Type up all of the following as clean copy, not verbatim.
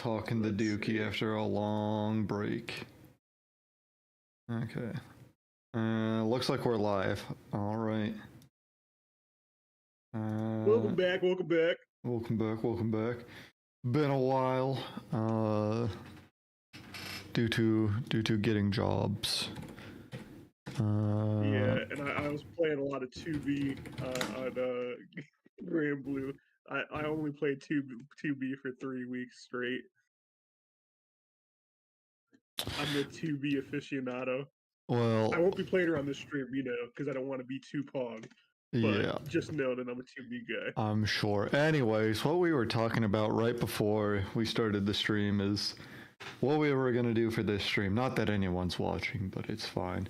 talking the dooky after a long break. Okay. Looks like we're live. All right. Welcome back. Welcome back. Welcome back. Welcome back. Been a while. Due to getting jobs. Yeah, and I was playing a lot of 2B on Grand Blue. I only played 2B for 3 weeks straight. I'm the 2B aficionado. Well, I won't be playing her on this stream, because I don't want to be too pog. But yeah, just know that I'm a 2B guy. I'm sure. Anyways, what we were talking about right before we started the stream is what we were going to do for this stream. Not that anyone's watching, but it's fine.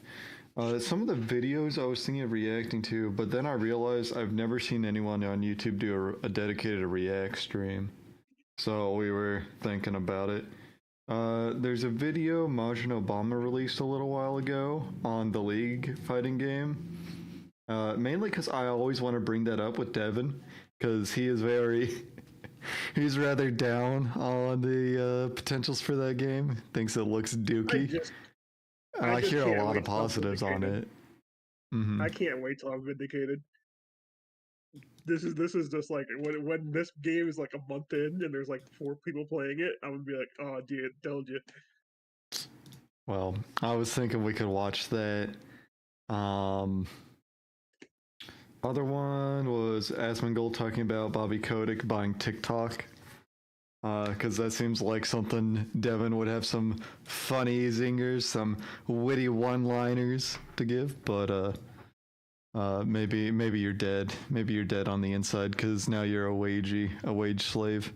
Some of the videos I was thinking of reacting to, but then I realized I've never seen anyone on YouTube do a dedicated React stream. So we were thinking about it. There's a video Majin Obama released a little while ago on the League fighting game. Mainly because I always want to bring that up with Devin, because he is he's rather down on the potentials for that game. Thinks it looks dooky. I hear a lot of positives on it. Mm-hmm. I can't wait till I'm vindicated. This is just like when this game is like a month in and there's like 4 people playing it, I'm gonna be like, oh dude, told you. Well, I was thinking we could watch that. Other one was Asmongold talking about Bobby Kotick buying TikTok. Because that seems like something Devin would have some funny zingers, some witty one-liners to give, but maybe you're dead. Maybe you're dead on the inside because now you're a wage slave.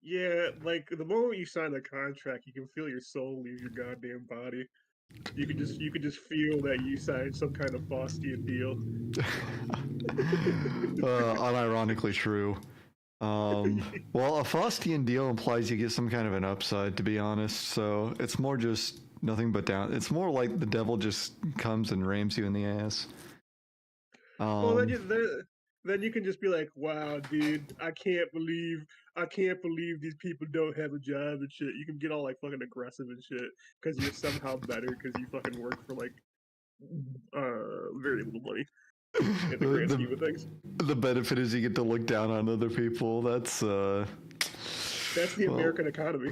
Yeah, like the moment you sign the contract, you can feel your soul leave your goddamn body. You could just feel that you signed some kind of Faustian deal. Unironically true. Well, a Faustian deal implies you get some kind of an upside, to be honest. So it's more just nothing but down. It's more like the devil just comes and rams you in the ass. Well, then you can just be like, wow, dude, I can't believe these people don't have a job and shit. You can get all like fucking aggressive and shit because you're somehow better because you fucking work for like very little money in the grand scheme of things. The benefit is you get to look down on other people. That's the American economy.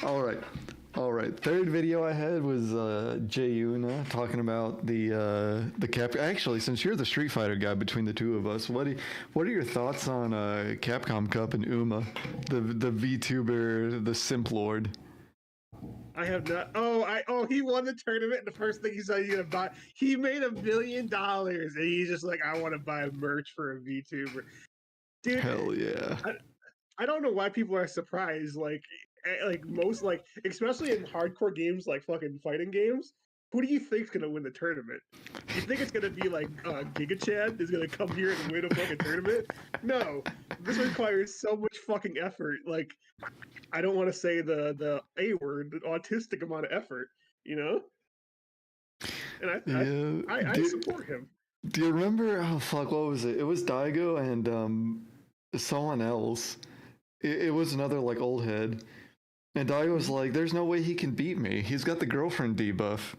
All right. Third video I had was Jayuna talking about the Cap. Actually, since you're the Street Fighter guy between the two of us, what are your thoughts on Capcom Cup and Uma, the VTuber, the Simp Lord? I have not. Oh, he won the tournament. And the first thing he said he's gonna buy. He made $1 billion, and he's just like, I want to buy merch for a VTuber. Dude, hell yeah. I don't know why people are surprised. Like most, like especially in hardcore games like fucking fighting games. Who do you think's gonna win the tournament? You think it's gonna be like Giga Chad is gonna come here and win a fucking tournament? No, this requires so much fucking effort. Like, I don't want to say the A word, the autistic amount of effort, And I support him. Do you remember? Oh fuck, what was it? It was Daigo and someone else. It was another like old head, and Daigo was like, "There's no way he can beat me. He's got the girlfriend debuff."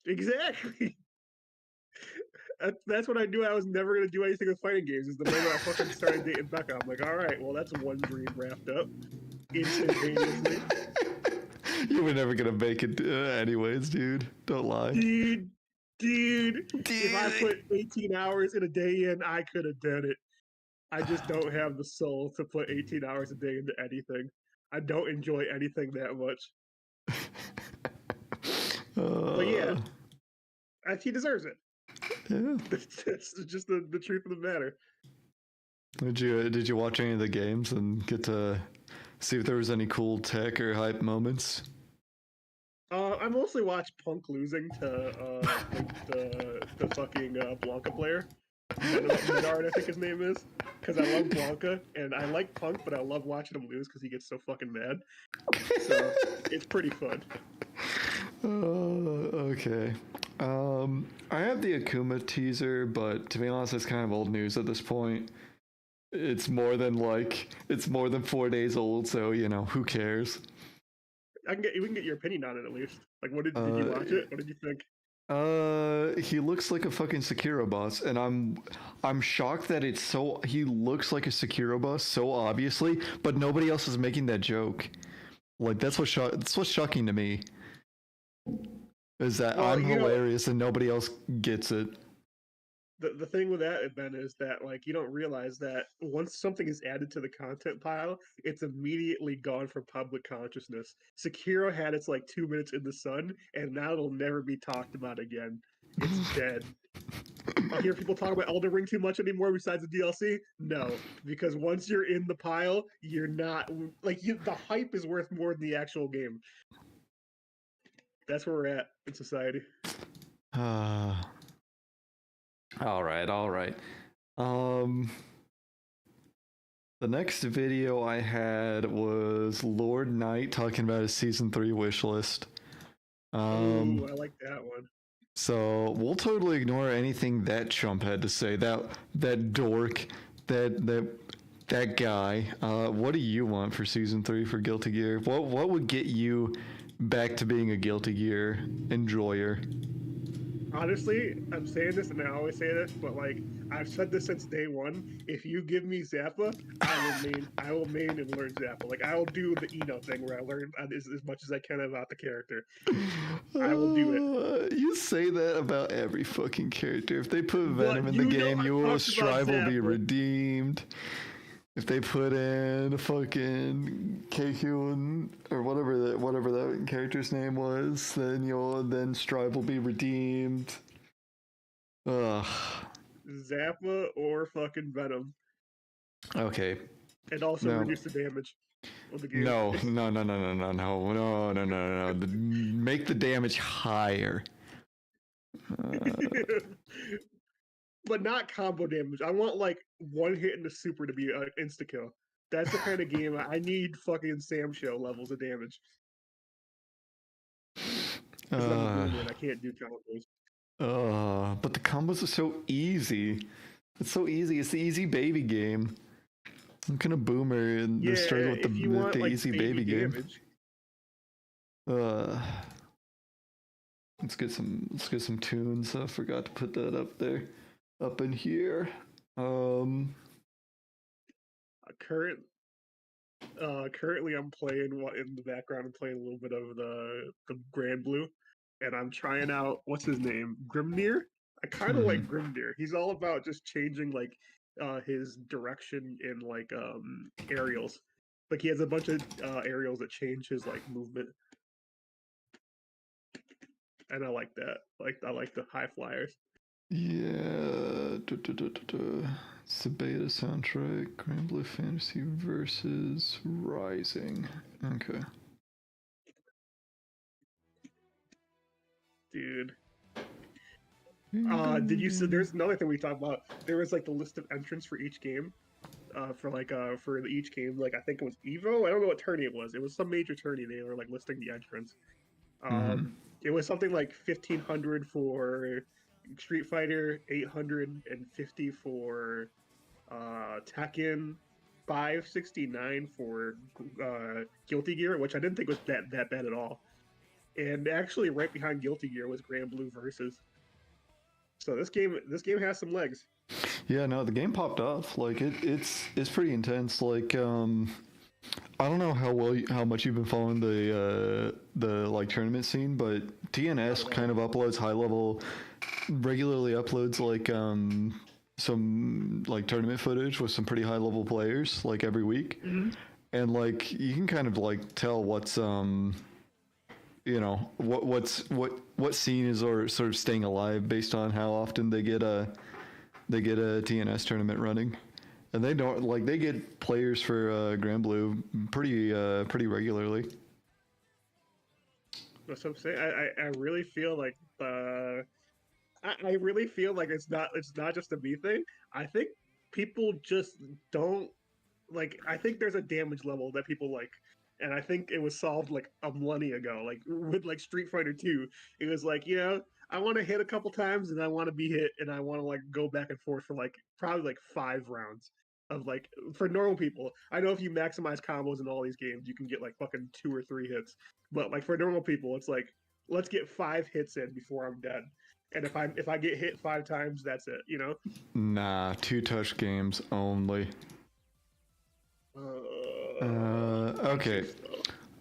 Exactly. That's what I knew I was never gonna do anything with fighting games. Is the moment I fucking started dating Becca, I'm like, all right, well that's one dream wrapped up instantaneously. You were never gonna make it anyways, dude. Don't lie. Dude. If I put 18 hours in a day in, I could have done it. I just don't have the soul to put 18 hours a day into anything. I don't enjoy anything that much. But yeah, he deserves it. Yeah. That's just the truth of the matter. Did you watch any of the games and get to see if there was any cool tech or hype moments? I mostly watched Punk losing to the fucking Blanca player. Menard, I think his name is. Because I love Blanca, and I like Punk, but I love watching him lose because he gets so fucking mad. So, it's pretty fun. Okay. I have the Akuma teaser, but to be honest, it's kind of old news at this point. it's more than 4 days old, so who cares? We can get your opinion on it at least. Like, what did you Uh, watch it? What did you think? he looks like a fucking Sekiro boss, and I'm shocked that he looks like a Sekiro boss so obviously, but nobody else is making that joke. Like that's what's shocking to me. Is that Well, I'm hilarious and nobody else gets it. The thing with that, Ben, is that like you don't realize that once something is added to the content pile, it's immediately gone from public consciousness. Sekiro had its like 2 minutes in the sun, and now it'll never be talked about again. It's dead. I'll hear people talk about Elden Ring too much anymore besides the DLC. No, because once you're in the pile, you're not like the hype is worth more than the actual game. That's where we're at in society. All right, all right. The next video I had was Lord Knight talking about his season 3 wish list. Ooh, I like that one. So we'll totally ignore anything that chump had to say. That dork, that guy. What do you want for season 3 for Guilty Gear? What would get you back to being a Guilty Gear enjoyer? Honestly, I'm saying this and I always say this, but like I've said this since day one. If you give me Zappa, I will main and learn Zappa. Like I will do the Eno thing where I learn as much as I can about the character. I will do it. You say that about every fucking character. If they put Venom But in the you know game, I your talked about strive will be Zappa. redeemed. If they put in fucking KQ or whatever that character's name was, then strive will be redeemed. Ugh. Zappa or fucking Venom. Okay. And also No. reduce the damage of the game. No. Make the damage higher. But not combo damage. I want like one hit in the super to be an insta kill. That's the kind of game I need. Fucking Sam Show levels of damage. Because I'm a boomer and I can't do combos. But the combos are so easy. It's so easy. It's the easy baby game. I'm kind of boomer and struggle with the like, easy baby game. Let's get some tunes. I forgot to put that up there, up in here. Currently I'm playing in the background. I'm playing a little bit of the blazblue, and I'm trying out what's his name, Grimnir. I kind of like Grimnir. He's all about just changing like his direction in like aerials. Like he has a bunch of aerials that change his like movement, and I like that. Like I like the high flyers. Yeah. It's the beta soundtrack. Grand Blue Fantasy versus Rising. Okay. Dude. Did you see? There's another thing we talked about. There was like the list of entrants for each game. For each game, like I think it was Evo. I don't know what tourney it was. It was some major tourney. They were like listing the entrants. It was something like 1,500 for Street Fighter, 850 for Tekken, 569 for Guilty Gear, which I didn't think was that bad at all. And actually, right behind Guilty Gear was Grand Blue Versus. So this game has some legs. Yeah, no, the game popped off. Like it's pretty intense. Like I don't know how much you've been following the like tournament scene, but TNS kind of uploads regularly uploads like some like tournament footage with some pretty high level players like every week, and like you can kind of like tell what's what scene is or sort of staying alive based on how often they get a TNS tournament running. And they don't they get players for Grand Blue pretty regularly. That's what I'm saying. I really feel like I really feel like it's not just a me thing. I think people just don't like. I think there's a damage level that people like, and I think it was solved like a millennia ago. Like with like Street Fighter 2, it was like I want to hit a couple times and I want to be hit and I want to like go back and forth for like probably like 5 rounds. of like for normal people. I know if you maximize combos in all these games, you can get like fucking 2 or 3 hits. But like for normal people, it's like let's get 5 hits in before I'm dead. And if I get hit 5 times, that's it. You know. Nah, 2-touch games only. Okay.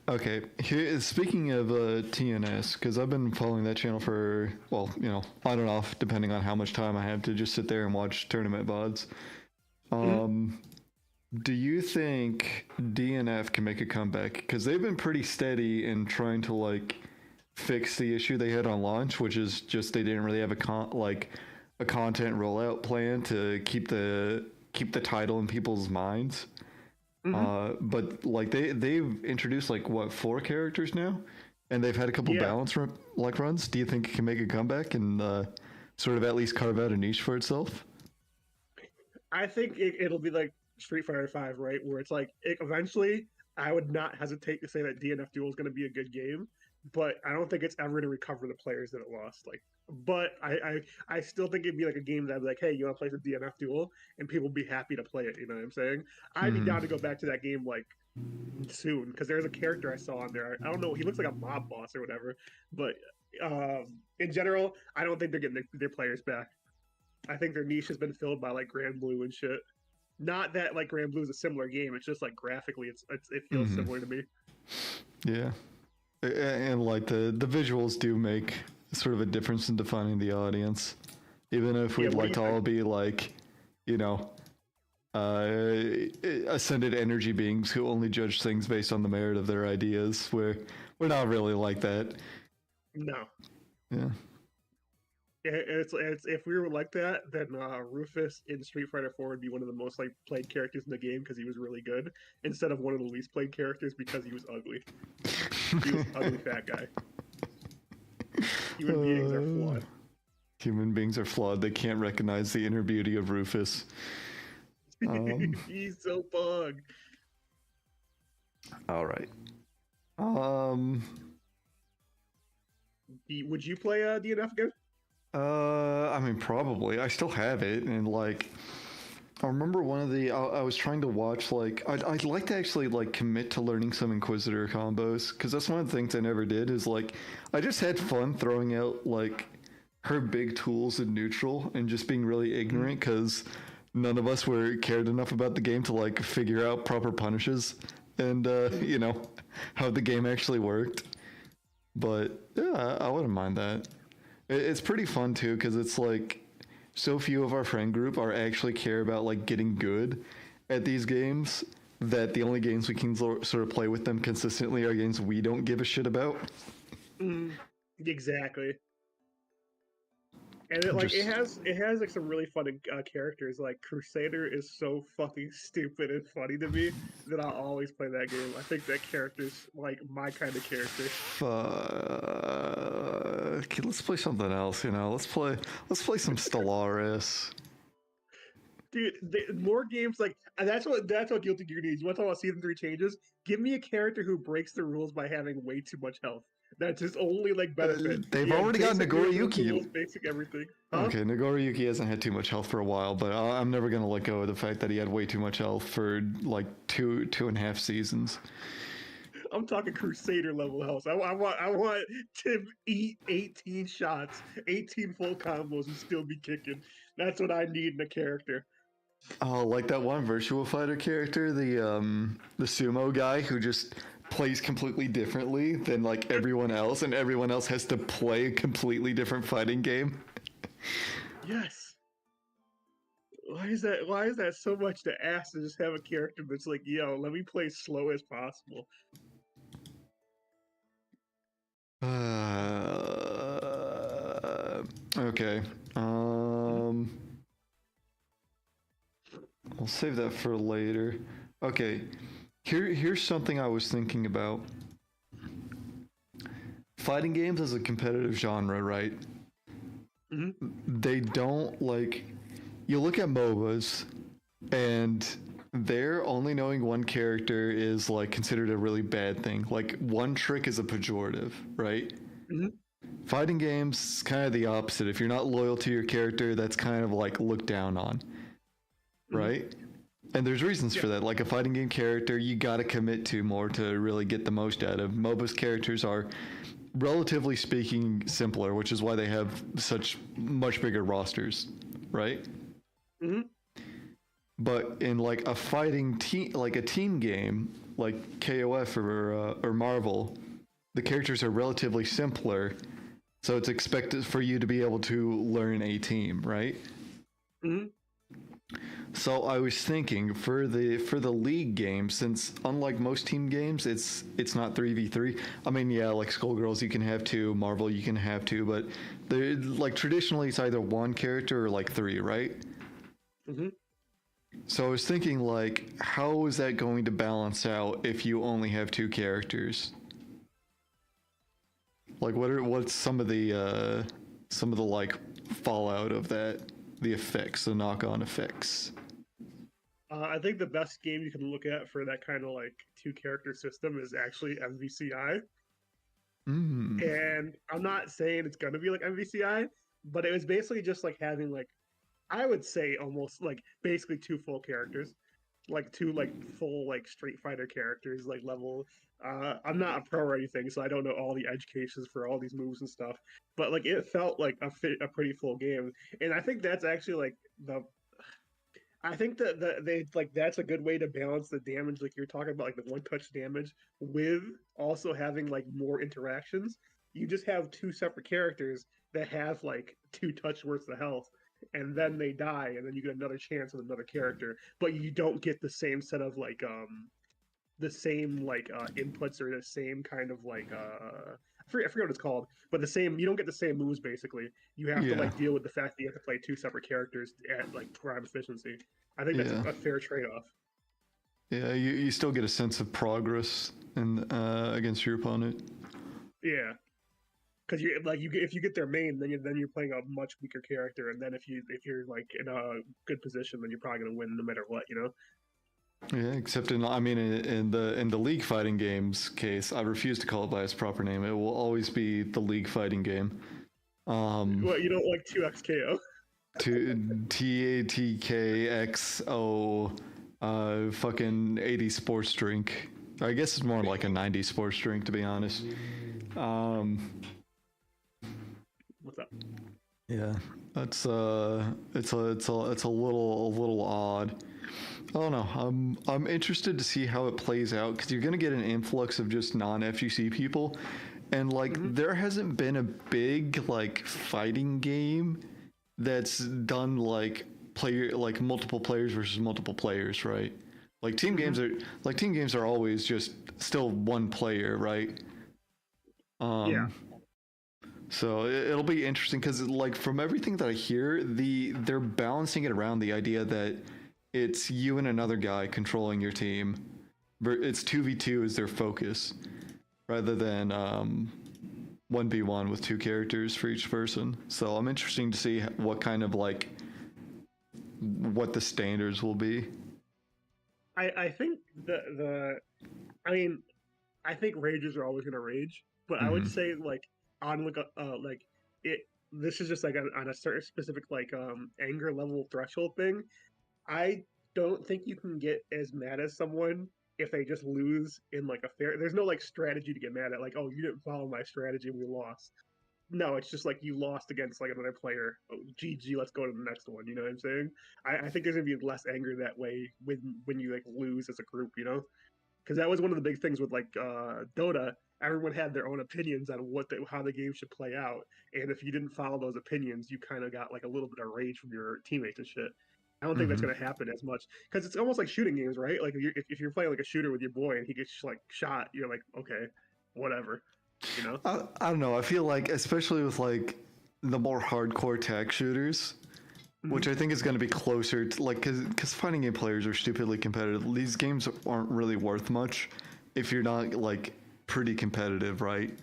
Okay. Here, speaking of TNS, because I've been following that channel for, well, on and off, depending on how much time I have to just sit there and watch tournament VODs. Do you think DNF can make a comeback? Because they've been pretty steady in trying to like fix the issue they had on launch, which is just they didn't really have a content rollout plan to keep the title in people's minds. But like they've introduced like what 4 characters now, and they've had a couple balance runs. Do you think it can make a comeback and sort of at least carve out a niche for itself? I think it'll be like Street Fighter V, right? Where it's like eventually, I would not hesitate to say that DNF Duel is going to be a good game, but I don't think it's ever going to recover the players that it lost. Like, but I still think it'd be like a game that I'd be like, hey, you want to play some DNF Duel, and people would be happy to play it. You know what I'm saying? I'd be down to go back to that game like soon because there's a character I saw on there. I don't know, he looks like a mob boss or whatever, but in general, I don't think they're getting their players back. I think their niche has been filled by like blue and shit. Not that like blue is a similar game. It's just like graphically, it feels similar to me. Yeah, and like the visuals do make sort of a difference in defining the audience. Even if we'd like to all be like, ascended energy beings who only judge things based on the merit of their ideas, we're not really like that. No. Yeah. It's if we were like that, then Rufus in Street Fighter 4 would be one of the most like played characters in the game because he was really good, instead of one of the least played characters because he was ugly. He was an ugly fat guy. Human beings are flawed. Human beings are flawed. They can't recognize the inner beauty of Rufus. He's so bug. All right. Would you play DNF again? I mean, probably. I still have it, and like, I remember one of the. I was trying to watch like. I'd like to actually like commit to learning some Inquisitor combos because that's one of the things I never did. Is like, I just had fun throwing out like her big tools in neutral and just being really ignorant because none of us were cared enough about the game to like figure out proper punishes and how the game actually worked. But yeah, I wouldn't mind that. It's pretty fun too because it's like so few of our friend group are actually care about like getting good at these games that the only games we can sort of play with them consistently are games we don't give a shit about. Exactly. And it has like some really funny characters. Like Crusader is so fucking stupid and funny to me that I'll always play that game. I think that character's like my kind of character. Okay, let's play something else. Let's play some Stellaris. Dude, more games like that's what Guilty Gear needs. You want to talk about season 3 changes? Give me a character who breaks the rules by having way too much health. That's his only like benefit. They've already got Nagoriyuki. Basic everything. Huh? Okay, Nagoriyuki hasn't had too much health for a while, but I'm never gonna let go of the fact that he had way too much health for like two and a half seasons. I'm talking Crusader level health. I want to eat 18 shots, 18 full combos, and still be kicking. That's what I need in a character. Oh, like that one Virtua Fighter character, the sumo guy who just plays completely differently than like everyone else, and everyone else has to play a completely different fighting game. Yes. Why is that so much to ask to just have a character that's like, yo, let me play slow as possible? Okay. I'll save that for later. Okay. Here's something I was thinking about. Fighting games is a competitive genre, right? They don't like... You look at MOBAs, and there only knowing one character is like considered a really bad thing. Like one trick is a pejorative, right? Fighting games, kind of the opposite. If you're not loyal to your character, that's kind of like looked down on, right? And there's reasons for that. Like a fighting game character, you got to commit to more to really get the most out of. MOBA's characters are, relatively speaking, simpler, which is why they have such much bigger rosters, right? Mm-hmm. But in like a fighting team, like a team game, like KOF or Marvel, the characters are relatively simpler, so it's expected for you to be able to learn a team, right? Mm-hmm. So I was thinking for the league game, since unlike most team games, it's not 3v3. I mean, yeah, like Skullgirls you can have two, Marvel you can have two, but they're like traditionally it's either one character or like three, right? Mm-hmm. So I was thinking like, how is that going to balance out if you only have two characters? Like, what's some of the like fallout of that, the effects, the knock-on effects? I think the best game you can look at for that kind of like two character system is actually MVCI. And I'm not saying it's gonna be like MVCI, but it was basically just like having like, I would say almost like basically two full characters, like two like full like Street Fighter characters, like level. I'm not a pro or anything, so I don't know all the edge cases for all these moves and stuff. But like it felt like a pretty full game, and I think that's actually like the. I think that they like that's a good way to balance the damage, like you're talking about, like the one touch damage, with also having like more interactions. You just have two separate characters that have like two touch worth of health, and then they die, and then you get another chance with another character, but you don't get the same set of like the same like inputs or the same kind of like I forget what it's called, but the same, you don't get the same moves basically. You have to Yeah. like deal with the fact that you have to play two separate characters at like prime efficiency. I think that's Yeah. a fair trade-off. Yeah, you still get a sense of progress in against your opponent. Yeah, because you like if you get their main, then you're playing a much weaker character, and then if you're like in a good position, then you're probably gonna win no matter what, you know. Yeah, except in the league fighting games case, I refuse to call it by its proper name. It will always be the league fighting game. What, you don't like 2XKO? TATKXO, fucking 80 sports drink. I guess it's more like a 90 sports drink, to be honest. What's up? Yeah, it's a little odd. I don't know. I'm interested to see how it plays out, because you're gonna get an influx of just non-FGC people, and like there hasn't been a big like fighting game that's done like multiple players versus multiple players, right? Like team games are always just still one player, right? Yeah. So it'll be interesting, because like from everything that I hear, they're balancing it around the idea that it's you and another guy controlling your team. It's 2v2 is their focus, rather than 1v1 with two characters for each person. So I'm interested to see what kind of like what the standards will be. I think I mean, I think ragers are always gonna rage, but I would say like on like it. This is just like on a certain specific like anger level threshold thing. I don't think you can get as mad as someone if they just lose in like a fair. There's no like strategy to get mad at. Like, oh, you didn't follow my strategy, we lost. No, it's just like you lost against like another player. Oh, GG, let's go to the next one. You know what I'm saying? I think there's gonna be less anger that way when you like lose as a group. You know, because that was one of the big things with like Dota. Everyone had their own opinions on how the game should play out, and if you didn't follow those opinions, you kind of got like a little bit of rage from your teammates and shit. I don't think that's going to happen as much, because it's almost like shooting games, right? Like if you're playing like a shooter with your boy and he gets like shot, you're like, okay, whatever, you know? I don't know. I feel like, especially with like the more hardcore tech shooters, which I think is going to be closer to like, because fighting game players are stupidly competitive. These games aren't really worth much if you're not like pretty competitive, right?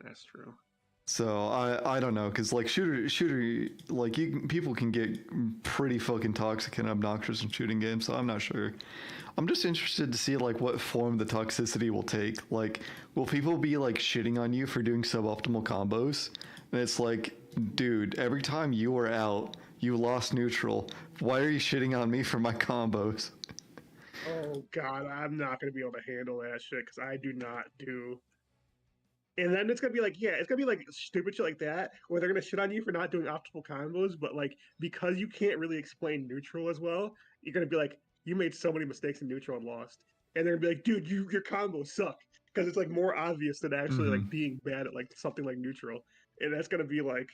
That's true. So I don't know, because like shooter like people can get pretty fucking toxic and obnoxious in shooting games. So I'm not sure. I'm just interested to see like what form the toxicity will take. Like, will people be like shitting on you for doing suboptimal combos? And it's like, dude, every time you are out, You lost neutral. Why are you shitting on me for my combos? Oh God, I'm not gonna be able to handle that shit because I do not do. And then it's gonna be like, yeah, it's gonna be like stupid shit like that, where they're gonna shit on you for not doing optimal combos, but like because you can't really explain neutral as well, you're gonna be like, you made so many mistakes in neutral and lost, and they're gonna be like, dude, your combos suck because it's like more obvious than actually Mm-hmm. like being bad at like something like neutral, and that's gonna be like,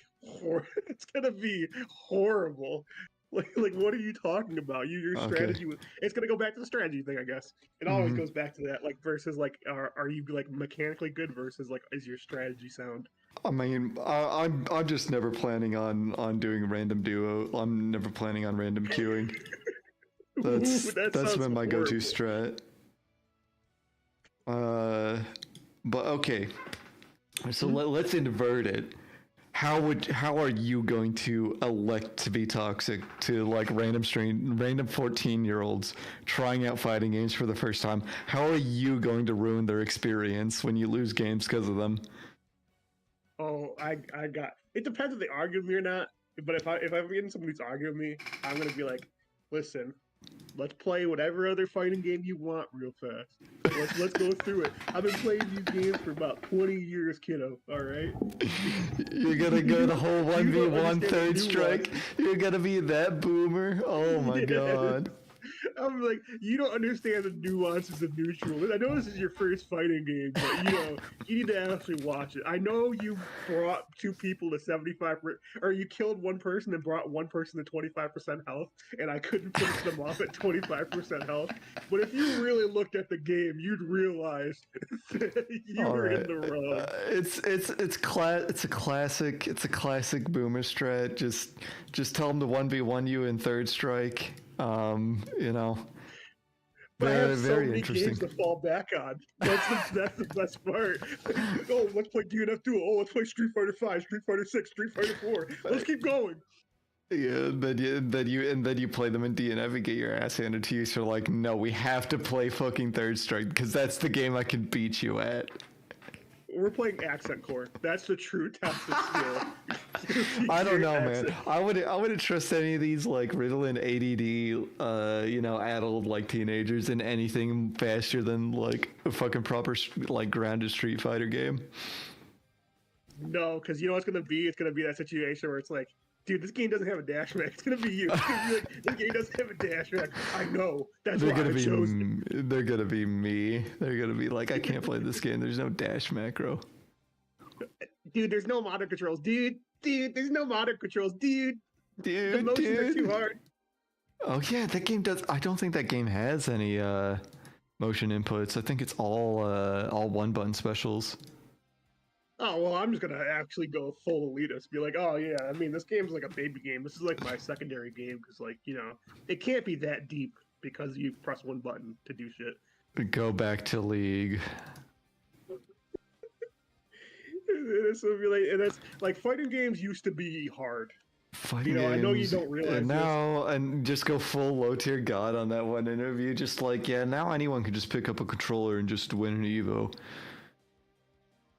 it's gonna be horrible. Like, what are you talking about? Your Okay. strategy was. It's gonna go back to the strategy thing, I guess. It always Mm-hmm. goes back to that, like versus like, are you like mechanically good versus like, is your strategy sound? I mean, I'm just never planning on doing random duo. I'm never planning on random queuing. Ooh, that That's sounds been my go-to horrible. strat. Uh, but okay. So Mhm. let's invert it. How are you going to elect to be toxic to like random 14-year-olds trying out fighting games for the first time? How are you going to ruin their experience when you lose games because of them? Oh, I got. It depends if they argue with me or not. But if I'm getting someone who's arguing with me, I'm gonna be like, listen, let's play whatever other fighting game you want real fast. Let's go through it. I've been playing these games for about 20 years, kiddo. All right. You're gonna go the whole You don't 1v1 understand the third strike. nuances. You're gonna be that boomer. Oh my Yes. god. I'm like, you don't understand the nuances of neutral. I know this is your first fighting game, but you need to actually watch it. I know you brought two people to 75, or you killed one person and brought one person to 25% health, and I couldn't finish them off at 25% health. But if you really looked at the game, you'd realize that you All were in right. the wrong. It's a classic boomer strat. Just tell them to 1v1 you in third strike. You know, But I have so very many interesting. games to fall back on. That's the best part. Oh, let's play DNF Duel. Oh, let's play Street Fighter 5, Street Fighter 6, Street Fighter 4. Let's keep going. Yeah, then you play them in DNF and get your ass handed to you. So like, no, we have to play fucking third strike because that's the game I can beat you at. We're playing Accent Core. That's the true test of skill. I don't Your know, man. accent. I wouldn't trust any of these like Ritalin ADD, addled like teenagers in anything faster than like a fucking proper like grounded Street Fighter game. No, because you know what's gonna be? It's gonna be that situation where it's like, dude, this game doesn't have a dash map. It's gonna be you. It's gonna be like, this game doesn't have a dash map. I know. That's They're why gonna I be chose it. they're gonna be me. They're gonna be like, I can't play this game. There's no dash macro. Dude, there's no modern controls. Dude, there's no modern controls. Dude, the motions are too Dude. hard. Oh yeah, that game does. I don't think that game has any motion inputs. I think it's all one button specials. Oh well, I'm just gonna actually go full elitist. Be like, oh yeah, I mean, this game's like a baby game. This is like my secondary game because, like, it can't be that deep because you press one button to do shit. Go back to League. And that's like fighting games used to be hard. Fighting I know you games. don't realize And this. now, and just go full low tier god on that one interview. Just like, yeah, now anyone can just pick up a controller and just win an Evo.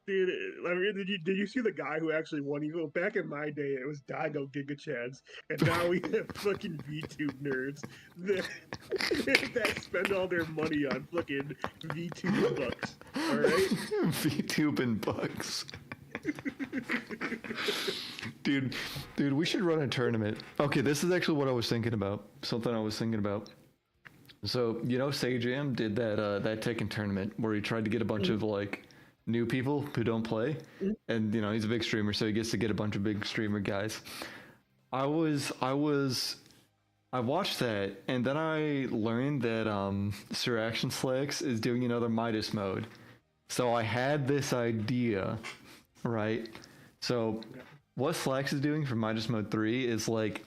Dude, I mean, did you see the guy who actually won Evo? Back in my day, it was Daigo GigaChads, and now we have fucking VTube nerds that spend all their money on fucking VTube bucks. All right, VTube and bucks. dude, we should run a tournament. Okay, this is actually what I was thinking about. Something I was thinking about. So, Sajam did that Tekken tournament where he tried to get a bunch of like new people who don't play, and he's a big streamer, so he gets to get a bunch of big streamer guys. I watched that, and then I learned that Sir Action Slacks is doing another Midas mode. So I had this idea, right? So what Slacks is doing for Midas Mode 3 is like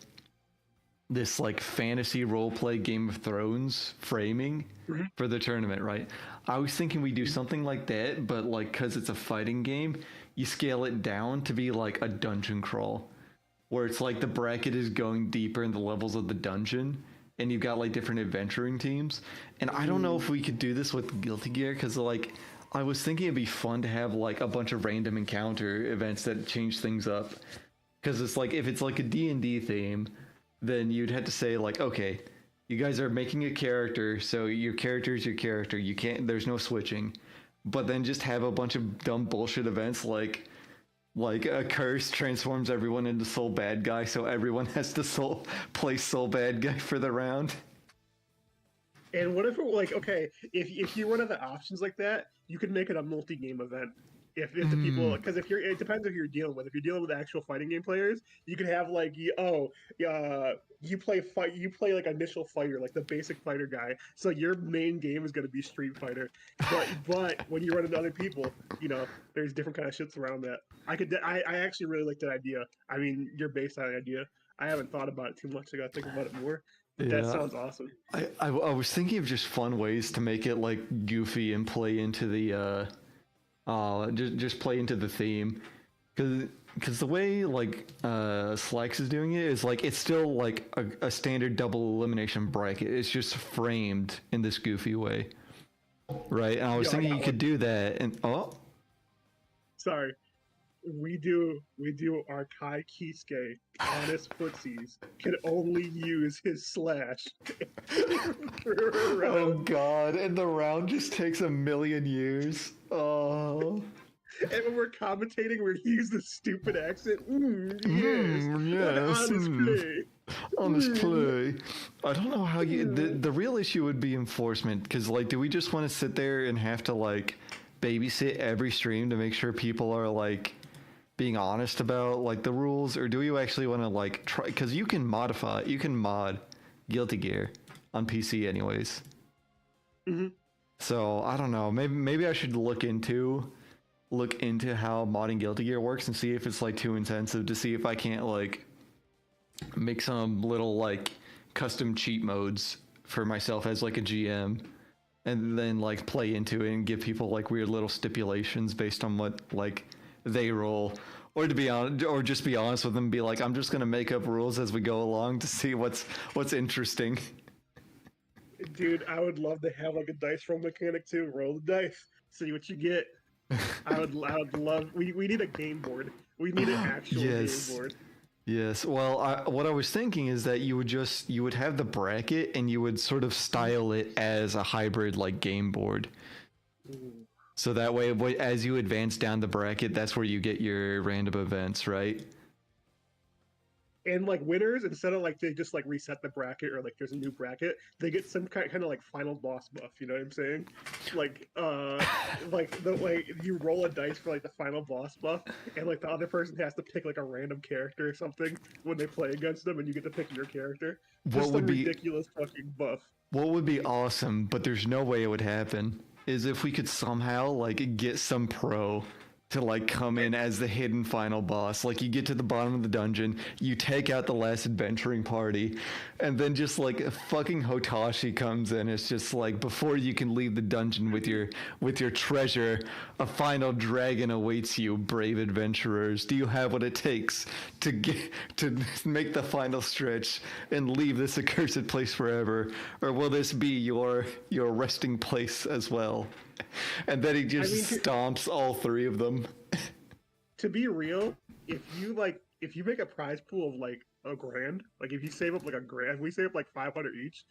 this like fantasy roleplay Game of Thrones framing for the tournament, right? I was thinking we do something like that, but like because it's a fighting game, you scale it down to be like a dungeon crawl, where it's like the bracket is going deeper in the levels of the dungeon, and you've got like different adventuring teams. And I don't know if we could do this with Guilty Gear, because like I was thinking it'd be fun to have like a bunch of random encounter events that change things up. Because it's like if it's like a D&D theme, then you'd have to say like, okay, you guys are making a character, so your character is your character. You can't. There's no switching. But then just have a bunch of dumb bullshit events like a curse transforms everyone into soul bad guy, so everyone has to play soul bad guy for the round. And what if it like okay, if you run out of options like that, you could make it a multi-game event. If the people because if you're it depends if you're dealing with if you're dealing with actual fighting game players, you could have like you play like initial fighter like the basic fighter guy, so your main game is going to be Street Fighter, but when you run into other people, there's different kind of shits around that. I actually really like that idea. I mean, you're based on that idea. I haven't thought about it too much. I got to think about it more. That sounds awesome. I was thinking of just fun ways to make it like goofy and play into the just play into the theme, because the way like Slacks is doing it is like it's still like a standard double elimination bracket. It's just framed in this goofy way, right? And I was thinking you could do that, and sorry. We do our Kai Kisuke honest footsies can only use his slash. Oh god, and the round just takes 1,000,000 years. Oh. And when we're commentating, we use the stupid accent. Yes. Honest play. Honest play. I don't know how you. The real issue would be enforcement, because like, do we just want to sit there and have to like babysit every stream to make sure people are like being honest about like the rules, or do you actually want to like try, because you can mod Guilty Gear on PC anyways. So I don't know, maybe I should look into how modding Guilty Gear works and see if it's like too intensive, to see if I can't like make some little like custom cheat modes for myself as like a GM, and then like play into it and give people like weird little stipulations based on what like they roll, or to be honest, or just be honest with them and be like, I'm just gonna make up rules as we go along to see what's interesting. Dude, I would love to have like a dice roll mechanic too. Roll the dice, see what you get. I would love. We need a game board. We need an actual game board. Yes. Well, what I was thinking is that you would have the bracket and you would sort of style it as a hybrid like game board. So that way, as you advance down the bracket, that's where you get your random events, right? And like winners, instead of like they just like reset the bracket or like there's a new bracket, they get some kind of like final boss buff. You know what I'm saying? Like like the way you roll a dice for like the final boss buff, and like the other person has to pick like a random character or something when they play against them, and you get to pick your character. Just some ridiculous fucking buff. What would be awesome, but there's no way it would happen, is if we could somehow like get some pro to like come in as the hidden final boss. Like you get to the bottom of the dungeon, you take out the last adventuring party, and then just like a fucking Hotashi comes in. It's just like, before you can leave the dungeon with your treasure, a final dragon awaits you, brave adventurers. Do you have what it takes to make the final stretch and leave this accursed place forever, or will this be your resting place as well? And then he just stomps all three of them. To be real, if you make a prize pool of like $1,000, like if you save up like $1,000, we save up like 500 each,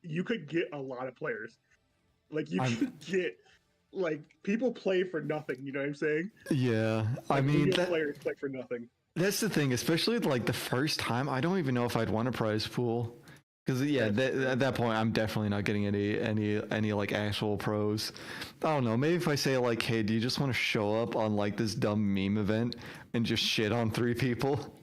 you could get a lot of players. Like you could get like people play for nothing. You know what I'm saying? Yeah, like, I mean, players play for nothing. That's the thing, especially like the first time. I don't even know if I'd want a prize pool. Because at that point, I'm definitely not getting any like actual pros. I don't know. Maybe if I say like, hey, do you just want to show up on like this dumb meme event and just shit on 3 people?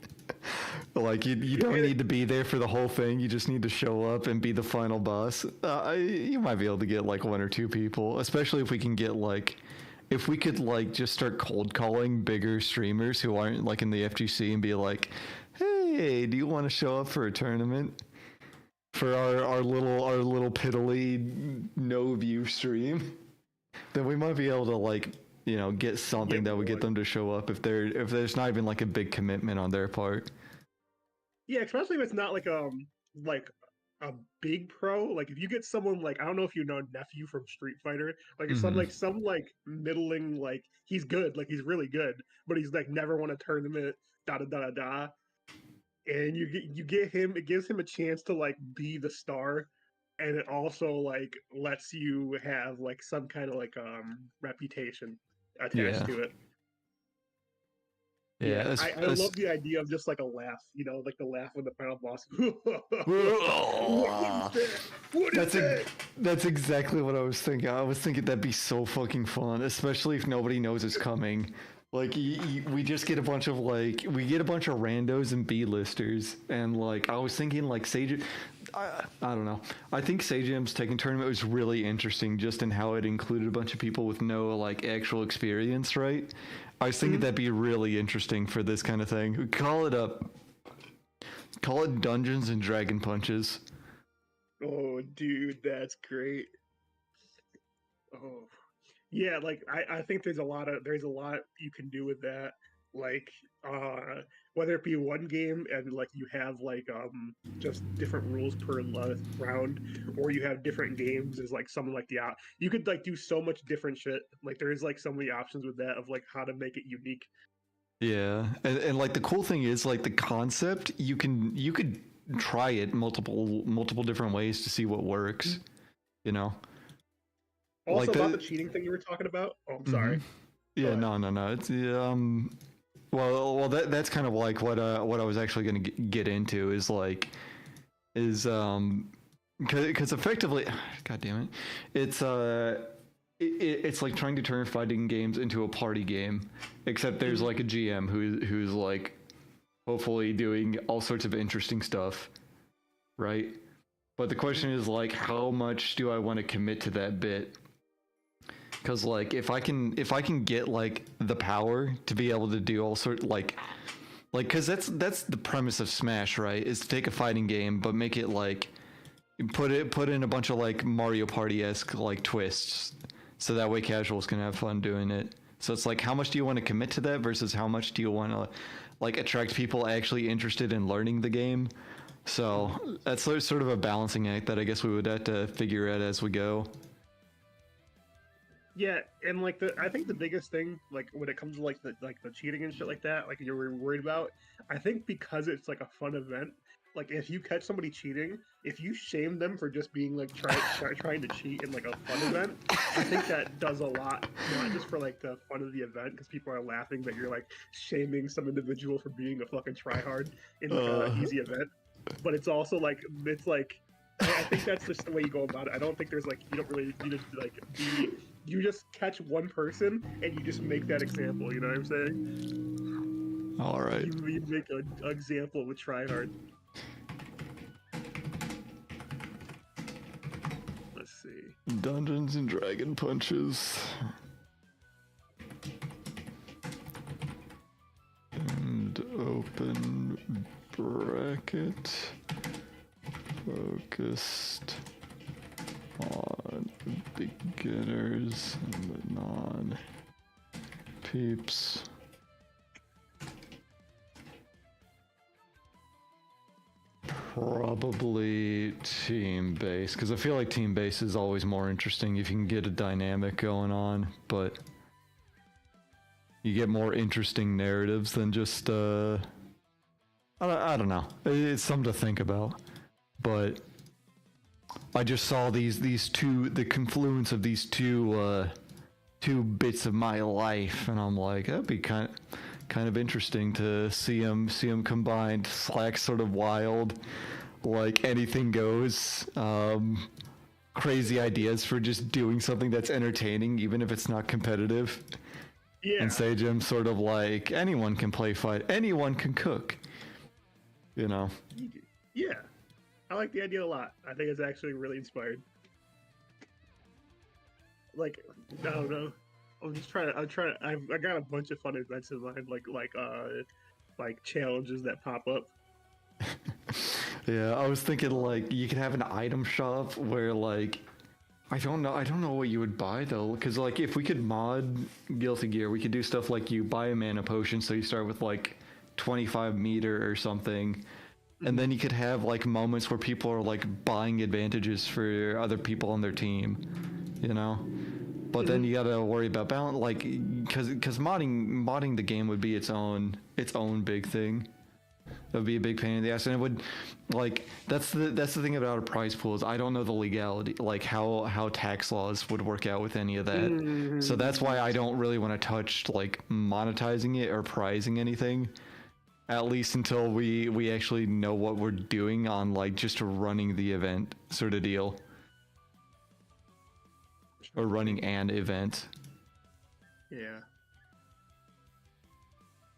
Like you don't need to be there for the whole thing. You just need to show up and be the final boss. You might be able to get like 1 or 2 people, especially if we can get like, if we could like just start cold calling bigger streamers who aren't like in the FGC and be like, hey, do you want to show up for a tournament? For our little piddly no view stream, then we might be able to like, get something that would get them to show up if there's not even like a big commitment on their part. Yeah, especially if it's not like a big pro. Like if you get someone like, I don't know if you know Nephew from Street Fighter, like if some middling, like he's good, like he's really good, but he's like never won a tournament, da da da da da. and you get him. It gives him a chance to like be the star, and it also like lets you have like some kind of like reputation attached Yeah. to it. Yeah. Yeah, I love the idea of just like a laugh, like the laugh when the final boss. What is that? What is That's that? that's exactly what I was thinking. I was thinking that'd be so fucking fun, especially if nobody knows it's coming. Like we just get a bunch of randos and B-listers, and like I was thinking like Sage, I don't know. I think Sajim's Tekken tournament was really interesting just in how it included a bunch of people with no like actual experience, right? I was thinking that'd be really interesting for this kind of thing. Call it Dungeons and Dragon Punches. Oh, dude, that's great. Oh, yeah, like I think there's a lot you can do with that. Like whether it be one game and like you have like just different rules per round, or you have different games as like something like you could like do so much different shit. Like there's like so many options with that of like how to make it unique. Yeah, and like the cool thing is like the concept you could try it multiple different ways to see what works. You know, Also like about the cheating thing you were talking about. Oh, I'm sorry. Yeah, no. It's well that's kind of like what I was actually going to get into is because effectively, god damn it, it's like trying to turn fighting games into a party game, except there's like a GM who's like hopefully doing all sorts of interesting stuff, right? But the question is like, how much do I want to commit to that bit? Because like if I can get like the power to be able to do all sort like because that's the premise of Smash, right? Is to take a fighting game but make it like put in a bunch of like Mario Party-esque like twists, so that way casuals can have fun doing it. So it's like, how much do you want to commit to that versus how much do you want to like attract people actually interested in learning the game? So that's sort of a balancing act that I guess we would have to figure out as we go. Yeah, and like I think the biggest thing, like when it comes to like the cheating and shit like that, like you're worried about, I think because it's like a fun event, like if you catch somebody cheating, if you shame them for just being like trying to cheat in like a fun event, I think that does a lot, not just for like the fun of the event because people are laughing that you're like shaming some individual for being a fucking tryhard in like an easy event, but it's also like I think that's just the way you go about it. I don't think there's like you don't really need to like be. You just catch one person and you just make that example. You know what I'm saying? All right. You make an example with tryhard. Let's see. Dungeons and Dragon Punches. And open bracket. Focused on beginners and the non-peeps. Probably team-based, because I feel like team-based is always more interesting if you can get a dynamic going on, but you get more interesting narratives than just, I don't know. It's something to think about. But I just saw the confluence of these two bits of my life, and I'm like, that'd be kind of interesting to see them combined. Slack sort of wild, like anything goes, crazy ideas for just doing something that's entertaining, even if it's not competitive. Yeah. And Sajim sort of like, anyone can play fight, anyone can cook. You know. Yeah. I like the idea a lot. I think it's actually really inspired. Like, I don't know. I got a bunch of fun events in mind, like challenges that pop up. Yeah, I was thinking like you could have an item shop where like I don't know what you would buy though, because like if we could mod Guilty Gear, we could do stuff like you buy a mana potion, so you start with like 25 meter or something. And then you could have like moments where people are like buying advantages for other people on their team, you know. But then you gotta worry about balance, like because modding the game would be its own big thing, It would be a big pain in the ass, and it would, like, that's the thing about a prize pool is I don't know the legality, like how tax laws would work out with any of that. So that's why I don't really want to touch like monetizing it or prizing anything, at least until we actually know what we're doing on like just running the event sort of deal, or running an event. Yeah.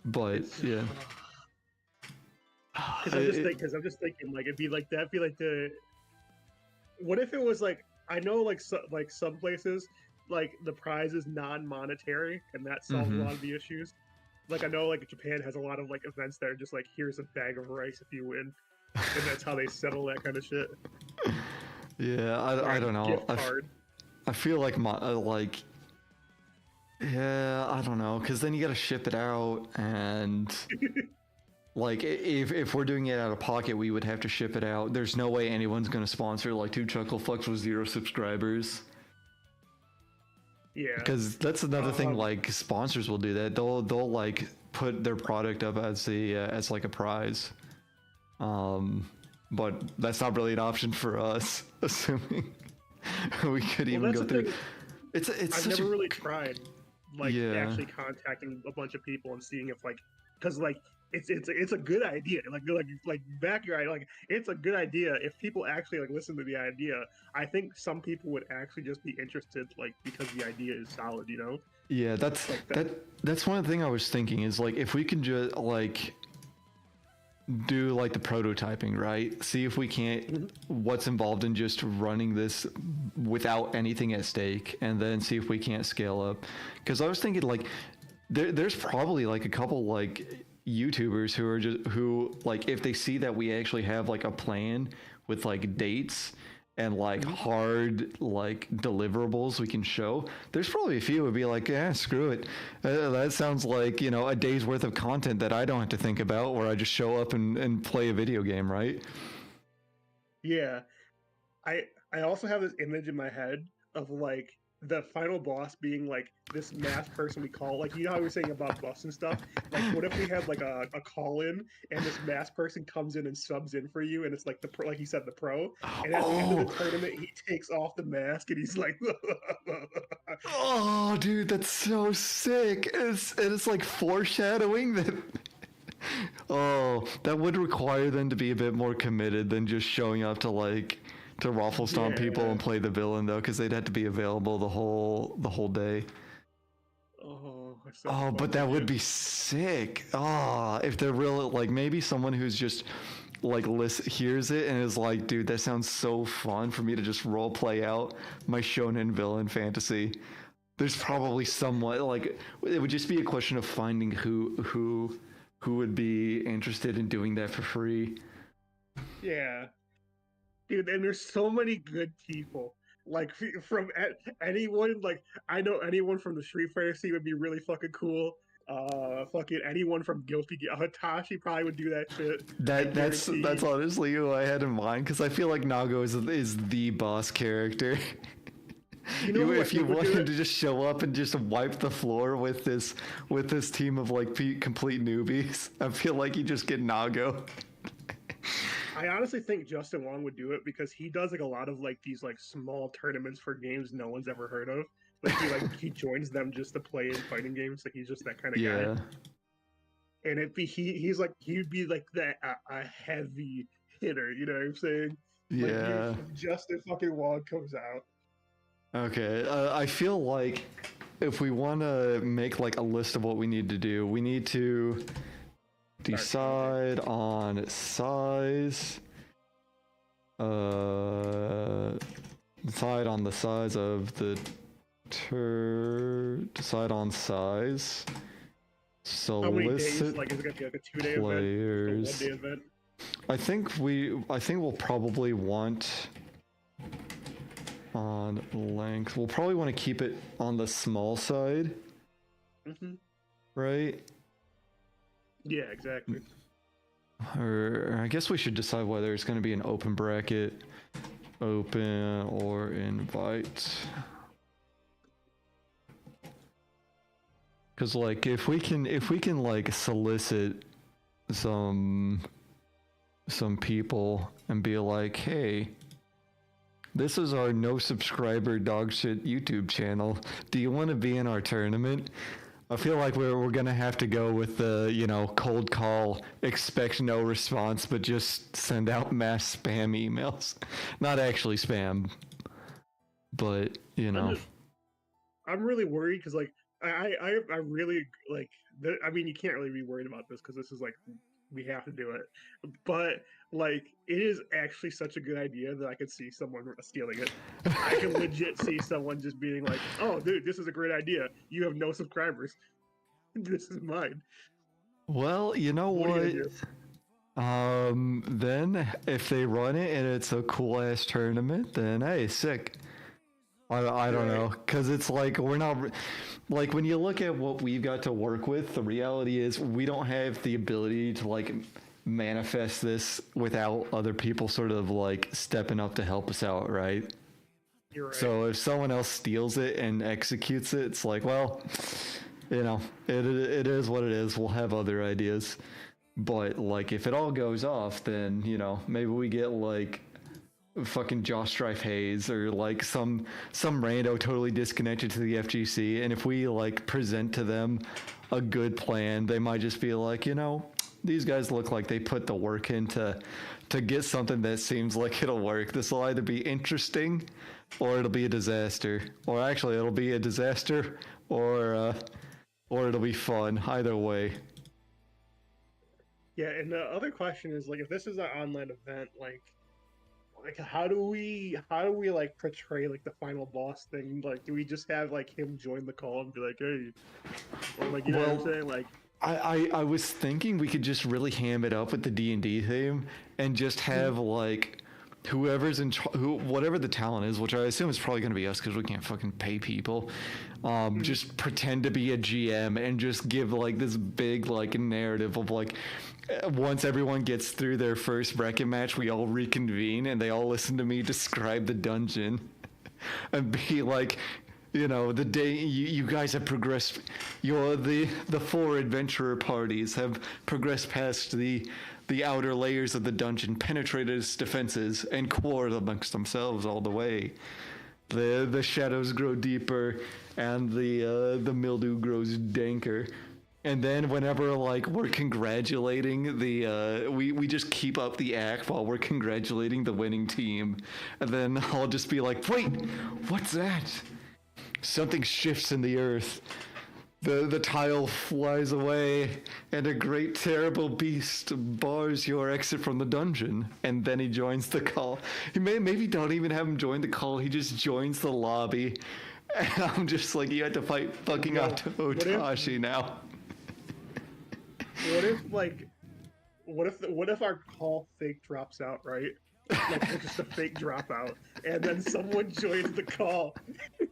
But yeah. Because I'm just thinking, like, it'd be like that. Be like the. What if it was like I know like some places like the prize is non-monetary and that solves a lot of the issues. Like I know like Japan has a lot of like events that are just like here's a bag of rice if you win, and that's how they settle that kind of shit. Yeah, I don't know. I feel like yeah, I don't know, because then you got to ship it out, and like if we're doing it out of pocket, we would have to ship it out. There's no way anyone's gonna sponsor like Two Chuckle Fucks with 0 subscribers. Yeah, because that's another thing. Like sponsors will do that. They'll like put their product up as the as like a prize. But that's not really an option for us, assuming we could even go through. It's I've never really tried like actually contacting a bunch of people and seeing if like because like it's a good idea like back your like it's a good idea if people actually like listen to the idea. I think some people would actually just be interested like because the idea is solid, you know. Yeah, that's like that's one thing I was thinking is like if we can just like do like the prototyping, right? See if we can't what's involved in just running this without anything at stake, and then see if we can't scale up. Because I was thinking like there's probably like a couple like YouTubers who like if they see that we actually have like a plan with like dates and like hard like deliverables we can show, there's probably a few who would be like, yeah, screw it, that sounds like, you know, a day's worth of content that I don't have to think about, where I just show up and play a video game, right? Yeah, I also have this image in my head of like the final boss being like this masked person we call, like, you know how we were saying about buffs and stuff, like what if we had like a call in and this masked person comes in and subs in for you, and it's like the pro, like you said, the pro, and at the end of the tournament he takes off the mask and he's like oh dude, that's so sick. It's like foreshadowing that. Oh, that would require them to be a bit more committed than just showing up to like to raffle stomp people and play the villain, though, because they'd have to be available the whole day. Oh, but that would be sick. Oh, if they're real, like maybe someone who's just like hears it and is like, dude, that sounds so fun for me to just role play out my shonen villain fantasy. There's probably someone like it would just be a question of finding who would be interested in doing that for free. Yeah. Dude, and there's so many good people. Like from anyone, like I know anyone from the Street Fighter scene would be really fucking cool. Fucking anyone from Guilty Gear, Hitachi probably would do that shit. That's honestly who I had in mind, because I feel like Nago is the boss character. You know, if you want him to just show up and just wipe the floor with this team of like complete newbies, I feel like you just get Nago. I honestly think Justin Wong would do it because he does like a lot of like these like small tournaments for games no one's ever heard of. Like he joins them just to play in fighting games. Like he's just that kind of guy. And he's like he'd be like a heavy hitter. You know what I'm saying? Yeah. Like, Justin fucking Wong comes out. Okay, I feel like if we want to make like a list of what we need to do, we need to decide on size, decide on the size of the decide on size, solicit how many days? Like, is it gonna be like a 2-day players. event? A 1-day event? I think we'll probably want on length. We'll probably want to keep it on the small side, right? Yeah, exactly. Or I guess we should decide whether it's going to be an open bracket, open, or invite. Because like if we can like solicit some some people and be like, hey, this is our no subscriber dog shit YouTube channel. Do you want to be in our tournament? I feel like we're gonna have to go with the, you know, cold call, expect no response, but just send out mass spam emails. Not actually spam, but you know. I'm really worried because like I really like. I mean, you can't really be worried about this because this is like we have to do it. But like, it is actually such a good idea that I could see someone stealing it. I can legit see someone just being like, "Oh, dude, this is a great idea. You have no subscribers. This is mine." Well, you know What are you gonna what? do? Then if they run it and it's a cool ass tournament, then hey, sick. I don't know, because it's like we're not like when you look at what we've got to work with. The reality is we don't have the ability to like manifest this without other people sort of like stepping up to help us out, right? You're right. So if someone else steals it and executes it, it's like, well, you know, it is what it is. We'll have other ideas, but like if it all goes off, then you know maybe we get like fucking Josh Strife Hayes or like some rando totally disconnected to the FGC, and if we like present to them a good plan, they might just be like, you know, these guys look like they put the work in to get something that seems like it'll work. This will either be interesting or it'll be a disaster, or actually it'll be a disaster or it'll be fun. Either way. Yeah, and the other question is like, if this is an online event, like how do we like portray like the final boss thing? Like, do we just have like him join the call and be like, hey, or like, you know what I'm saying? Like, I was thinking we could just really ham it up with the D&D theme and just have like whoever's in whatever the talent is, which I assume is probably going to be us because we can't fucking pay people. Just pretend to be a GM and just give like this big like narrative of like once everyone gets through their first bracket match, we all reconvene and they all listen to me describe the dungeon and be like, you know, the day you guys have progressed, the four adventurer parties have progressed past the outer layers of the dungeon, penetrated its defenses, and quarreled amongst themselves all the way. The shadows grow deeper, and the mildew grows danker. And then whenever like we're congratulating we just keep up the act while we're congratulating the winning team, and then I'll just be like, wait, what's that? Something shifts in the earth. The tile flies away, and a great terrible beast bars your exit from the dungeon. And then he joins the call. Maybe don't even have him join the call. He just joins the lobby, and I'm just like, you have to fight fucking Otashi now. What if our call fake drops out, right? Like it's just a fake dropout, and then someone joins the call.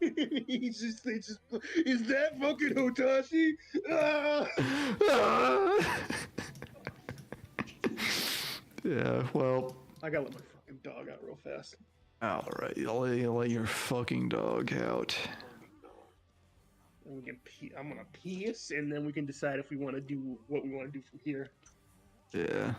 They just is that fucking Hotashi? Yeah, well, I gotta let my fucking dog out real fast. all right, I'll let your fucking dog out. And we can I'm gonna piss, and then we can decide if we want to do what we want to do from here. Yeah.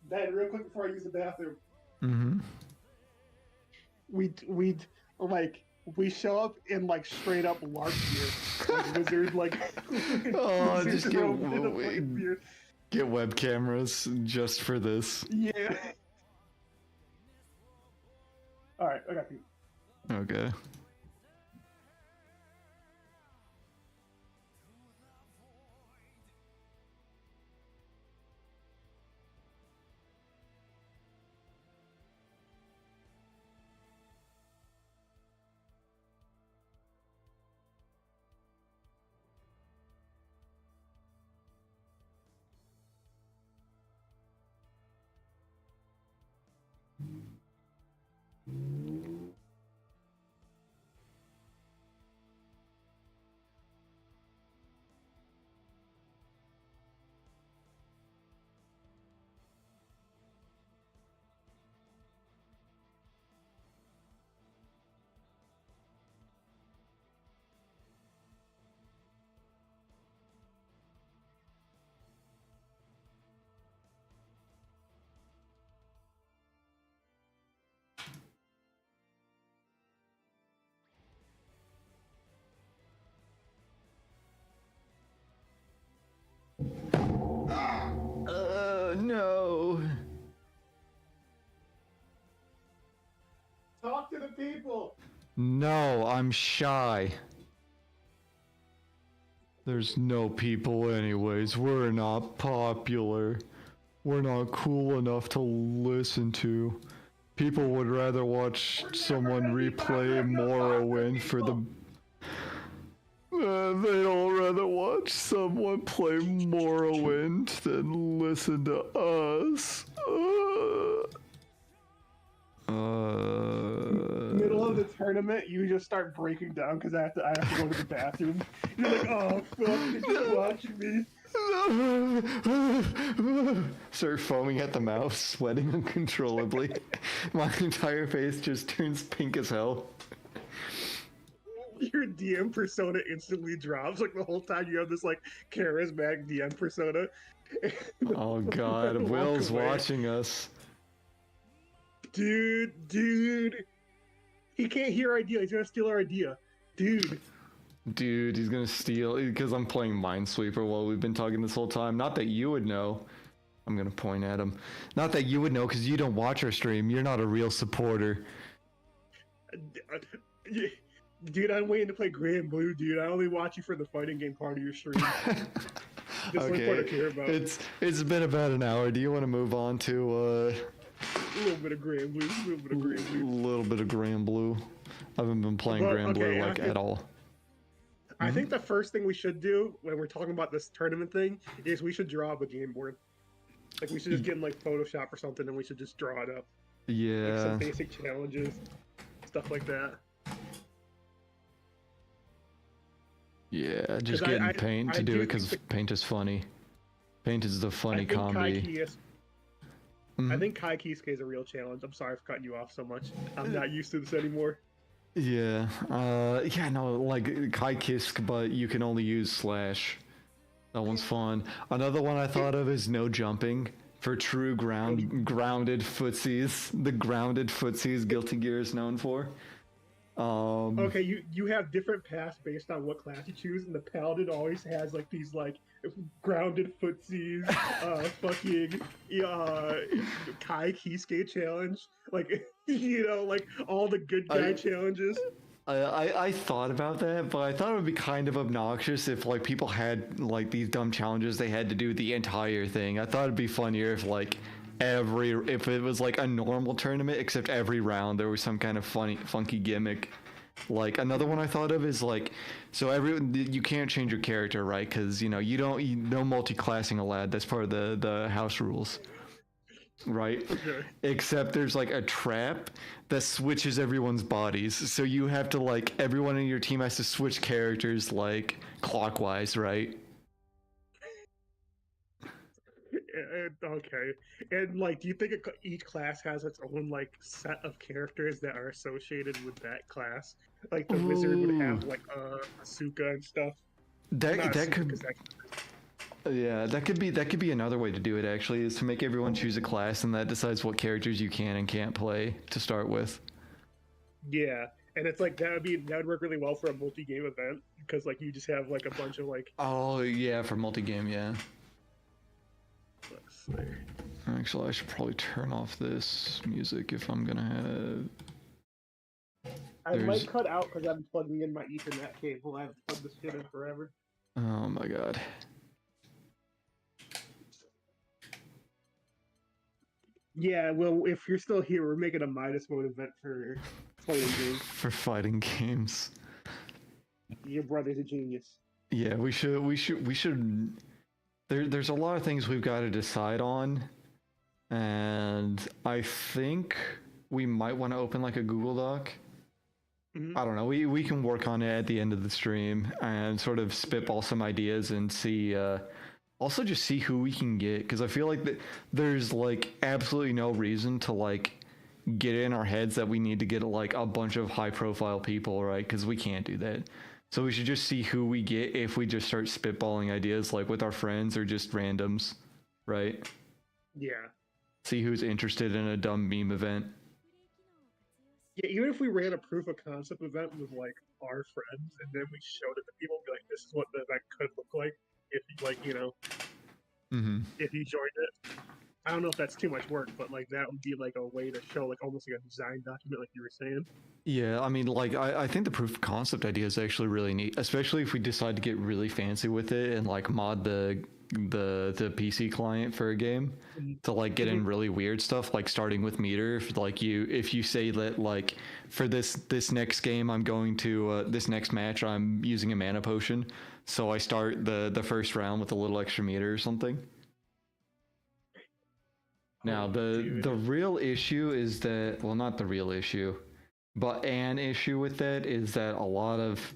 Ben, real quick before I use the bathroom. Mm-hmm. We show up in like straight up LARP gear, like wizard, like oh, just get web cameras just for this. Yeah. All right, I got you. Okay. No. Talk to the people. No, I'm shy. There's no people anyways. We're not popular. We're not cool enough to listen to. People would rather watch someone replay Morrowind for the... they'd all rather watch someone play Morrowind than listen to us. Middle of the tournament, you just start breaking down because I have to go to the bathroom. You're like, oh fuck, you're watching me. Start foaming at the mouth, sweating uncontrollably. My entire face just turns pink as hell. Your DM persona instantly drops. Like the whole time you have this like charismatic DM persona. Oh god, Will's watching us. Dude. He can't hear our idea. He's gonna steal our idea. Dude, he's gonna steal because I'm playing Minesweeper while we've been talking this whole time. Not that you would know. I'm gonna point at him. Not that you would know because you don't watch our stream. You're not a real supporter. Dude, I'm waiting to play Grand Blue, dude. I only watch you for the fighting game part of your stream. Okay, I care about. It's been about an hour. Do you want to move on to a little bit of Grand Blue, A little bit of Grand Blue. I haven't been playing Grand Blue like at all. I think the first thing we should do when we're talking about this tournament thing is we should draw up a game board. Like we should just get in like Photoshop or something, and we should just draw it up. Yeah. Like some basic challenges, stuff like that. Yeah, just getting Paint to do it because Paint is funny. Paint is the funny comedy. I think Kai Kiske is a real challenge. I'm sorry for cutting you off so much. I'm not used to this anymore. Yeah, like Kai Kiske, but you can only use slash. That one's fun. Another one I thought of is no jumping for true grounded footsies. The grounded footsies Guilty Gear is known for. Okay, you have different paths based on what class you choose, and the Paladin always has like these like grounded footsies, fucking Kai Kiske challenge, like like all the good guy challenges. I thought about that, but I thought it would be kind of obnoxious if like people had like these dumb challenges they had to do the entire thing. I thought it'd be funnier if like if it was like a normal tournament, except every round there was some kind of funky gimmick. Like another one I thought of is like, so you can't change your character, right? Because no multi-classing allowed. That's part of the house rules, right? Okay. Except there's like a trap that switches everyone's bodies, so you have to like everyone in your team has to switch characters like clockwise, right? Okay, and like, do you think each class has its own like set of characters that are associated with that class? Like the wizard would have like Asuka and stuff. That could be another way to do it. Actually, is to make everyone choose a class, and that decides what characters you can and can't play to start with. Yeah, and it's like that would work really well for a multi-game event because like you just have like a bunch of like. Oh yeah, for multi-game, yeah. Actually, I should probably turn off this music if I'm gonna have... I might cut out because I'm plugging in my Ethernet cable. I haven't plugged this shit in forever. Oh my god. Yeah, well, if you're still here, we're making a Midas Mode event for fighting games. For fighting games. Your brother's a genius. Yeah, we should... There's a lot of things we've got to decide on, and I think we might want to open like a Google Doc. Mm-hmm. I don't know. We can work on it at the end of the stream and sort of spitball some ideas and see. Also, just see who we can get, because I feel like there's like absolutely no reason to like get in our heads that we need to get like a bunch of high-profile people, right? Because we can't do that. So we should just see who we get if we just start spitballing ideas like with our friends or just randoms, right? Yeah. See who's interested in a dumb meme event. Yeah, even if we ran a proof of concept event with like our friends and then we showed it to people, be like, this is what the event could look like if you like, if you joined it. I don't know if that's too much work, but like that would be like a way to show like almost like a design document, like you were saying. Yeah, I mean, like, I think the proof of concept idea is actually really neat, especially if we decide to get really fancy with it and like mod the PC client for a game to like get in really weird stuff, like starting with meter. If you say that like for this next game I'm going to this next match I'm using a mana potion, so I start the first round with a little extra meter or something. Now the real issue is that, well, not the real issue, but an issue with that is that a lot of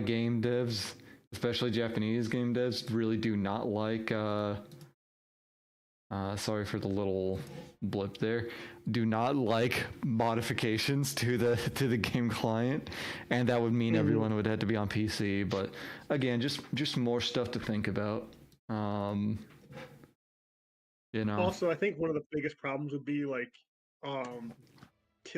game devs, especially Japanese game devs, really do not like sorry for the little blip there, do not like modifications to the game client, and that would mean everyone would have to be on PC. But again, just more stuff to think about. You know. Also, I think one of the biggest problems would be like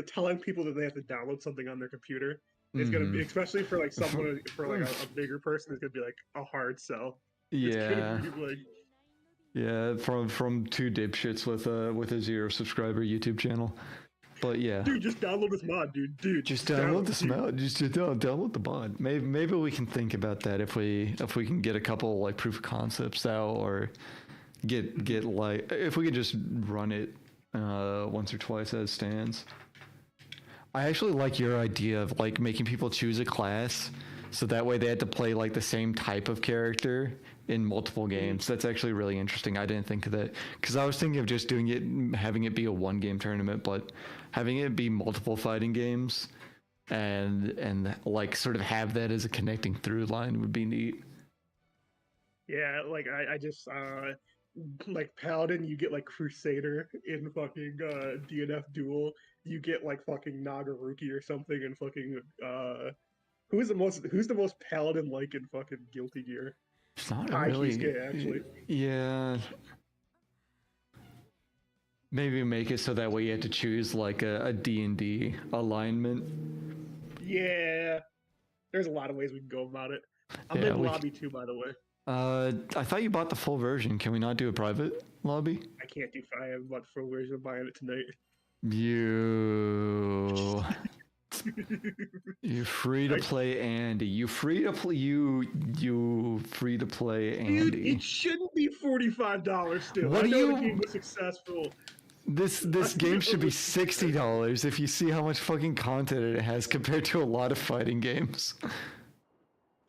telling people that they have to download something on their computer. It's gonna be, especially for like someone for like a bigger person, it's gonna be like a hard sell. It's Yeah. gonna be like, yeah, from two dipshits with a 0 subscriber YouTube channel. But yeah, dude, just download this mod, dude. just download this mod. Just download the mod. Maybe we can think about that if we can get a couple like proof of concepts out, or get like if we could just run it once or twice as stands. I actually like your idea of like making people choose a class, so that way they had to play like the same type of character in multiple games. That's actually really interesting. I didn't think of that, because I was thinking of just doing it, having it be a 1-game tournament, but having it be multiple fighting games and like sort of have that as a connecting through line would be neat. yeah, like I just like Paladin, you get like Crusader in fucking DNF Duel. You get like fucking Nagaruki or something, and fucking who's the most Paladin like in fucking Guilty Gear? It's not Tai really. Kisuke, actually. Yeah. Maybe make it so that way you have to choose like a D&D alignment. Yeah, there's a lot of ways we can go about it. I'm Yeah, in lobby too, by the way. I thought you bought the full version. Can we not do a private lobby? I can't do fire, but for version, I'm buying it tonight. You free to play Andy. You free to play Andy. Dude, it shouldn't be $45 still. What I do know you- the game was successful. This game should be $60 if you see how much fucking content it has compared to a lot of fighting games.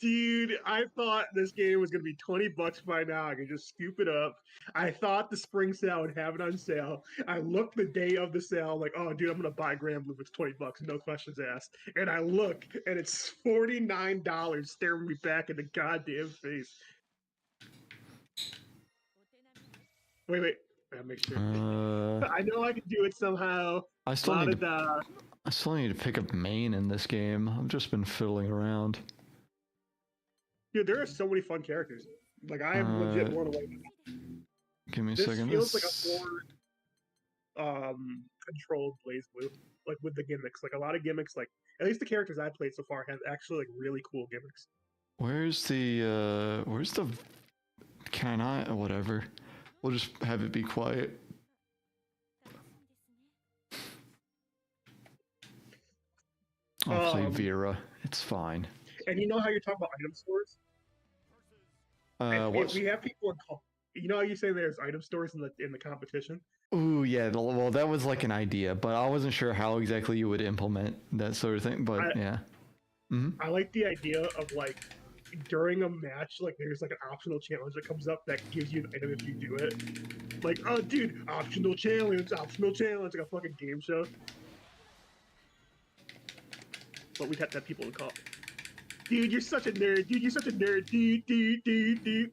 Dude, I thought this game was gonna be $20 by now. I could just scoop it up. I thought the spring sale would have it on sale. I looked the day of the sale, like, oh, dude, I'm gonna buy Grand Blue. It's $20, no questions asked. And I look, and it's $49, staring me back in the goddamn face. Wait. I gotta make sure. I know I can do it somehow. I still need to pick up main in this game. I've just been fiddling around. Dude, there are so many fun characters. Like, I am legit blown away. Give me a This second. feels like a more controlled BlazBlue, like with the gimmicks. Like a lot of gimmicks, like at least the characters I played so far have actually like really cool gimmicks. Where's the can I whatever. We'll just have it be quiet. I'll play Vera. It's fine. And you know how you're talking about item stores? We have people in you know how you say there's item stores in the competition? Ooh, yeah. Well, that was like an idea, but I wasn't sure how exactly you would implement that sort of thing. But yeah. I like the idea of like during a match, like there's like an optional challenge that comes up that gives you an item if you do it. Like, oh, dude, optional challenge, like a fucking game show. But we'd have to have people to call. Dude, you're such a nerd. Dude, you're such a nerd. Dude.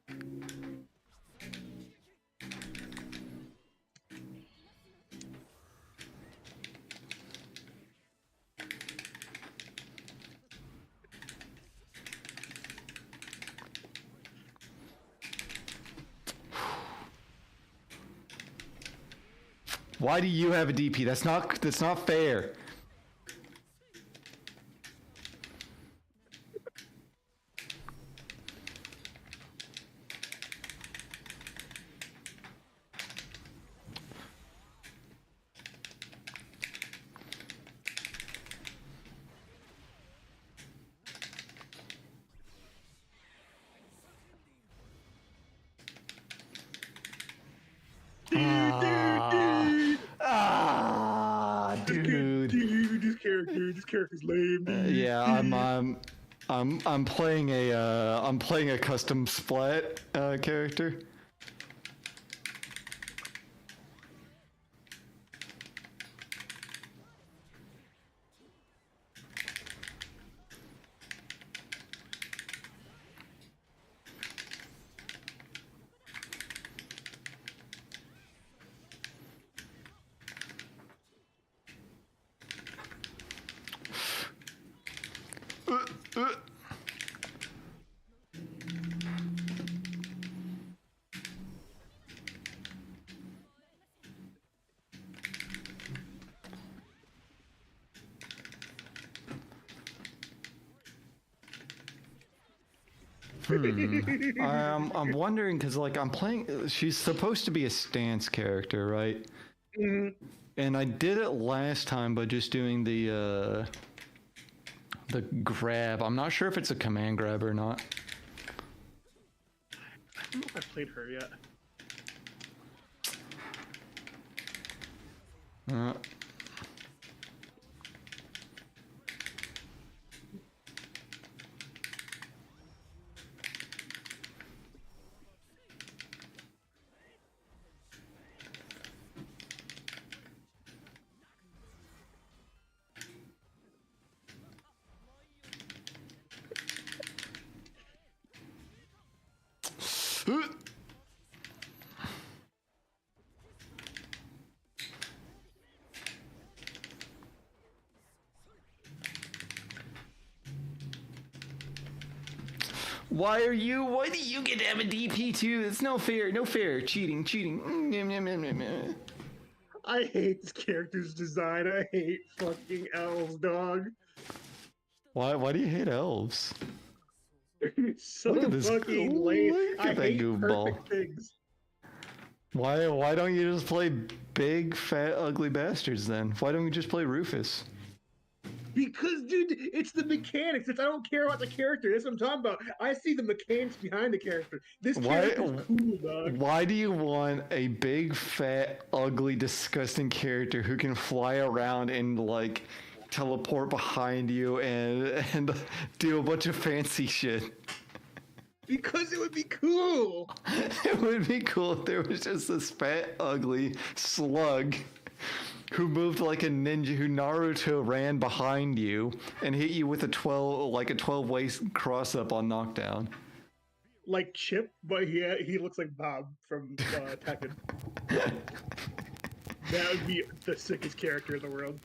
Why do you have a DP? That's not fair. dude. Dude, this character's lame. Dude. Yeah, I'm playing a custom Splat character. I'm wondering because like I'm playing. She's supposed to be a stance character, right? Mhm. And I did it last time by just doing the grab. I'm not sure if it's a command grab or not. I don't know if I played her yet. Why do you get to have a DP too? It's no fair, cheating. I hate this character's design. I hate fucking elves, dog. Why do you hate elves? They're so Look at this- fucking lame. look at I that hate goofball. perfect things. Why don't you just play big, fat, ugly bastards then? Why don't you just play Rufus? Because, dude, it's the mechanics. I don't care about the character. That's what I'm talking about. I see the mechanics behind the character. This character's cool, dog. Why do you want a big, fat, ugly, disgusting character who can fly around and like teleport behind you and do a bunch of fancy shit? Because it would be cool. It would be cool if there was just this fat, ugly slug who moved like a ninja, who Naruto ran behind you and hit you with a 12-way cross up on knockdown. Like Chip, but he looks like Bob from Tekken. That would be the sickest character in the world.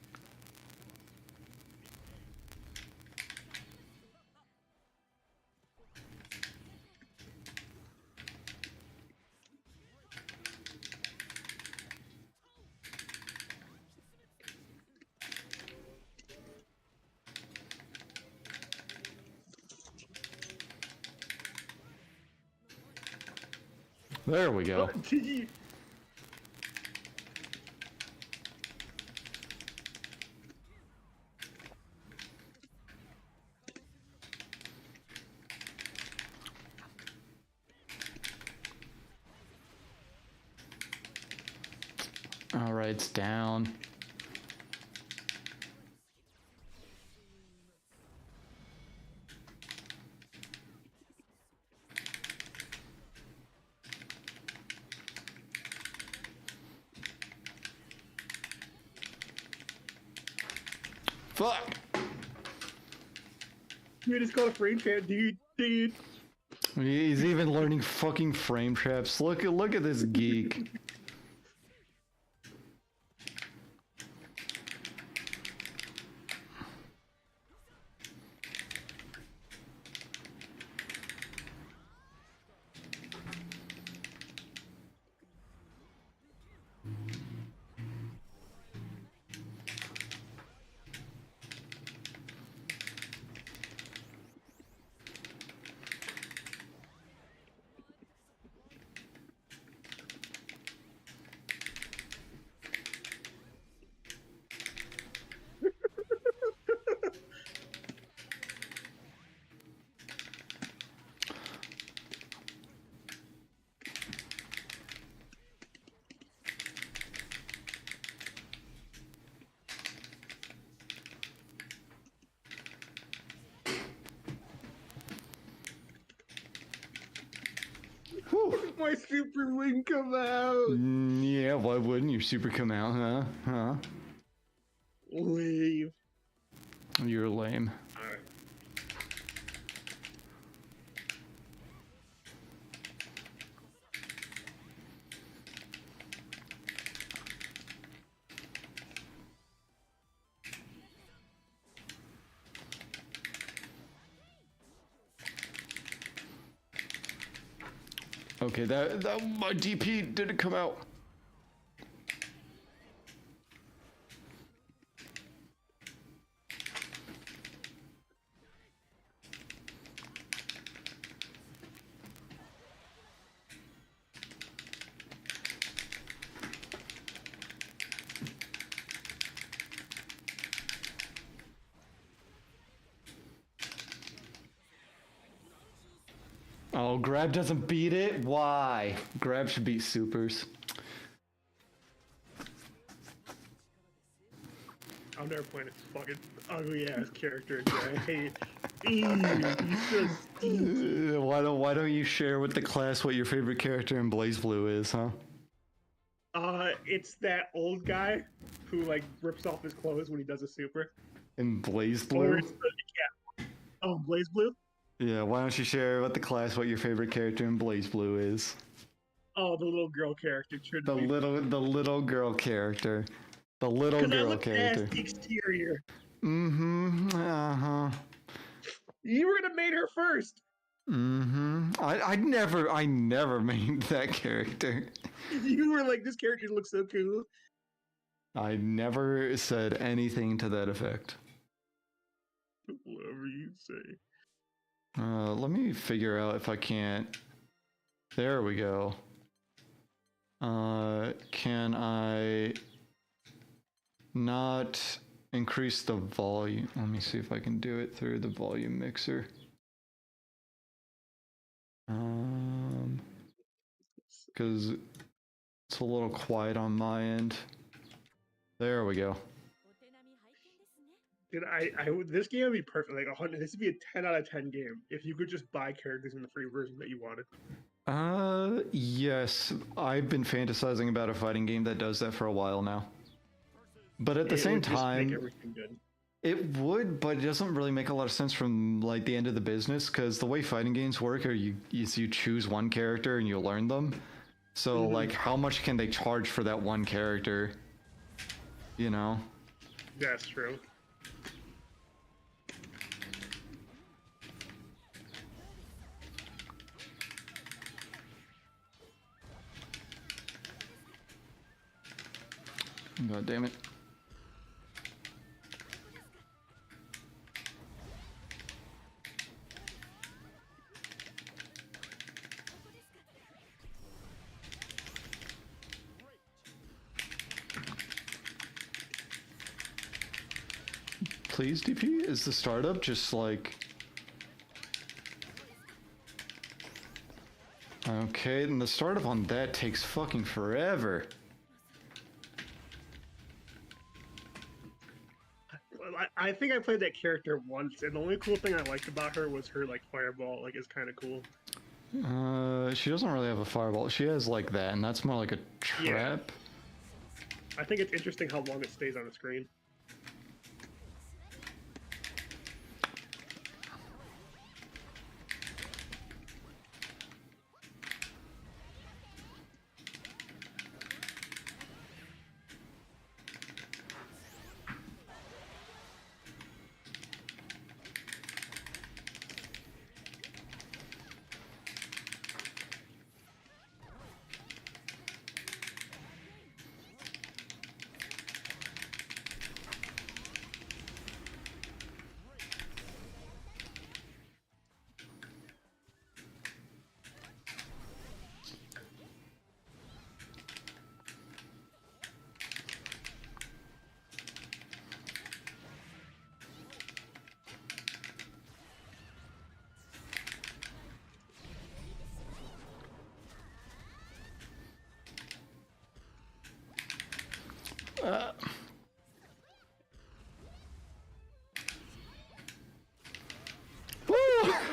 There we go. All right, it's down. Fuck! Dude, it's called a frame trap, dude. He's even learning fucking frame traps. Look at this geek. My super wing come out. Yeah, why wouldn't your super come out, huh? Leave. You're lame. Alright. Okay, that my DP didn't come out. Oh, grab doesn't beat it? Why? Grab should beat supers. I'm never playing this fucking ugly ass character again. I hate it. Ew, he's so stinky. Why don't you share with the class what your favorite character in blazblue is, huh? It's that old guy who like rips off his clothes when he does a super. In Or blazblue? it's the cat. Oh, blazblue? Yeah, why don't you share with the class what your favorite character in blazblue is? Oh, the little girl character. The little girl character. The little Because I girl look character. past the exterior. Mm-hmm. Uh-huh. You were gonna made her first. Mm-hmm. I never made that character. You were like, this character looks so cool. I never said anything to that effect. Whatever you say. Let me figure out if I can't. There we go. Can I not increase the volume? Let me see if I can do it through the volume mixer. Because it's a little quiet on my end. There we go. Dude, this game would be perfect. Like 100. This would be a 10 out of 10 game if you could just buy characters in the free version that you wanted. Yes. I've been fantasizing about a fighting game that does that for a while now. But at the same It would just time, make everything good. it would, but it doesn't really make a lot of sense from like the end of the business, because the way fighting games work are you choose one character and you learn them. So like, how much can they charge for that one character? You know? That's true. God damn it. Please, DP? Is the startup just like... Okay, and the startup on that takes fucking forever. I think I played that character once, and the only cool thing I liked about her was her like fireball. Like, it's kind of cool. She doesn't really have a fireball. She has like that, and that's more like a trap. I think it's interesting how long it stays on the screen.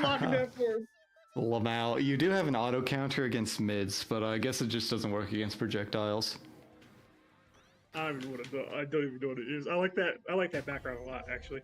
Locking that for him. Lamau, you do have an auto counter against mids, but I guess it just doesn't work against projectiles. I don't even know what I don't even know what it is. I like that. I like that background a lot, actually.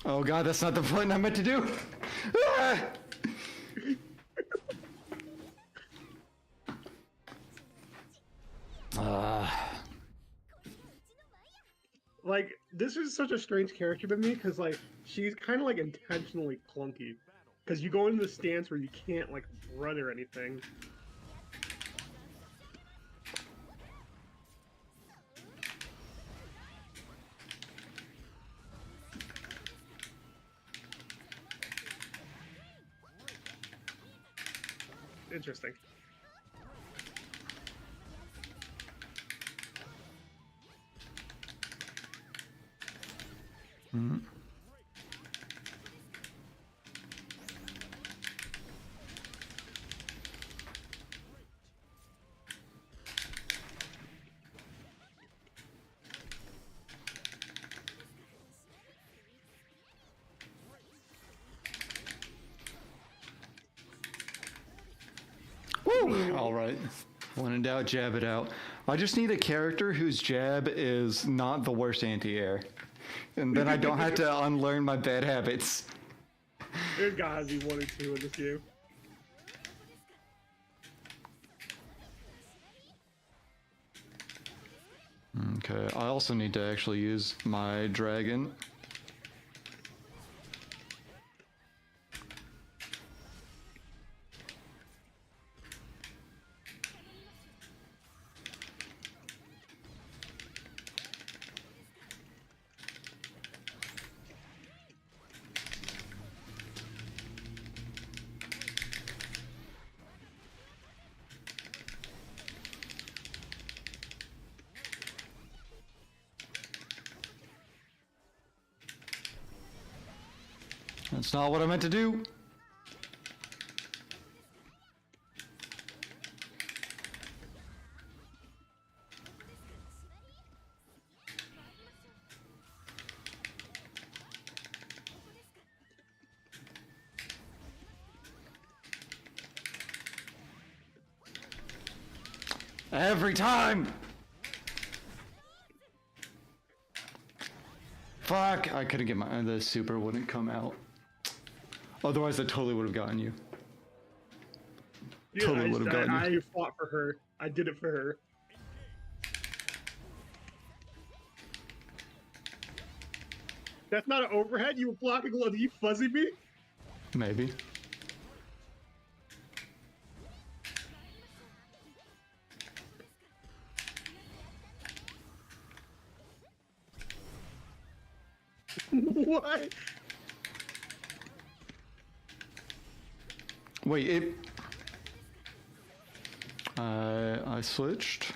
Oh god, that's not the button I meant to do! Ah! Like, this is such a strange character to me because, like, she's kind of like intentionally clunky. Because you go into the stance where you can't, like, run or anything. Interesting. Mm. Woo! Alright. When in doubt, jab it out. I just need a character whose jab is not the worst anti-air. And then I don't have to unlearn my bad habits. There's gotta be one or two in this game. Okay, I also need to actually use my dragon. That's not what I meant to do. Every time! Fuck! I couldn't get the super wouldn't come out. Otherwise, I totally would have gotten you. Yeah, Totally would have gotten you. I fought for her. I did it for her. That's not an overhead. You were blocking. Did you fuzzy me? Maybe. What? Wait, it... I switched.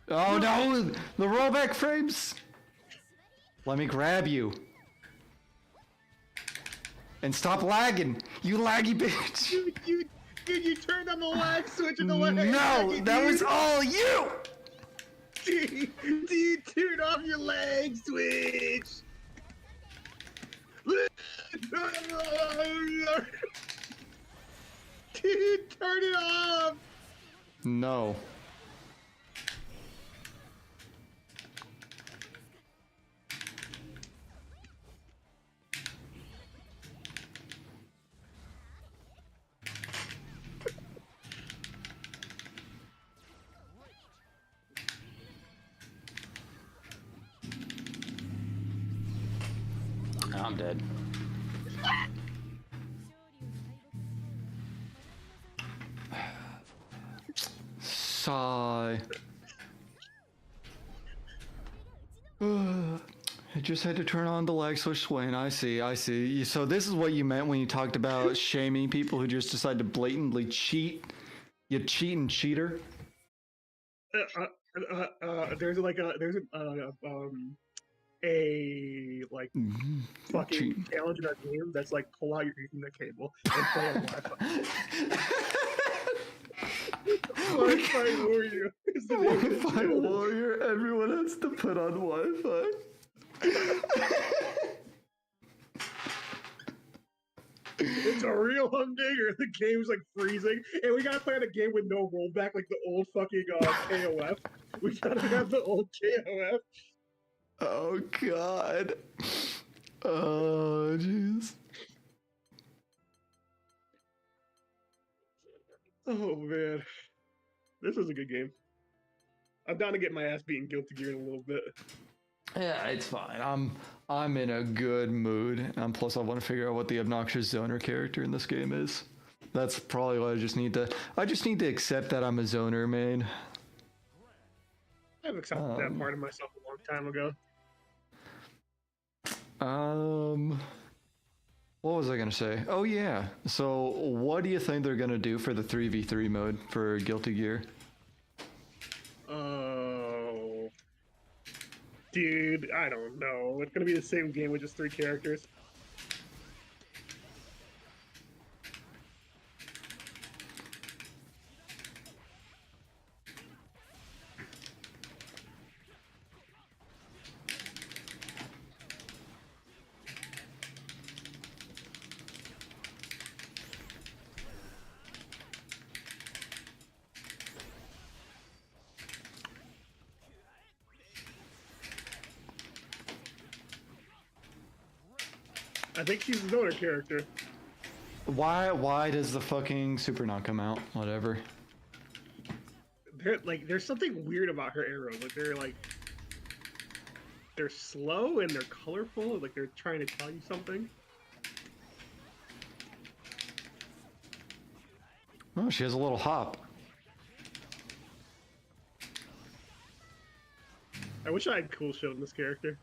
Oh no! The rollback frames! Let me grab you. And stop lagging! You laggy bitch! You turned on the lag switch and the lag. No! That was all you! Dude, turn off your lag switch! Dude, turn it off! No. I'm dead. Sigh. I just had to turn on the lag switch swing. I see. So this is what you meant when you talked about shaming people who just decide to blatantly cheat. You cheating cheater. There's like a like fucking Cheating. challenge in our game that's like pull out your Ethernet cable and play on Wi-Fi. Wi-Fi warrior is the name of the Wi-Fi challenge. warrior. Everyone has to put on Wi-Fi. It's a real humdinger. The game's like freezing, and we gotta play a game with no rollback, like the old fucking KOF. We gotta have the old KOF. Oh god. Oh jeez. Oh man, this was a good game. I'm down to get my ass beaten Guilty Gear in a little bit. Yeah, it's fine. I'm in a good mood. Plus I want to figure out what the obnoxious zoner character in this game is. That's probably what I just need to accept that I'm a zoner main. I've accepted that part of myself a long time ago. What was I gonna say? Oh yeah. So what do you think they're gonna do for the 3v3 mode for Guilty Gear? Oh, dude, I don't know. It's gonna be the same game with just 3 characters. I think she's the Zoner character. Why does the fucking super not come out? Whatever. There's something weird about her arrows. Like they're slow and they're colorful. Like they're trying to tell you something. Oh, she has a little hop. I wish I had cool shit on this character.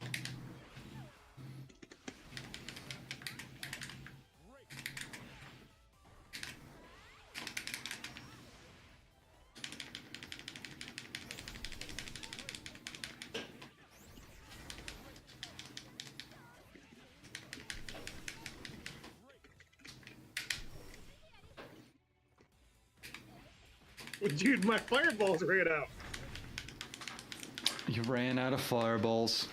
Dude, my fireballs ran out. You ran out of fireballs.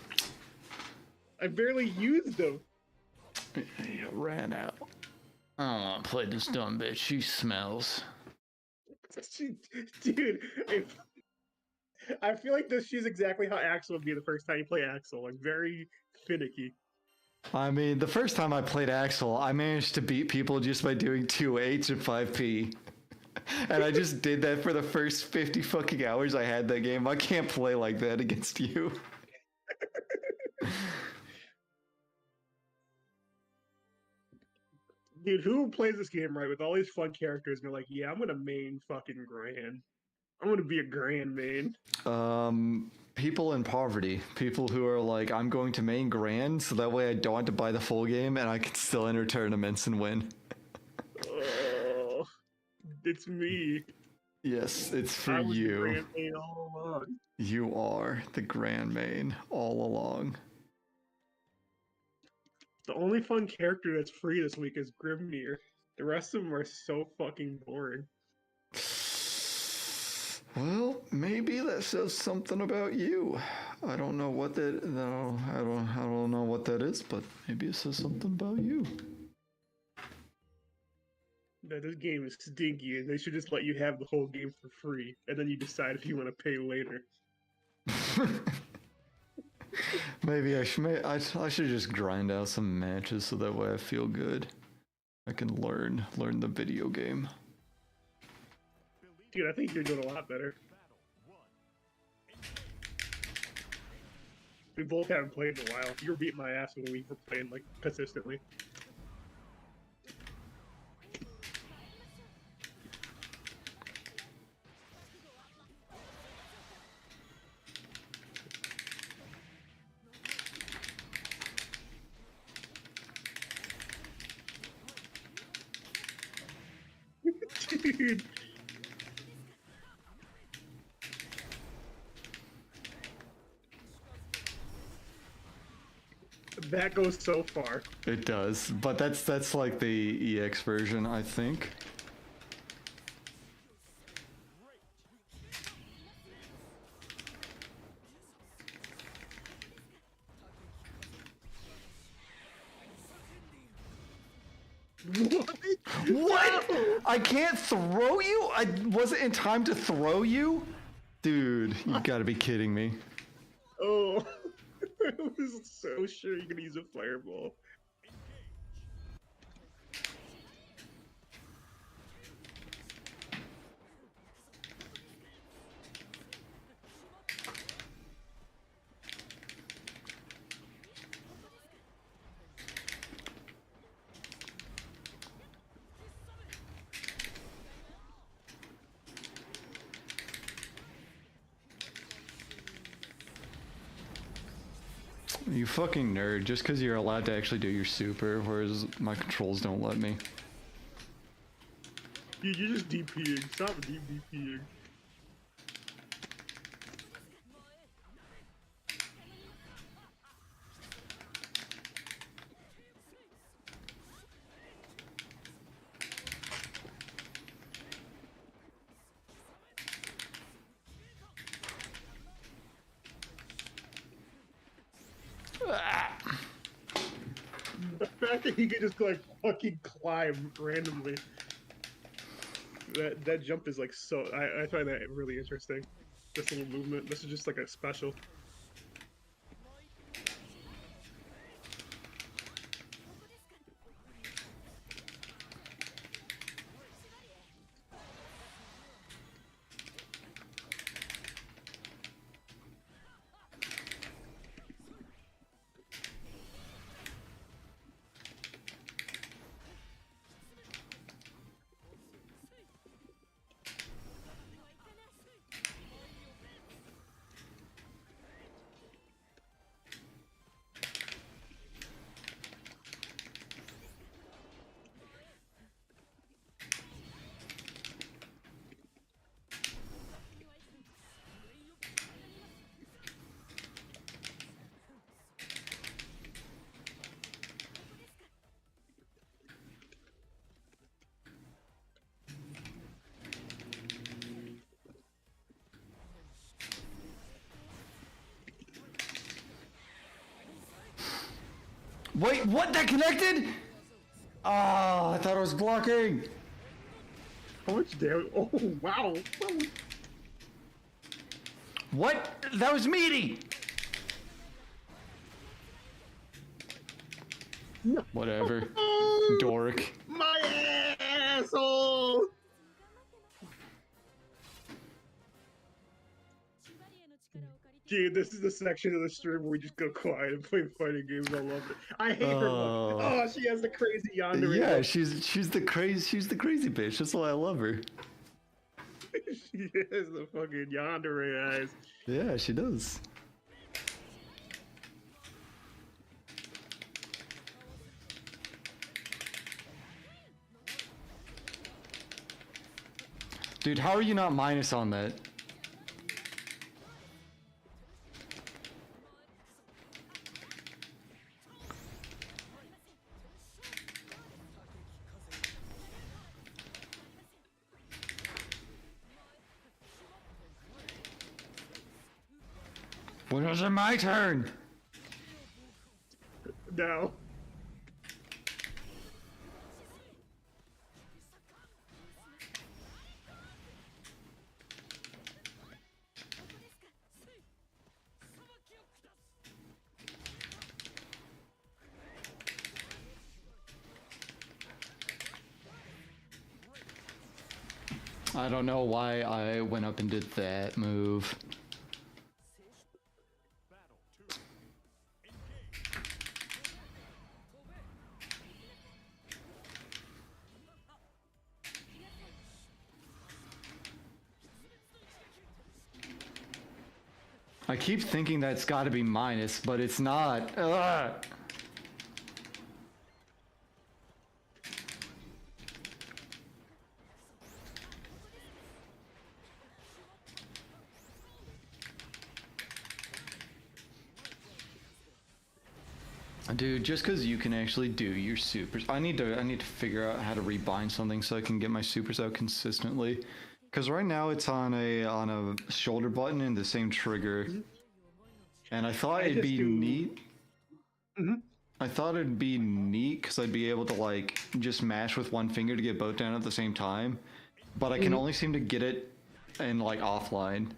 I barely used them. You ran out. I don't want to play this dumb bitch. She smells. Dude, I feel like she's exactly how Axel would be the first time you play Axel. Like, very finicky. I mean, the first time I played Axel, I managed to beat people just by doing 2H and 5P. And I just did that for the first 50 fucking hours I had that game. I can't play like that against you. Dude, who plays this game right with all these fun characters and they're like, yeah, I'm gonna main fucking Gran. I'm gonna be a Gran main. People in poverty. People who are like, I'm going to main Gran, so that way I don't have to buy the full game and I can still enter tournaments and win. Oh, it's me. Yes, it's for I was you. the Gran main all along. You are the Grand main all along. The only fun character that's free this week is Grimnir. The rest of them are so fucking boring. Well, maybe that says something about you. I don't know what that. No, I don't know what that is, but maybe it says something about you. That this game is stinky, and they should just let you have the whole game for free, and then you decide if you want to pay later. Maybe I should just grind out some matches so that way I feel good. I can learn the video game. Dude, I think you're doing a lot better. We both haven't played in a while. You were beating my ass when we were playing like consistently. Dude. That goes so far. It does, but that's like the EX version, I think. What? What? No! I can't throw you? I wasn't in time to throw you? Dude, you gotta be kidding me. Oh, I was so sure you're gonna use a fireball. You fucking nerd, just because you're allowed to actually do your super, whereas my controls don't let me. Dude, you're just DPing. Stop DPing. The fact that he could just like fucking climb randomly. That jump is like so. I find that really interesting. This little movement. This is just like a special. Wait, what? That connected? Oh, I thought I was blocking. How much damage? Oh wow! What? That was meaty. No. Whatever. Oh, Dork. my asshole! Dude, this is the section of the stream where we just go quiet and play fighting games. I love it. I hate her look. Oh, she has the crazy yandere Yeah, look. she's the crazy bitch. That's why I love her. She has the fucking yandere eyes. Yeah, she does. Dude, how are you not minus on that? When was it my turn? No. I don't know why I went up and did that move. I keep thinking that's got to be minus, but it's not. Ugh. Dude, just because you can actually do your supers, I need to figure out how to rebind something so I can get my supers out consistently. Because right now it's on a shoulder button and the same trigger, and I thought it'd be neat. I thought it'd be neat because I'd be able to like just mash with one finger to get both down at the same time, but I can only seem to get it in like offline.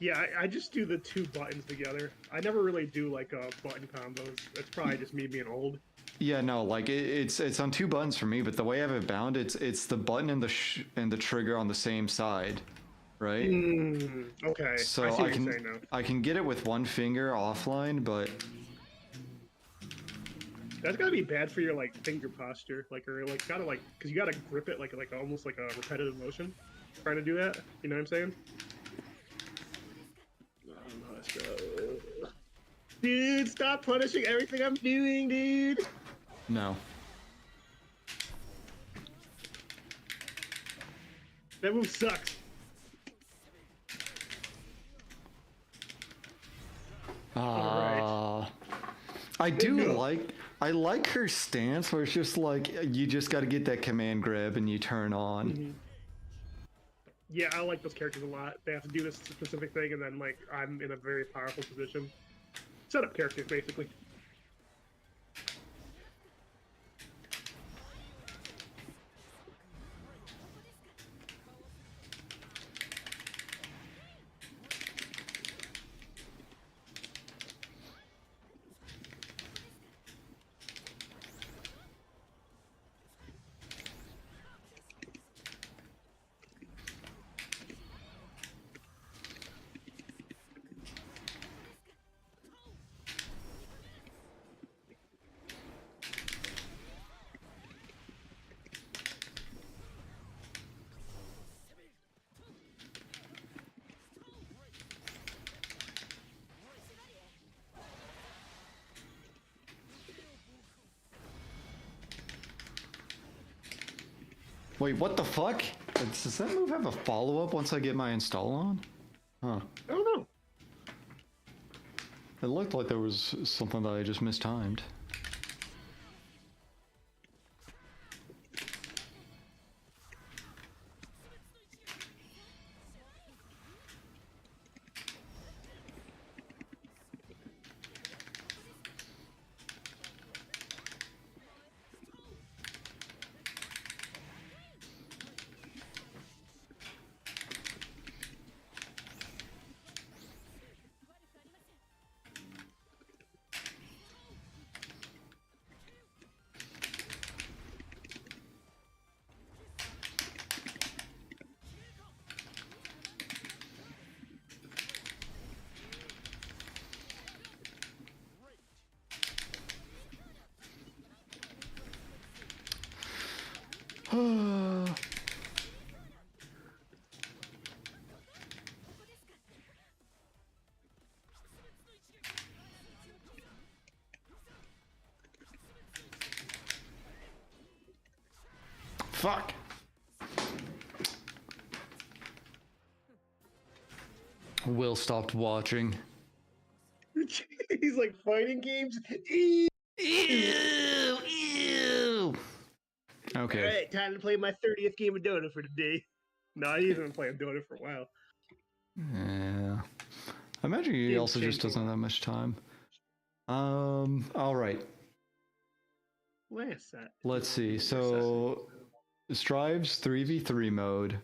Yeah, I just do the two buttons together. I never really do like button combos. That's probably just me being old. Yeah, no, like it's on two buttons for me, but the way I have it bound, it's the button and the trigger on the same side, right? Okay. So I see what you're saying now. I can get it with one finger offline, but That's gotta be bad for your like finger posture, like or like gotta like because you gotta grip it like almost like a repetitive motion. Trying to do that, you know what I'm saying? Dude, stop punishing everything I'm doing, dude. no. That move sucks. I like her stance where it's just like you just got to get that command grab and you turn on. Yeah, I like those characters a lot. They have to do this specific thing, and then like I'm in a very powerful position. Setup characters, basically. Wait, what the fuck? Does that move have a follow-up once I get my install on? Huh. I don't know. It looked like there was something that I just mistimed. Fuck! Will stopped watching. He's like fighting games. Ew, ew. Okay. All right, time to play my 30th game of Dota for today. No, he hasn't been playing Dota for a while. Yeah. I imagine he also just doesn't have that much time. All right. Last set. Let's see. So, Strive's 3v3 mode.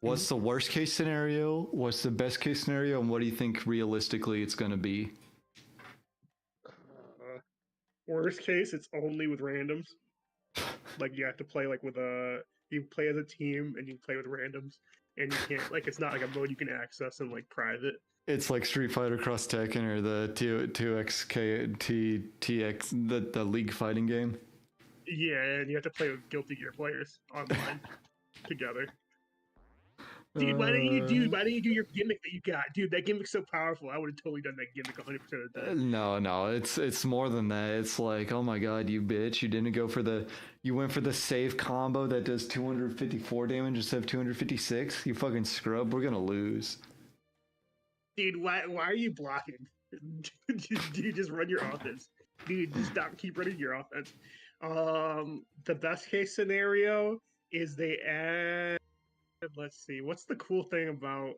What's the worst case scenario? What's the best case scenario? And what do you think realistically it's going to be? Worst case, it's only with randoms. Like you have to play like with you play as a team and you play with randoms, and you can't like it's not like a mode you can access in like private. It's like Street Fighter Cross Tekken or the 2XTX, the League fighting game. Yeah, and you have to play with Guilty Gear players online together. Dude, why didn't you do? Why didn't you do your gimmick that you got, dude? That gimmick's so powerful. I would have totally done that gimmick 100% of the time. No, it's more than that. It's like, oh my god, you bitch! You didn't go for the, you went for the save combo that does 254 damage instead of 256. You fucking scrub. We're gonna lose. Dude, why are you blocking? Dude, just run your offense. Dude, just stop, keep running your offense. The best case scenario is they add. Let's see, what's the cool thing about?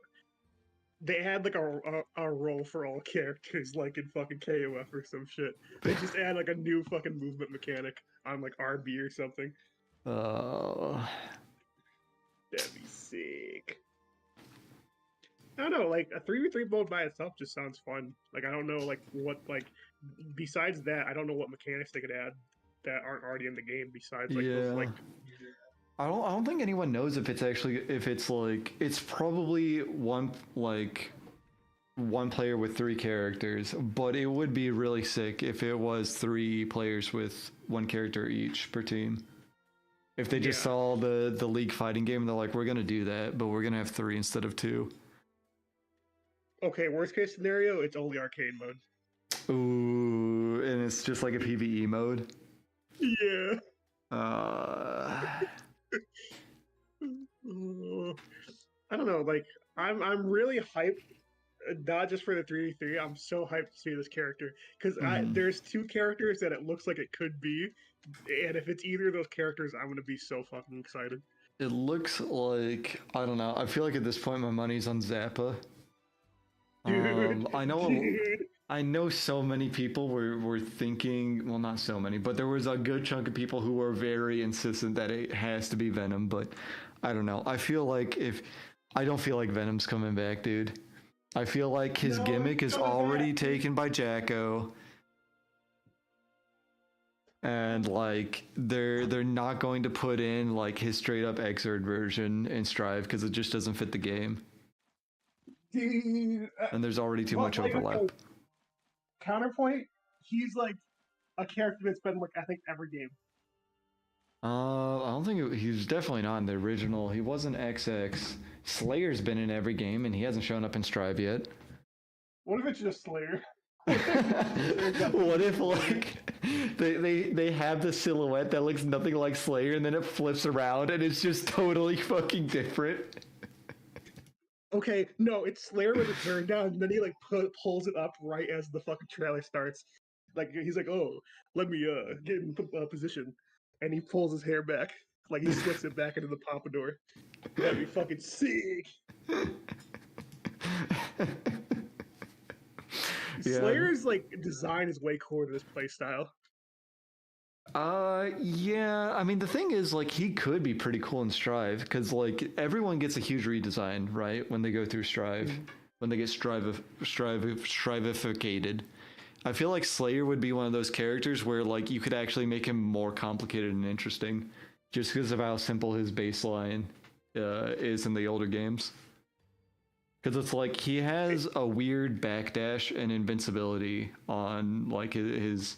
They had like a role for all characters, like in fucking KOF or some shit. They just add like a new fucking movement mechanic on like RB or something. That'd be sick. I don't know, like a 3v3 mode by itself just sounds fun. Like I don't know, like what, like besides that, I don't know what mechanics they could add that aren't already in the game. Besides like those, like I don't think anyone knows if it's actually, if it's like, it's probably one player with 3 characters, but it would be really sick if it was 3 players with 1 character each per team. If they just saw the League fighting game and they're like, we're gonna do that, but we're gonna have 3 instead of 2. Okay, worst case scenario, it's only arcade mode. Ooh, and it's just like a PvE mode. Yeah. I don't know, like I'm really hyped, not just for the 3v3. I'm so hyped to see this character because there's 2 characters that it looks like it could be, and if it's either of those characters, I'm gonna be so fucking excited. It looks like, I don't know. I feel like at this point my money's on Zappa. Dude, I know so many people were thinking, well, not so many, but there was a good chunk of people who were very insistent that it has to be Venom, but I don't know. I feel like I don't feel like Venom's coming back, dude. I feel like his gimmick is already taken by Jacko. And like they're not going to put in like his straight up Xrd version in Strive because it just doesn't fit the game. Dude, and there's already too much overlap. Counterpoint, he's like a character that's been like I think every game. I don't think he's definitely not in the original. He wasn't XX. Slayer's been in every game and he hasn't shown up in Strive yet. What if it's just Slayer? What if like they have the silhouette that looks nothing like Slayer and then it flips around and it's just totally fucking different? Okay, no, it's Slayer with it turned down, and then he like pulls it up right as the fucking trailer starts. Like he's like, "Oh, let me get in position," and he pulls his hair back, like he slicks it back into the pompadour. That'd be fucking sick. Slayer's like design is way cooler to this playstyle. Yeah, I mean the thing is like he could be pretty cool in Strive because like everyone gets a huge redesign, right, when they go through Strive, when they get Strivificated. I feel like Slayer would be one of those characters where like you could actually make him more complicated and interesting just because of how simple his baseline is in the older games. Because it's like he has a weird backdash and invincibility on like his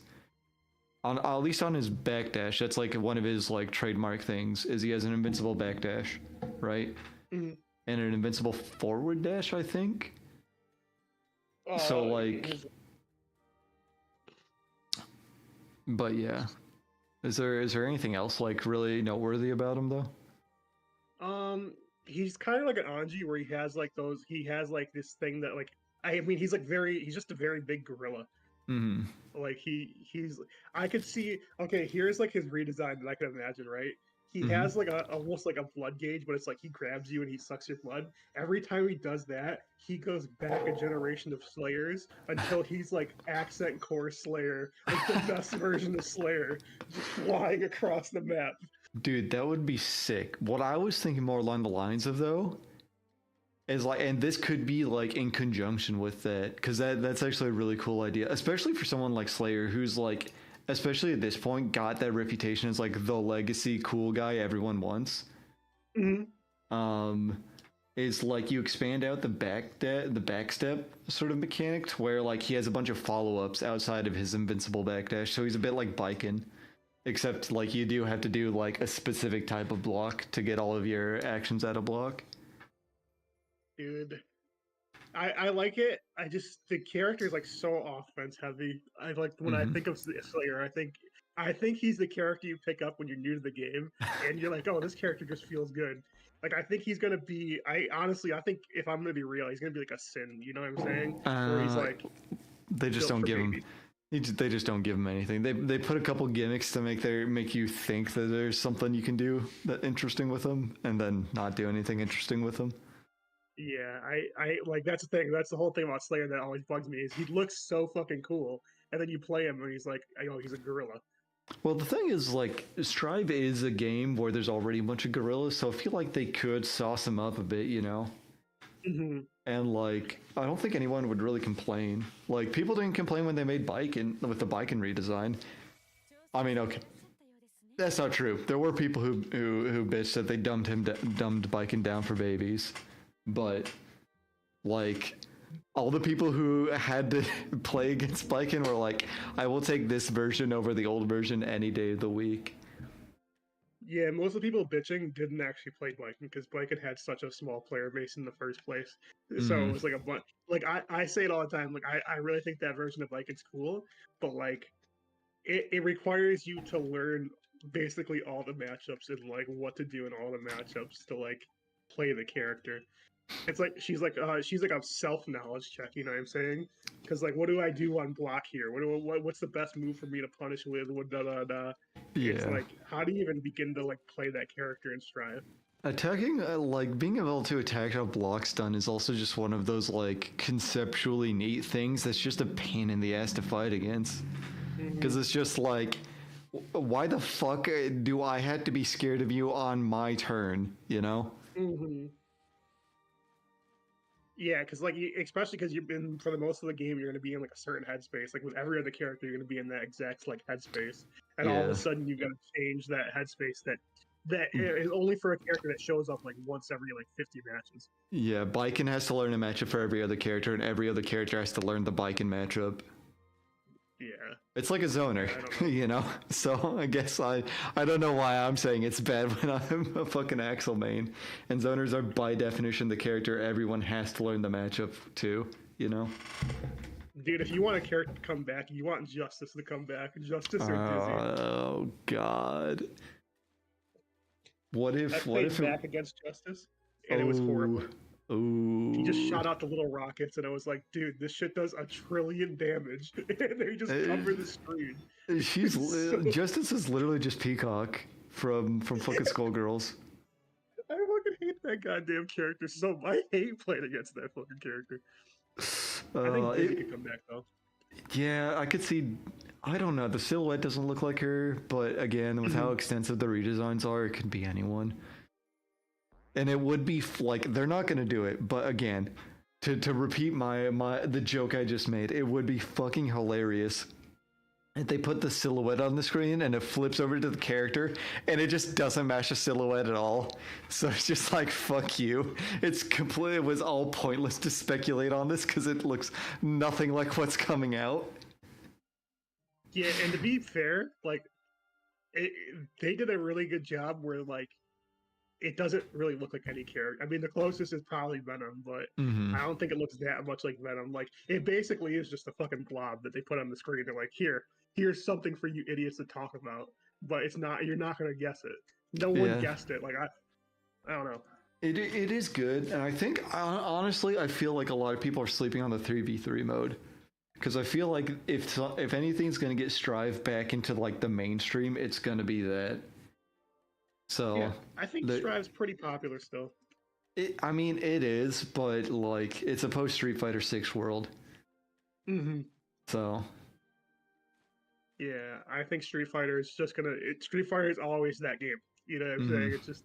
on at least on his backdash. That's like one of his like trademark things is he has an invincible backdash, right? And an invincible forward dash, I think. So like, but yeah, is there anything else like really noteworthy about him though? He's kind of like an Anji where he has like this thing that like I mean he's just a very big gorilla. Like he's I could see, okay, here's like his redesign that I could imagine, right? He has like almost like a blood gauge, but it's like he grabs you and he sucks your blood. Every time he does that, he goes back a generation of Slayers until he's like accent core Slayer, like the best version of Slayer, just flying across the map. Dude, that would be sick. What I was thinking more along the lines of though is like, and this could be like in conjunction with that, because that's actually a really cool idea, especially for someone like Slayer, who's like, especially at this point, got that reputation as like the legacy cool guy everyone wants. Is like you expand out the backstep sort of mechanic to where like he has a bunch of follow-ups outside of his invincible backdash, so he's a bit like Biken, except like you do have to do like a specific type of block to get all of your actions out of block. Dude, I like it. I just the character is like so offense heavy. I like when I Hmm. think of Slayer, I think he's the character you pick up when you're new to the game, and you're like, oh, this character just feels good. Like I think he's gonna be. I honestly, I think if I'm gonna be real, he's gonna be like a Sin. You know what I'm saying? Where he's Uh, like they just built don't for give him. babies. They just don't give him anything. They put a couple gimmicks to make you think that there's something you can do that interesting with him, and then not do anything interesting with him. Yeah, I like that's the thing. That's the whole thing about Slayer that always bugs me is he looks so fucking cool, and then you play him and he's like, he's a gorilla. Well, the thing is, like, Strive is a game where there's already a bunch of gorillas, so I feel like they could sauce him up a bit, you know? Hmm. And, like, I don't think anyone would really complain. Like, people didn't complain when they made Biken, with the Biken redesign. I mean, okay, that's not true. There were people who bitched that they dumbed Biken down for babies. But, like, all the people who had to play against Biken were like, I will take this version over the old version any day of the week. Yeah, most of the people bitching didn't actually play Blyken because Blyken had such a small player base in the first place. So Mm-hmm. it was like a bunch. Like I say it all the time. Like I really think that version of Blyken's cool, but like it requires you to learn basically all the matchups and like what to do in all the matchups to like play the character. It's like she's like a self knowledge check. You know what I'm saying? Because like, what do I do on block here? What's the best move for me to punish with? What da da da. It's Yeah. like, how do you even begin to like play that character in Strive? Attacking, like, being able to attack how blocks done is also just one of those, like, conceptually neat things that's just a pain in the ass to fight against. Hmm. Because it's just like, why the fuck do I have to be scared of you on my turn, you know? Hmm. Yeah, because like, especially because you've been for the most of the game, you're going to be in like a certain headspace. Like with every other character, you're going to be in that exact like headspace, and all of a Yeah. sudden you got to change that headspace. That is only for a character that shows up like once every like 50 matches. Yeah, Biken has to learn a matchup for every other character, and every other character has to learn the Biken matchup. Yeah, It's like a zoner, I don't know. you know? So I guess I don't know why I'm saying it's bad when I'm a fucking Axel main. And zoners are by definition the character everyone has to learn the matchup to, you know? Dude, if you want a character to come back, you want Justice to come back. Justice or Dizzy. Oh god. I What played if it back against Justice, and it was horrible. Oh He just oh shot out the little rockets, and I was like, dude, this shit does 1 trillion damage. And they just cover the screen. It's so Justice is literally just Peacock from fucking Skullgirls. I fucking hate that goddamn character so much. I hate playing against that fucking character. I think Dizzy It, could come back though. yeah, I could see. I don't know. The silhouette doesn't look like her, but again, with how Mhm. extensive the redesigns are, it could be anyone. And it would be like they're not going to do it, but again, to repeat my the joke I just made, it would be fucking hilarious if they put the silhouette on the screen and it flips over to the character and it just doesn't match the silhouette at all. So it's just like fuck you. It's complete. It was all pointless to speculate on this because it looks nothing like what's coming out. Yeah, and to be fair, like they did a really good job where like it doesn't really look like any character. I mean, the closest is probably Venom, but Mm-hmm. I don't think it looks that much like Venom. Like it basically is just a fucking blob that they put on the screen. They're like, here's something for you idiots to talk about, but it's not. You're not gonna guess it. No one Yeah. guessed it. Like I don't know. It is good, and I think honestly, I feel like a lot of people are sleeping on the 3v3 mode because I feel like if anything's gonna get Strive back into like the mainstream, it's gonna be that. Yeah, So, I think the Strive's pretty popular still. I mean, it is, but like it's a post Street Fighter 6 world, Hmm. so Yeah, I think Street Fighter is just gonna. Street Fighter is always that game. You know what I'm mhm. saying? It's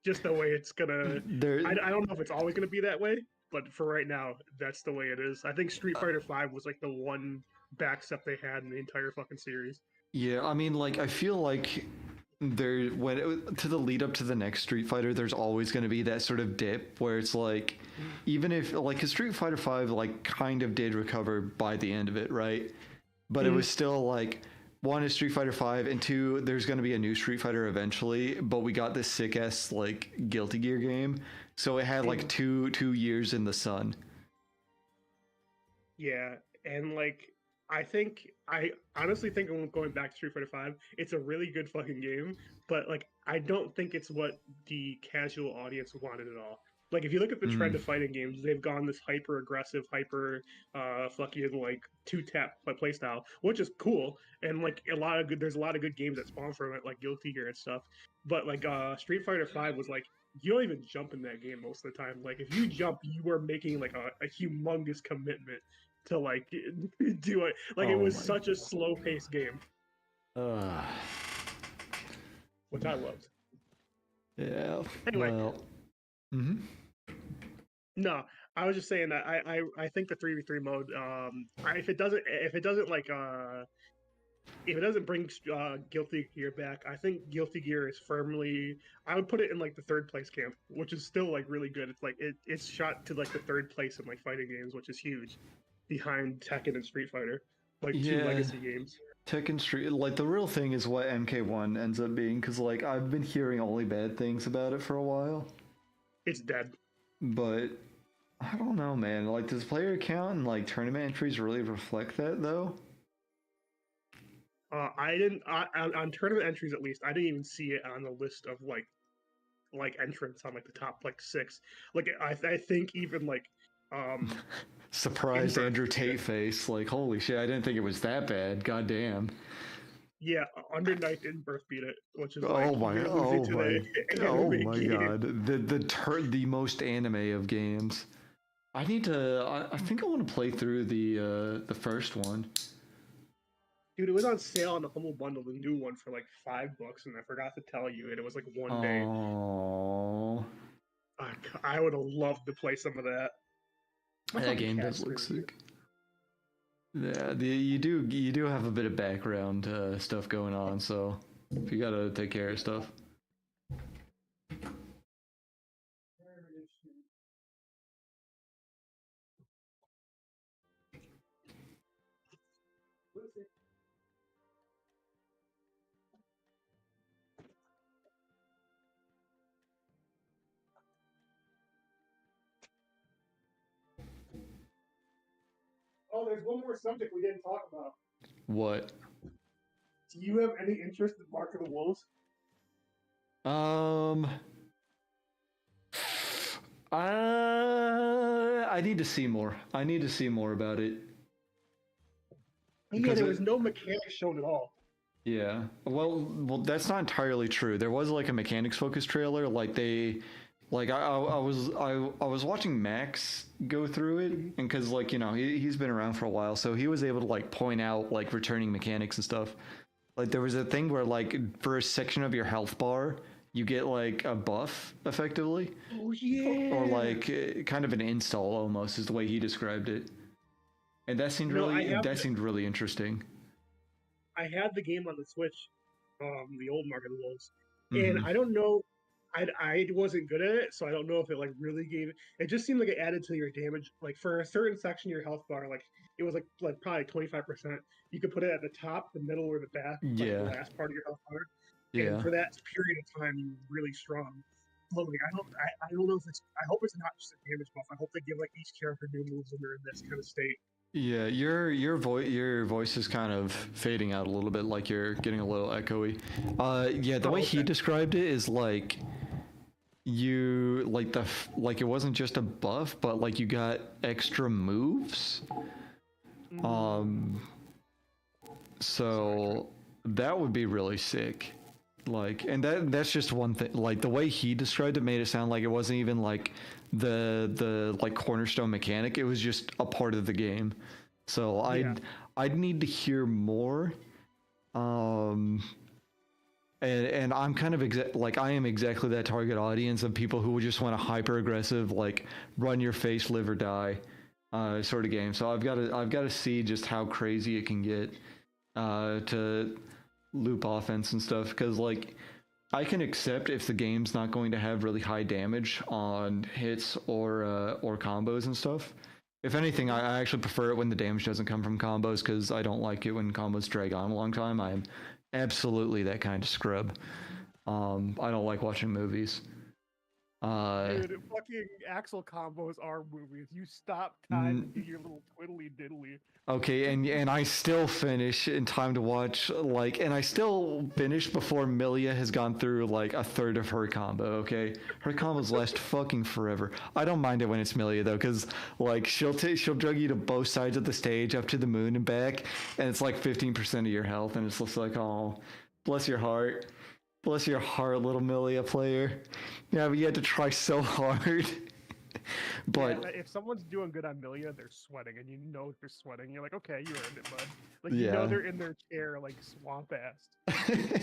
just the way it's gonna. There. I don't know if it's always gonna be that way, but for right now, that's the way it is. I think Street Fighter Five was like the one backstep they had in the entire fucking series. Yeah, I mean, like I feel like there to the lead up to the next Street Fighter, there's always going to be that sort of dip where it's like, even if like 'cause Street Fighter Five like kind of did recover by the end of it, right? But it Mhm. was still like one is Street Fighter 5, and two, there's going to be a new Street Fighter eventually, but we got this sick ass like Guilty Gear game, so it had like two years in the sun. Yeah, and like I honestly think I'm going back to Street Fighter 5. It's a really good fucking game, but like I don't think it's what the casual audience wanted at all. Like if you look at the trend of fighting games, they've gone this hyper aggressive, hyper fucking like two tap play style, which is cool. And like there's a lot of good games that spawn from it, like Guilty Gear and stuff. But like Street Fighter 5 was like you don't even jump in that game most of the time. Like if you jump, you are making like a humongous commitment to like do it. Like it Oh was my such a slow paced game, Uh, which I loved. yeah. Anyway. Well. Hmm. No, I was just saying that I think the 3v3 mode, if it doesn't like if it doesn't bring Guilty Gear back, I think Guilty Gear is firmly. I would put it in like the third place camp, which is still like really good. It's like it's shot to like the third place in like fighting games, which is huge, behind Tekken and Street Fighter, like two legacy games. Tekken Street, like the real thing is what MK1 ends up being, because like I've been hearing only bad things about it for a while. It's dead. But I don't know, man. Like, does player count and like tournament entries really reflect that though? I didn't on tournament entries at least. I didn't even see it on the list of like entrants on like the top like six. Like I think even like Surprised Inverse, Andrew Tate face. Like, holy shit, I didn't think it was that bad. God damn. yeah, Under Night didn't birth beat it, which is like Oh my, you're losing to oh the my game. god. The most anime of games. I need to. I think I want to play through the first one. Dude, it was on sale on the Humble Bundle, the new one for like $5, and I forgot to tell you, and it was like one day. Oh, I would have loved to play some of that. that game does look sick. Yeah, you do have a bit of background stuff going on, so you gotta take care of stuff. Oh, there's one more subject we didn't talk about. What? Do you have any interest in Mark of the Wolves? I need to see more. I need to see more about it. Yeah, there was no mechanics shown at all. Yeah. Well, that's not entirely true. There was like a mechanics focused trailer. Like I was watching Max go through it, and because like he's been around for a while, so he was able to like point out like returning mechanics and stuff. Like there was a thing where like for a section of your health bar, you get like a buff effectively. Oh yeah. Or like kind of an install almost is the way he described it. And that seemed seemed really interesting. I had the game on the Switch, the old Mark of the Wolves, Mm-hmm. and I don't know. I wasn't good at it, so I don't know if it like really gave. It just seemed like it added to your damage. Like for a certain section of your health bar, like it was like probably 25%. You could put it at the top, the middle, or the back, like the last part of your health bar. Yeah. And for that period of time, you're really strong. But like, I don't know if it's. I hope it's not just a damage buff. I hope they give like each character new moves when they're in this kind of state. Yeah, your voice is kind of fading out a little bit, like you're getting a little echoey. Yeah, the way he described it is like you like it wasn't just a buff, but like you got extra moves. So that would be really sick. Like, and that's just one thing. Like the way he described it made it sound like it wasn't even like the like cornerstone mechanic. It was just a part of the game. So I'd need to hear more. And I'm kind of like I am exactly that target audience of people who would just want a hyper aggressive like run your face, live or die sort of game. So I've got to see just how crazy it can get to loop offense and stuff, because like I can accept if the game's not going to have really high damage on hits or combos and stuff, If anything, I actually prefer it when the damage doesn't come from combos because I don't like it when combos drag on a long time. I am absolutely that kind of scrub. I don't like watching movies. Dude, fucking Axel combos are movies. You stop time and do your little twiddly diddly. Okay, and I still finish in time to watch, like, and I still finish before Milia has gone through, like, a third of her combo, okay? Her combos last fucking forever. I don't mind it when it's Milia, though, because, like, she'll drug you to both sides of the stage, up to the moon and back, and it's, like, 15% of your health, and it's just like, oh, bless your heart. Bless your heart, little Milia player. Yeah, but you had to try so hard. But yeah, if someone's doing good on Milia, they're sweating, and you know they're sweating. You're like, okay, you earned it, bud. Like you know they're in their chair, like swamp ass,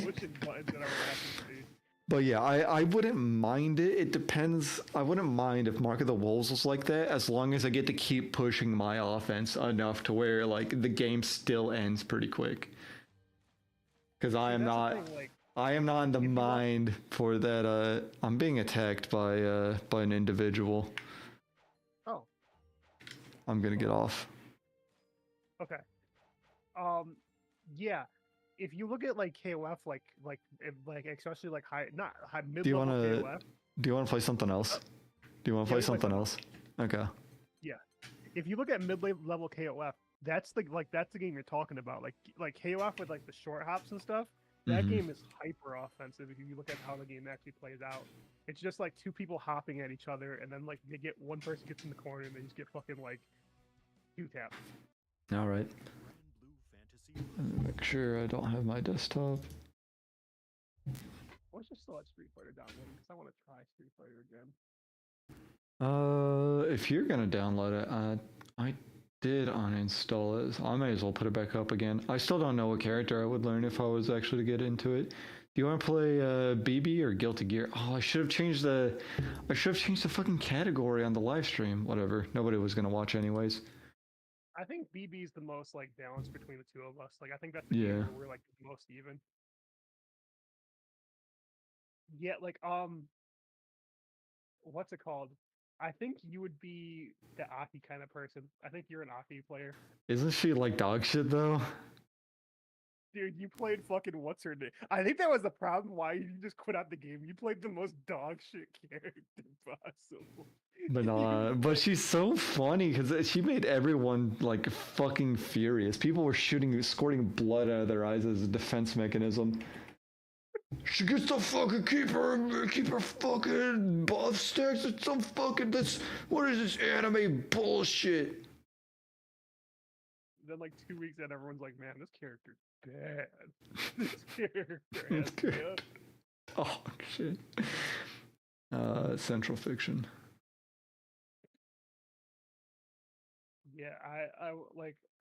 pushing buttons at our rapid speed. But yeah, I wouldn't mind it. It depends. I wouldn't mind if Mark of the Wolves was like that, as long as I get to keep pushing my offense enough to where like the game still ends pretty quick. Because I am not. I am not in the mind for that. I'm being attacked by an individual. Oh. I'm gonna get off. Okay. Yeah. If you look at like KOF, like especially like mid level KOF. Do you want to play something else? Do you want to play something else? Okay. Yeah. If you look at mid level KOF, that's the game you're talking about. Like KOF with like the short hops and stuff. That game is hyper offensive if you look at how the game actually plays out. It's just like two people hopping at each other, and then like one person gets in the corner, and they just get fucking like 2 taps. All right. Make sure I don't have my desktop. Let's just still let Street Fighter download because I want to try Street Fighter again. If you're gonna download it, I did uninstall it, so I may as well put it back up again. I still don't know what character I would learn if I was actually to get into it. Do you want to play BB or Guilty Gear? Oh, I should have changed the fucking category on the live stream. Whatever. Nobody was gonna watch anyways. I think BB is the most like balanced between the two of us. Like I think that's the game where we're like the most even. Yeah, like what's it called? I think you would be the Aki kind of person. I think you're an Aki player. Isn't she like dog shit though? Dude, you played fucking what's her name? I think that was the problem why you just quit out the game. You played the most dog shit character possible. But she's so funny because she made everyone like fucking furious. People were squirting blood out of their eyes as a defense mechanism. She gets to fucking keep her fucking buff stacks. It's some fucking what is this anime bullshit? Then like 2 weeks in, everyone's like, man, this character's bad. This character has good. Oh shit. Central Fiction. Yeah,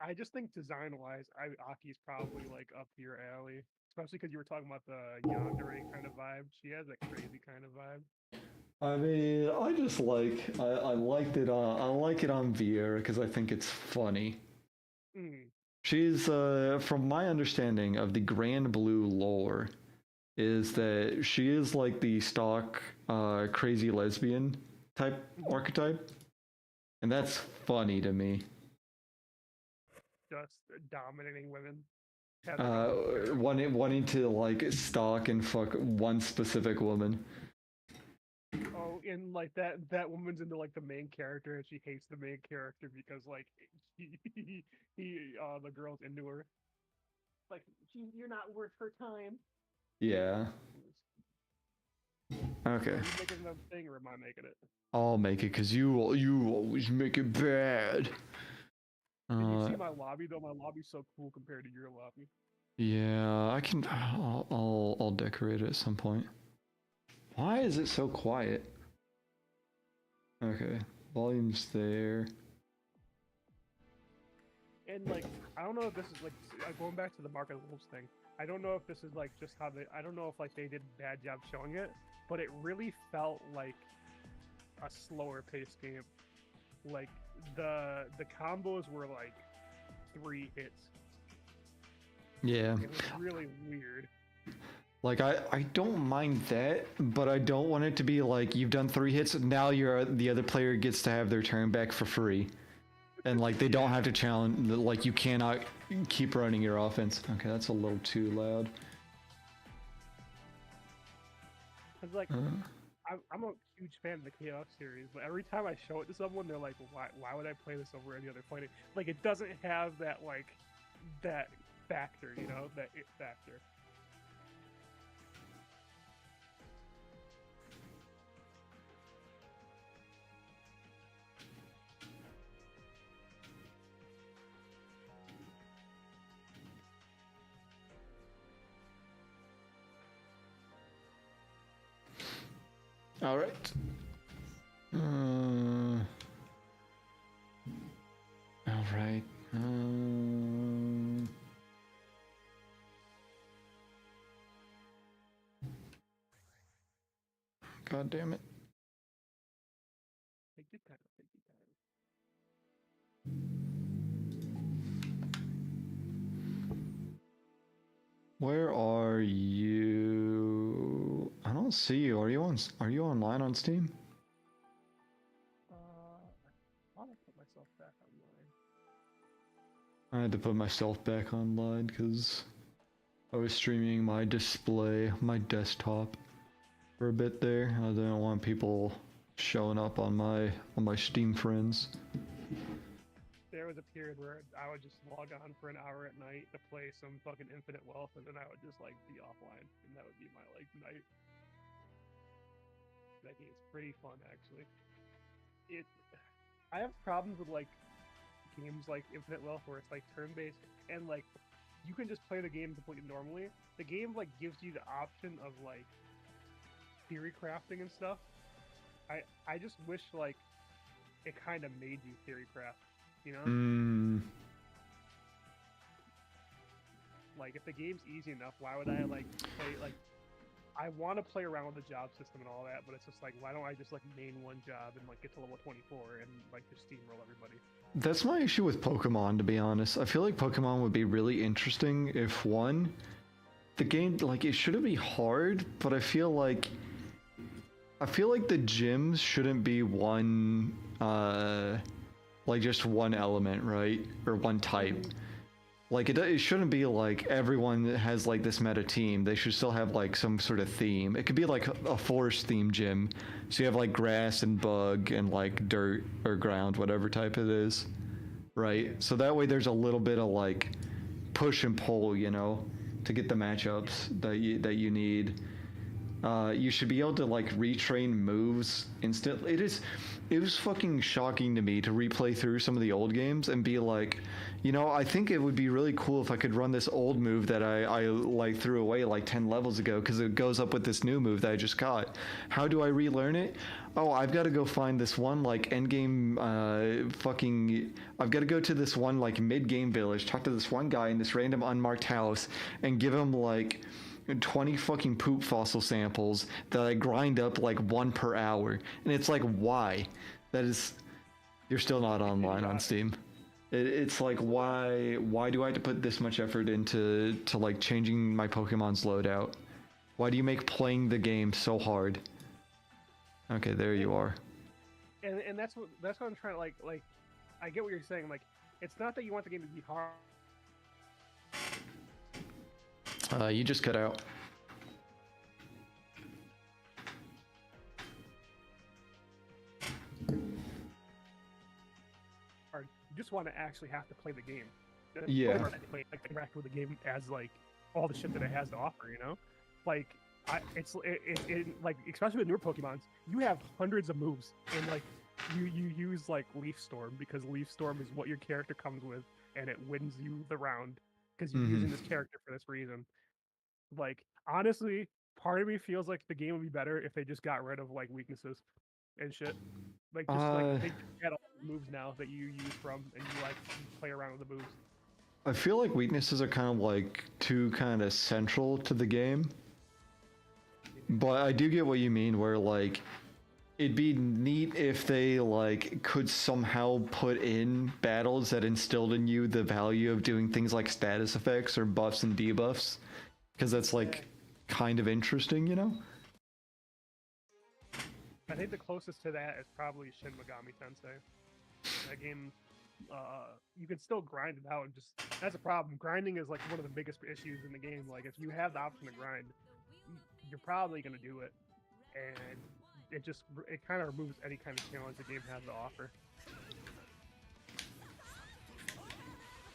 I just think design wise, Aki's probably like up your alley. Especially because you were talking about the yandere kind of vibe. She has that crazy kind of vibe. I mean, I just I liked it on Vieira because I think it's funny. She's from my understanding of the Grand Blue lore, is that she is like the stock crazy lesbian type archetype, and that's funny to me. Just dominating women. Wanting to like stalk and fuck one specific woman. Oh, and like that woman's into like the main character, and she hates the main character because like the girl's into her. Like you're not worth her time. Yeah. Okay. Are you making another thing, or am I making it? I'll make it because you always make it bad. Did you see my lobby though? My lobby's so cool compared to your lobby. Yeah, I can. I'll decorate it at some point. Why is it so quiet? Okay, volume's there. And like, I don't know if this is like going back to the Mark of the Wolves thing. I don't know if this is like just how I don't know if like they did a bad job showing it, but it really felt like a slower paced game. Like the combos were like 3 hits. Yeah. It was really weird. Like I don't mind that, but I don't want it to be like you've done 3 hits, now the other player gets to have their turn back for free. And like they don't have to challenge, like you cannot keep running your offense. Okay, that's a little too loud. It's like I'm a huge fan of the KOF series, but every time I show it to someone, they're like, "Why would I play this over any other fighting?" Like it doesn't have that that factor, you know, that it factor. All right. All right. God damn it. Take your time. Take your time. Where are you? I don't see you. Are you online on Steam? I want to put myself back online. I had to put myself back online because I was streaming my display, my desktop for a bit there. I didn't want people showing up on my Steam friends. There was a period where I would just log on for an hour at night to play some fucking Infinite Wealth, and then I would just like be offline, and that would be my like night. That game's pretty fun, actually. I have problems with like games like Infinite Wealth where it's like turn-based and like you can just play the game completely normally. The game like gives you the option of like theory crafting and stuff. I just wish like it kind of made you theory craft, you know? Like if the game's easy enough, why would I like play like I want to play around with the job system and all that, but it's just like, why don't I just like main one job and like get to level 24 and like just steamroll everybody? That's my issue with Pokemon, to be honest. I feel like Pokemon would be really interesting if one, the game, like it shouldn't be hard, but I feel like the gyms shouldn't be one, like just one element, right? Or one type. Like it shouldn't be like everyone has like this meta team. They should still have like some sort of theme. It could be like a forest theme gym. So you have like grass and bug and like dirt or ground, whatever type it is, right? So that way there's a little bit of like push and pull, you know, to get the matchups that you need. You should be able to like retrain moves instantly. It was fucking shocking to me to replay through some of the old games and be like, you know, I think it would be really cool if I could run this old move that I like threw away like 10 levels ago because it goes up with this new move that I just got. How do I relearn it? Oh, I've got to go find this one like endgame I've got to go to this one like mid-game village, talk to this one guy in this random unmarked house and give him like 20 fucking poop fossil samples that I grind up like 1 per hour. And it's like, why? You're still not online on Steam. It's like, why do I have to put this much effort into like changing my Pokemon's loadout? Why do you make playing the game so hard? Okay, there you are. And that's what I'm trying to like I get what you're saying. Like it's not that you want the game to be hard. You just cut out. You just want to actually have to play the game. Yeah. Like interact with the game as like all the shit that it has to offer, you know? Like it's like especially with newer Pokemons, you have hundreds of moves and like you use like Leaf Storm because Leaf Storm is what your character comes with and it wins you the round because you're using this character for this reason. Like honestly, part of me feels like the game would be better if they just got rid of like weaknesses and shit. Like just like they had all the moves now that you use from and you like play around with the moves. I feel like weaknesses are kind of like too kind of central to the game. But I do get what you mean where like it'd be neat if they like could somehow put in battles that instilled in you the value of doing things like status effects or buffs and debuffs. Because that's like kind of interesting, you know? I think the closest to that is probably Shin Megami Tensei. That game you can still grind it out. And just that's a problem. Grinding is like one of the biggest issues in the game. Like if you have the option to grind, you're probably gonna do it, and it kind of removes any kind of challenge the game has to offer.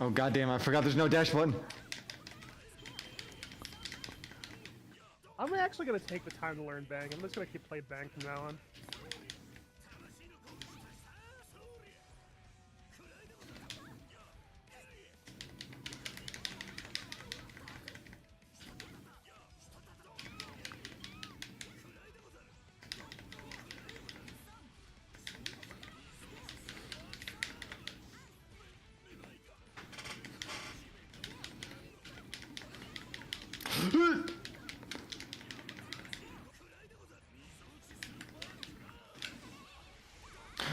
Oh goddamn! I forgot there's no dash button. I'm actually gonna take the time to learn Bang. I'm just gonna keep playing Bang from now on.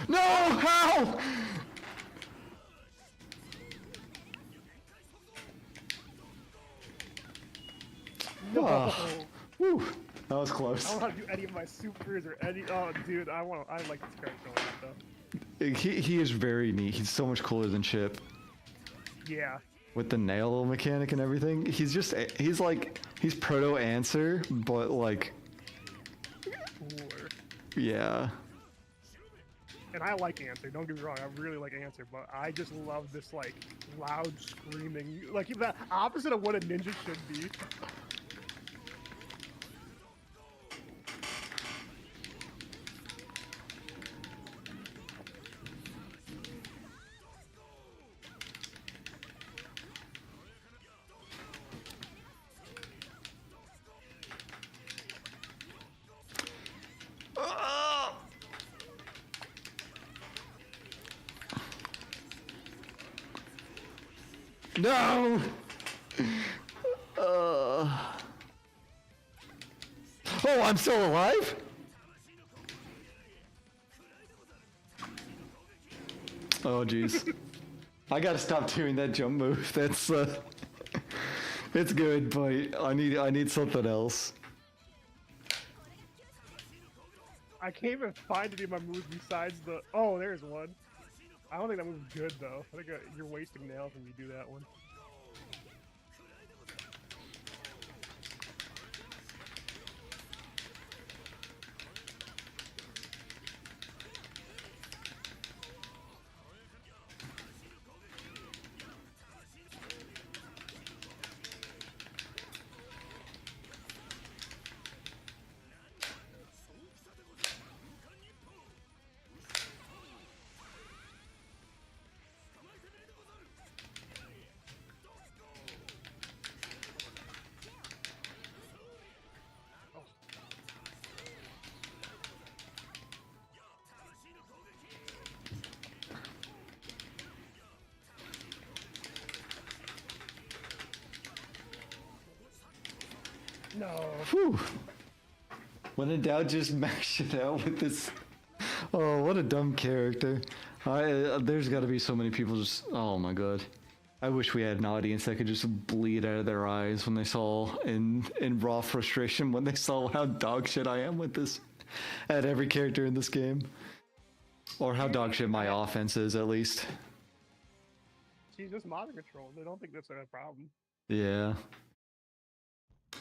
No! How? No. Whew. That was close. I don't want to do any of my supers or any. Oh, dude, I like this character a lot though. He is very neat. He's so much cooler than Chip. Yeah. With the nail mechanic and everything. He's proto Answer, but like. Cooler. Yeah. And I like Answer, don't get me wrong, I really like Answer, but I just love this, like, loud screaming, like, the opposite of what a ninja should be. No! Oh, I'm still alive? Oh, jeez. I gotta stop doing that jump move. That's, it's good, but I need something else. I can't even find any of my moves besides the... Oh, there's one. I don't think that move's good, though. I think you're wasting nails when you do that one. No. Whew. When in doubt, just mash it out with this. Oh, what a dumb character. There's got to be so many people just. Oh my god. I wish we had an audience that could just bleed out of their eyes when they saw in raw frustration when they saw how dog shit I am with this at every character in this game. Or how dog shit my offense is, at least. She's just modding control. They don't think that's a problem. Yeah.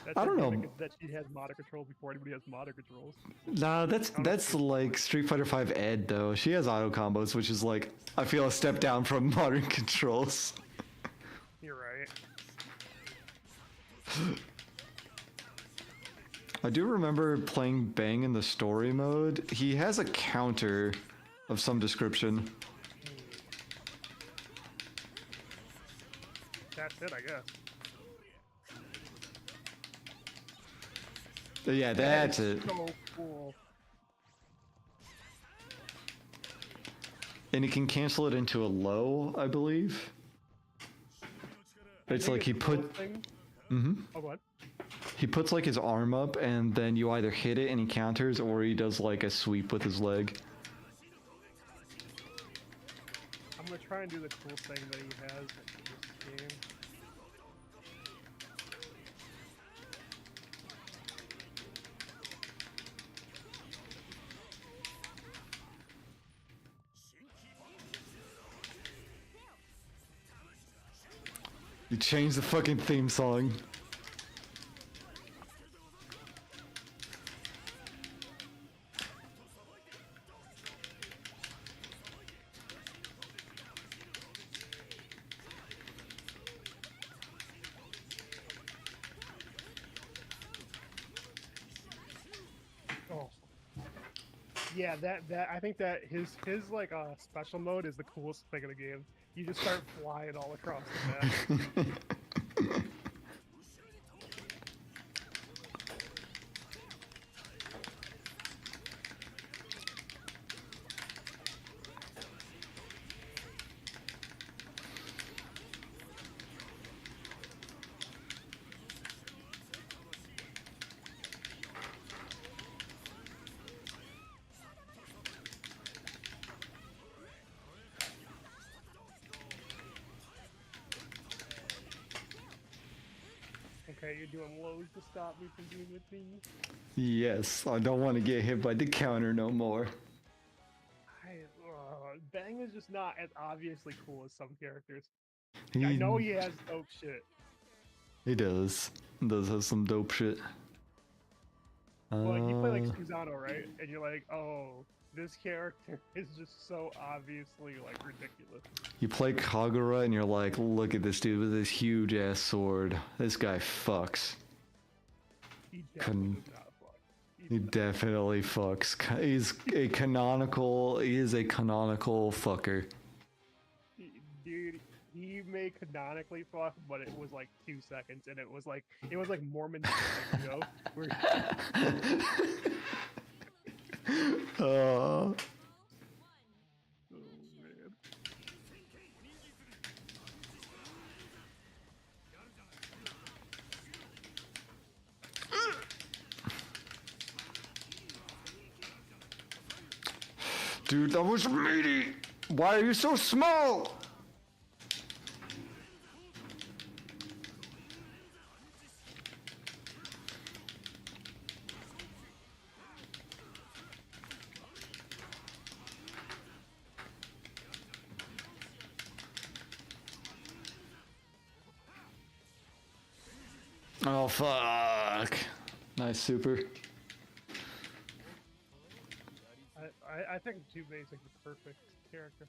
That's I don't know. That she has modder control before anybody has modder controls. Nah, that's like Street Fighter V Ed though. She has auto combos, which is like I feel a step down from modern controls. You're right. I do remember playing Bang in the story mode. He has a counter of some description. That's it, I guess. Yeah, that's it. So cool. And he can cancel it into a low, I believe. It's like he put. Oh, what? He puts like his arm up, and then you either hit it and he counters, or he does like a sweep with his leg. I'm gonna try and do the cool thing that he has in this game. You changed the fucking theme song. Oh. Yeah, that I think that his like special mode is the coolest thing in the game. You just start flying all across the map. Okay, you're doing lows to stop me from being with me. Yes, I don't want to get hit by the counter no more. Bang is just not as obviously cool as some characters. He, I know he has dope shit. He does. He does have some dope shit. But you play like Susano, right? And you're like, oh, this character is just so obviously like ridiculous. You play Kagura and you're like, look at this dude with this huge ass sword. This guy fucks. He definitely does not fuck. He definitely fucks. He is a canonical fucker. Dude, he may canonically fuck, but it was like 2 seconds, and it was like Mormon shit, you know? Oh man. Dude, that was meaty! Why are you so small? Oh, fuck. Nice super. I think Jubei's like the perfect character.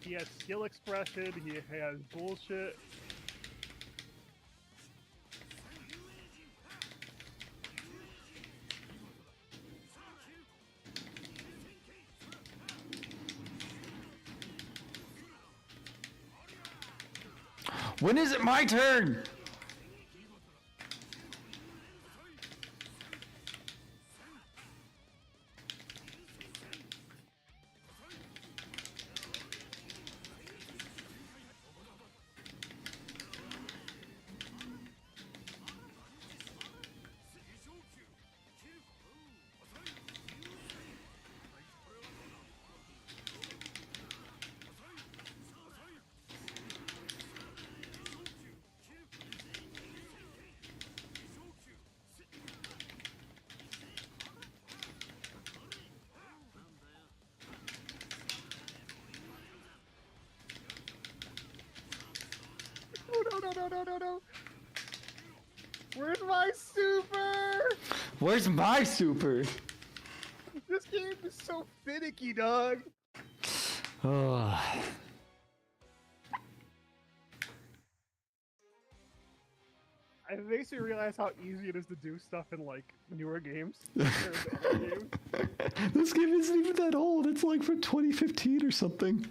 He has skill expression, he has bullshit. When is it my turn? No. Where's my super? Where's my super? This game is so finicky, dog. Oh. It makes me realize how easy it is to do stuff in like newer games. Compared to other games. This game isn't even that old. It's like from 2015 or something.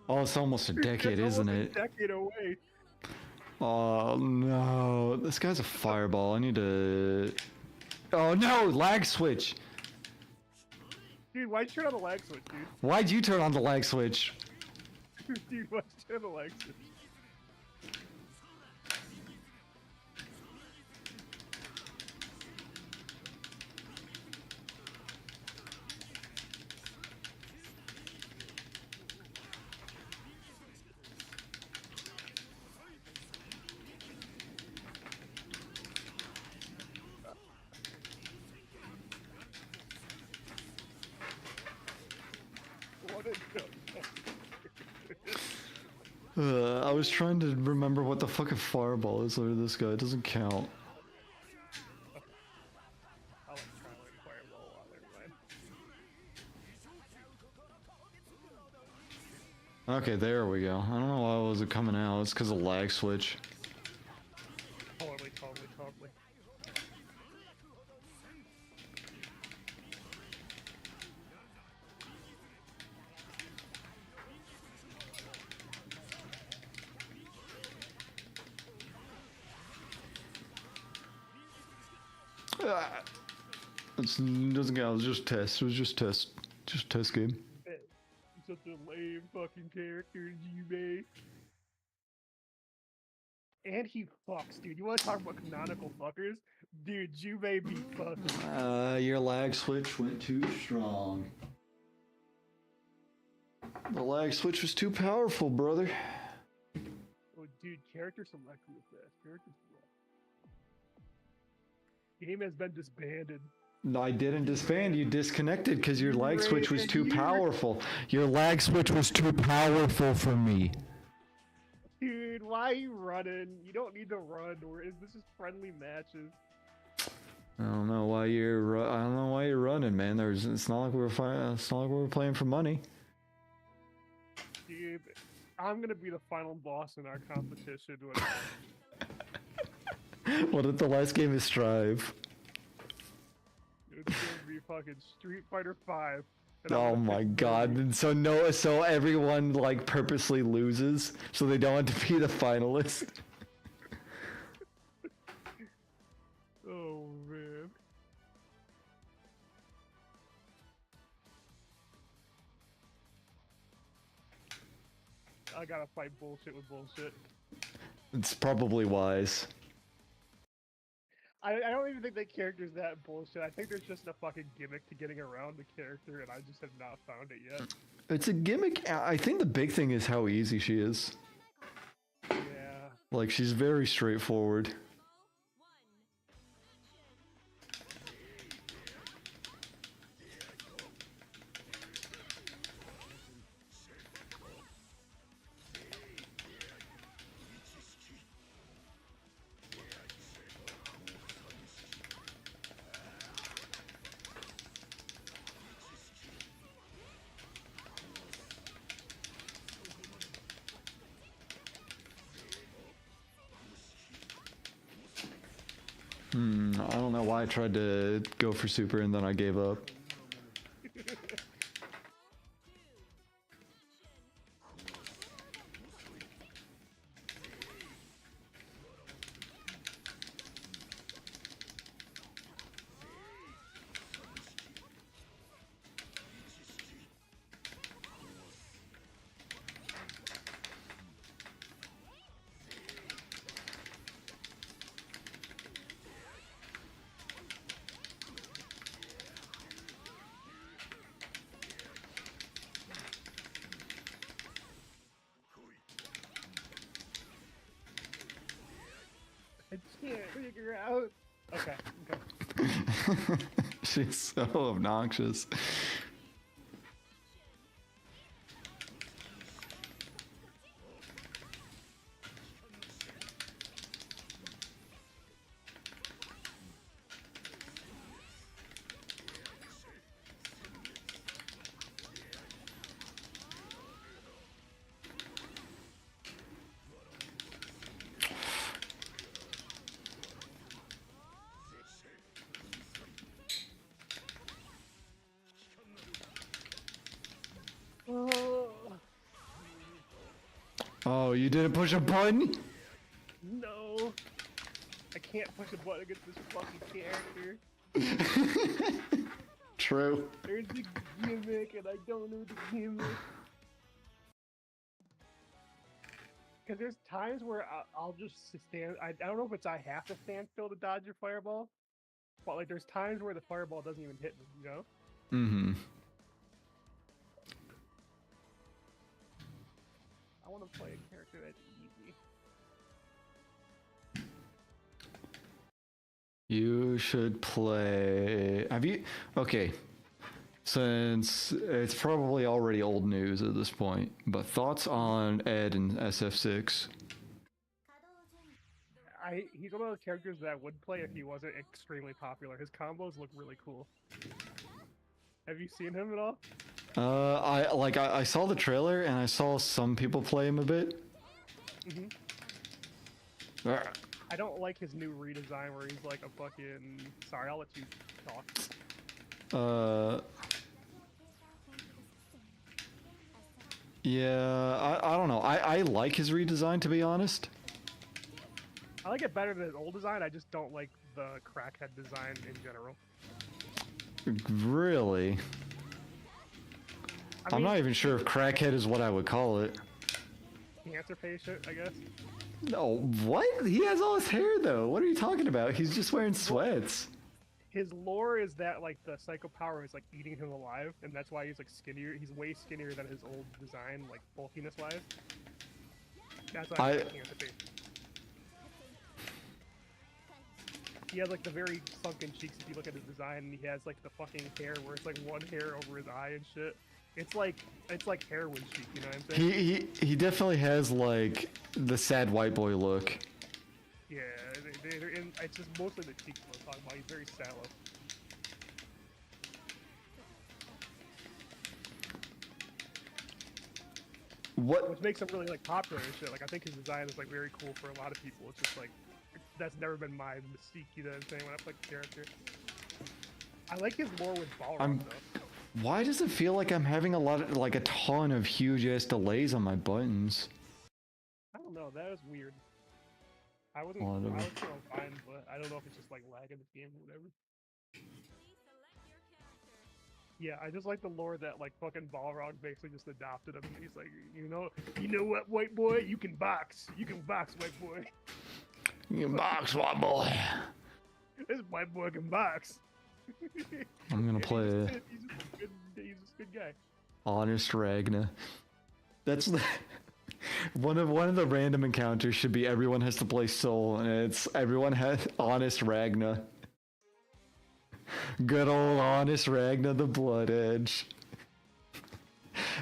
Oh, it's almost a decade, It's isn't almost it? a decade away. Oh no, this guy's a fireball. I need to. Oh no, lag switch. Dude, why'd you turn on the lag switch, dude? Why'd you turn on the lag switch? Dude, why'd you turn on the lag switch? What a joke. I was trying to remember what the fucking fireball is over this guy. It doesn't count. I'll like try like fireball while never mind. Okay, there we go. I don't know why it wasn't coming out. It's because of lag switch. Totally. It doesn't count. It was just test. It was just test. Just test game. Such a lame fucking character, G-Bay. And he fucks, dude. You want to talk about canonical fuckers? Dude, Jubei be fucking. Your lag switch went too strong. The lag switch was too powerful, brother. Oh, dude, character select with that. Character select. Game has been disbanded. No, I didn't disband. You disconnected because your lag switch was too powerful. Your lag switch was too powerful for me. Dude, why are you running? You don't need to run. This is friendly matches. I don't know why you're. I don't know why you're running, man. It's not like it's not like we were playing for money. Dude, I'm gonna be the final boss in our competition. What if the last game is Strive? It's gonna be fucking Street Fighter 5. Oh my god! And so everyone like purposely loses, so they don't want to be the finalist. Oh man. I gotta fight bullshit with bullshit. It's probably wise. I don't even think that character's that bullshit. I think there's just a fucking gimmick to getting around the character, and I just have not found it yet. It's a gimmick. I think the big thing is how easy she is. Yeah. Like, she's very straightforward. I don't know why I tried to go for super and then I gave up. I can't figure out. Okay. She's so obnoxious. Oh, you didn't push a button? No. I can't push a button against this fucking character. True. There's a gimmick and I don't know the gimmick. Because there's times where I'll just stand. I don't know if it's I have to stand still to dodge your fireball. But like there's times where the fireball doesn't even hit me, you know? Mm-hmm. I want to play a character that's easy. You should play... Have you... Okay. since it's probably already old news at this point. But thoughts on Ed and SF6? He's one of those characters that I would play if he wasn't extremely popular. His combos look really cool. Have you seen him at all? I saw the trailer and I saw some people play him a bit. I don't like his new redesign where he's like a fucking. Sorry, I'll let you talk. Yeah, I don't know. I like his redesign, to be honest. I like it better than his old design. I just don't like the crackhead design in general. Really? I'm not even sure if crackhead is what I would call it. Cancer patient, I guess. No, what? He has all his hair, though. What are you talking about? He's just wearing sweats. His lore is that, like, the psycho power is, like, eating him alive, and that's why he's, like, skinnier. He's way skinnier than his old design, like, bulkiness-wise. That's why he's cancer patient. He has, like, the very sunken cheeks if you look at his design, and he has, like, the fucking hair where it's, like, one hair over his eye and shit. It's like heroin chic, you know what I'm saying? He definitely has, like, the sad white boy look. Yeah, they're in, it's just mostly the cheeks we're talking about. He's very sallow. Which makes him really, like, popular and shit. Like, I think his design is, like, very cool for a lot of people. It's just, like, that's never been my mystique, you know what I'm saying, when I play the character. I like his lore with Balrog, though. Why does it feel like I'm having a ton of huge ass delays on my buttons? I don't know, that was weird. I was feeling fine, but I don't know if it's just like lag in the game or whatever. Yeah, I just like the lore that like fucking Balrog basically just adopted him. He's like, you know what, white boy, you can box, white boy. You can box, white boy. This white boy can box. I'm gonna play it. He's just a good guy. Honest Ragna. That's the one of the random encounters should be everyone has to play Soul, and it's everyone has Honest Ragna. Good old Honest Ragna, the Blood Edge.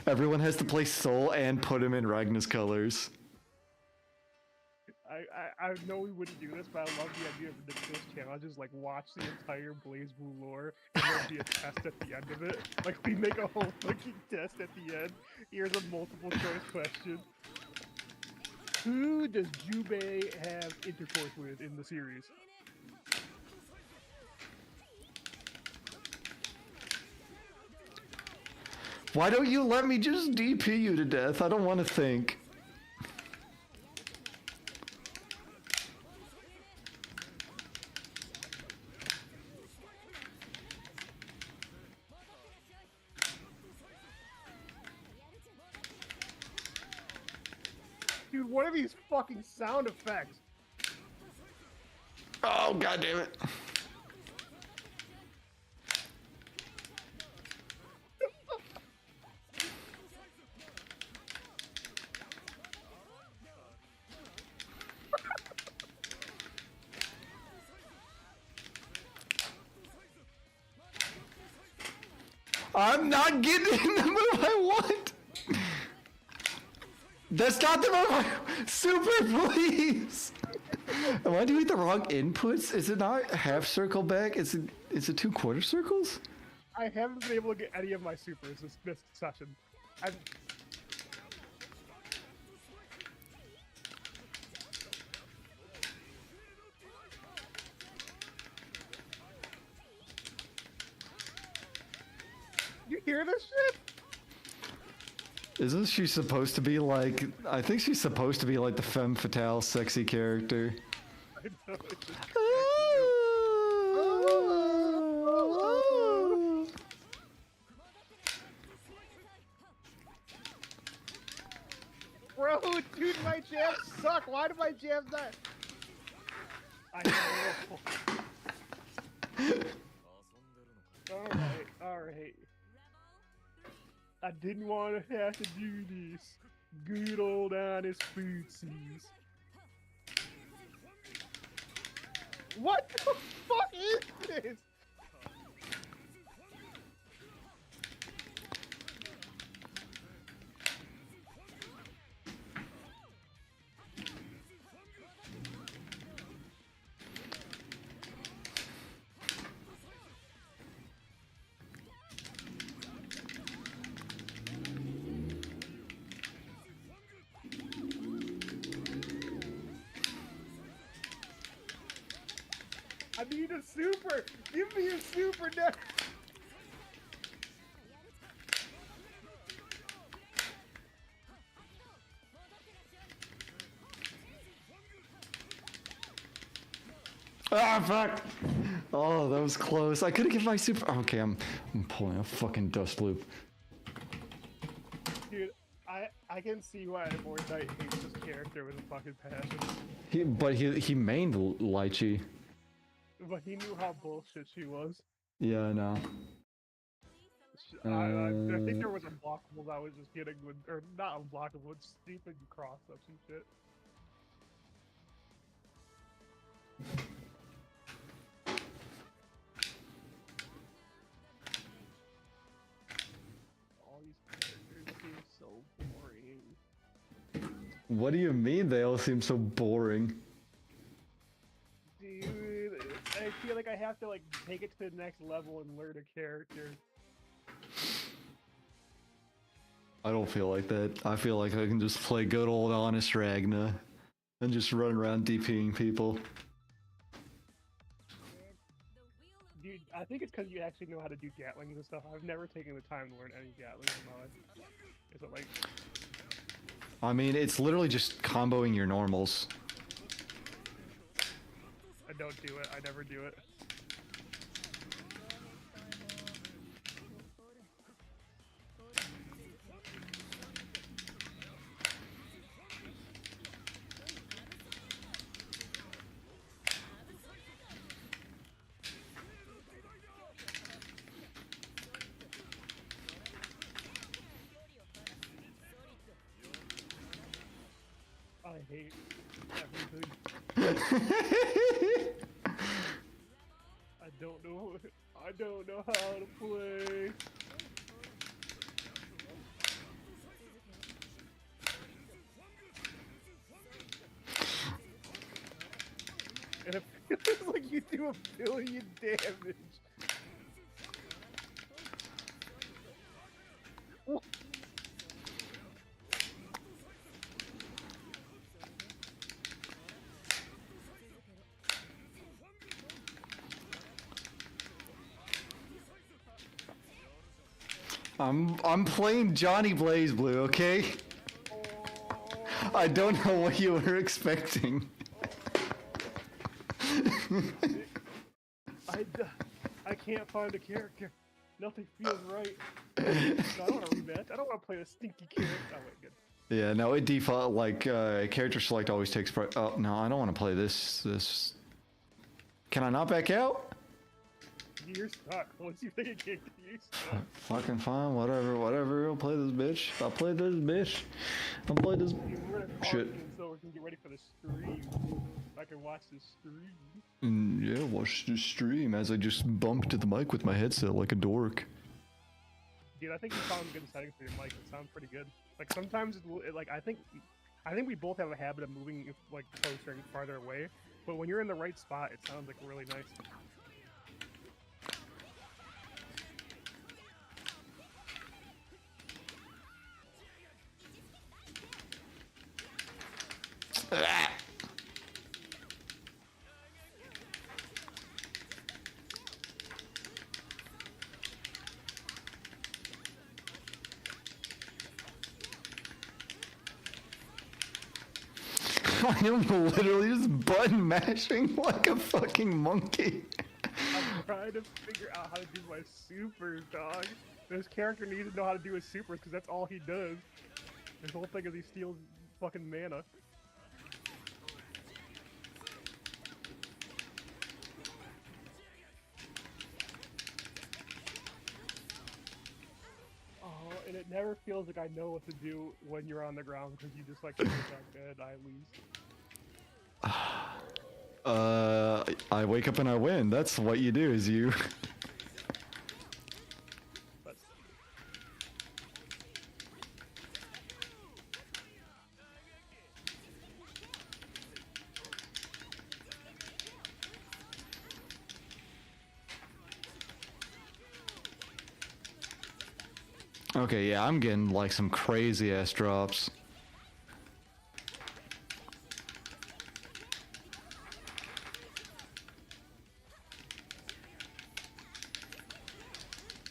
Everyone has to play Soul and put him in Ragna's colors. I know we wouldn't do this, but I love the idea of the ridiculous challenge. Just like watch the entire blazblue lore, and there'll be a test at the end of it. Like we make a whole fucking test at the end. Here's a multiple choice question: who does Jubei have intercourse with in the series? Why don't you let me just DP you to death? I don't want to think. Dude, what are these fucking sound effects? Oh, god damn it. I'm not getting in the move I want. That's not the move I... Super, please. Am I doing the wrong inputs? Is it not half circle back? Is it 2/4 circles? I haven't been able to get any of my supers this session. You hear this shit? Isn't she supposed to be like... I think she's supposed to be like the femme fatale sexy character. I know, it's just Bro, dude, my jams suck. Why do my jams not? I know. Alright. I didn't want to have to do this. Good old honest foodsies. What the fuck is this? I need a super! Give me a super now! Ah, fuck! Oh, that was close. I couldn't get my super. Okay, I'm pulling a fucking dust loop. Dude, I can see why Fortnite hates this character with a fucking passion. He mained Lychee. But he knew how bullshit she was. Yeah, I know. I think there was unblockables I was just getting with, or not unblockable, it's stupid cross-ups and shit. All these characters seem so boring. What do you mean they all seem so boring? Dude, I feel like I have to like take it to the next level and learn a character. I don't feel like that. I feel like I can just play good old honest Ragna and just run around DPing people. Dude, I think it's because you actually know how to do Gatlings and stuff. I've never taken the time to learn any Gatlings in my life. Is it like... I mean, it's literally just comboing your normals. I don't do it. I never do it. I hate everything. I don't know how to play. And it feels like you do 1,000,000,000 damage. I'm playing Johnny blazblue, okay? I don't know what you were expecting. I can't find a character. Nothing feels right. No, I don't want to rematch. I don't want to play a stinky character. Oh, wait, good. Yeah, no, it default, like, character select always takes... Oh, no, I don't want to play this... Can I not back out? You're stuck. Once you think it kicked you, stuck. Fucking fine, whatever. I'll play this bitch. I'll play this bitch. I'll play this... Shit. So we can get ready for the stream. I can watch the stream. Yeah, watch the stream as I just bumped the mic with my headset like a dork. Dude, I think you found good settings for your mic. It sounds pretty good. Like sometimes, like I think we both have a habit of moving like closer and farther away. But when you're in the right spot, it sounds like really nice. I am literally just button mashing like a fucking monkey. I'm trying to figure out how to do my supers, dog. This character needs to know how to do his supers because that's all he does. His whole thing is he steals fucking mana. Oh, and it never feels like I know what to do when you're on the ground because you just like sit back dead. I lose. I wake up and I win. That's what you do, is you... That's... Okay, yeah, I'm getting like some crazy ass drops.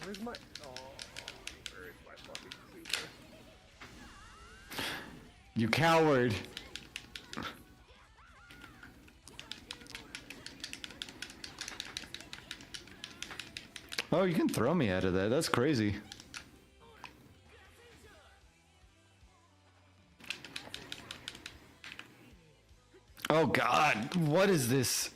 Where's my? Oh, where is my fucking super? You coward! Oh, you can throw me out of that. That's crazy. Oh god, what is this?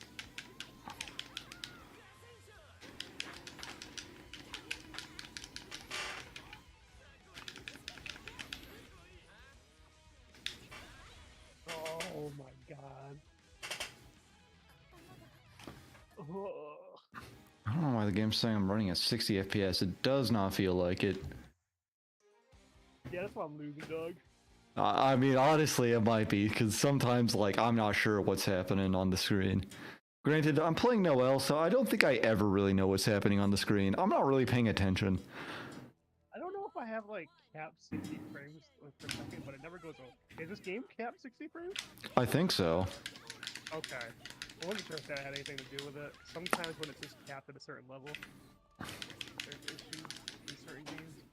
Oh my god. Oh. I don't know why the game's saying I'm running at 60 FPS. It does not feel like it. Yeah, that's why I'm losing, dog. I mean, honestly, it might be, because sometimes, like, I'm not sure what's happening on the screen. Granted, I'm playing Noel, so I don't think I ever really know what's happening on the screen. I'm not really paying attention. I don't know if I have, like, capped 60 frames per second, but it never goes over. Is this game capped 60 frames? I think so. Okay. I wasn't sure if that had anything to do with it. Sometimes when it's just capped at a certain level, there's issues in certain games.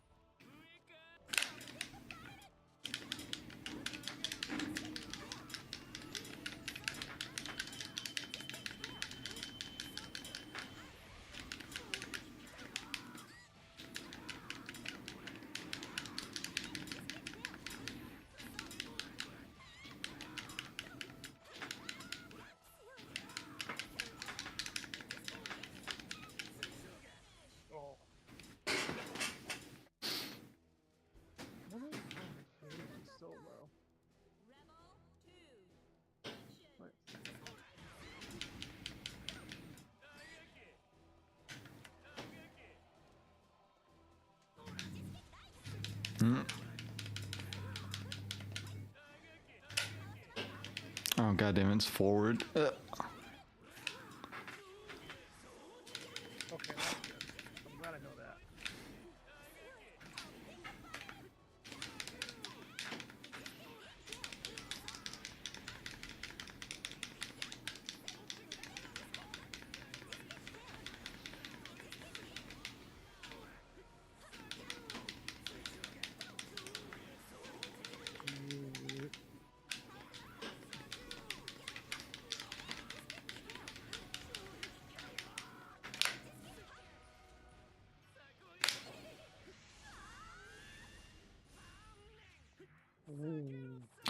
Oh. Why is my game so low? What? Oh, goddamn, it's forward. Okay, that's good. I'm glad I know that.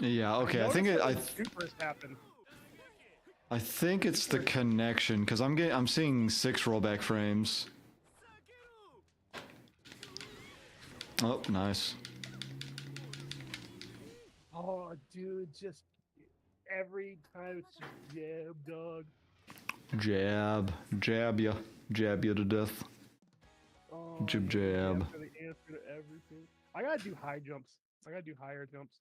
Yeah, okay, I think it, Supers happen. I think it's the connection, because I'm seeing 6 rollback frames. Oh, nice. Oh, dude, just every time it's just jab, dog. Jab ya to death. Oh, Jib the jab. answer to everything. I gotta do high jumps. I gotta do higher jumps.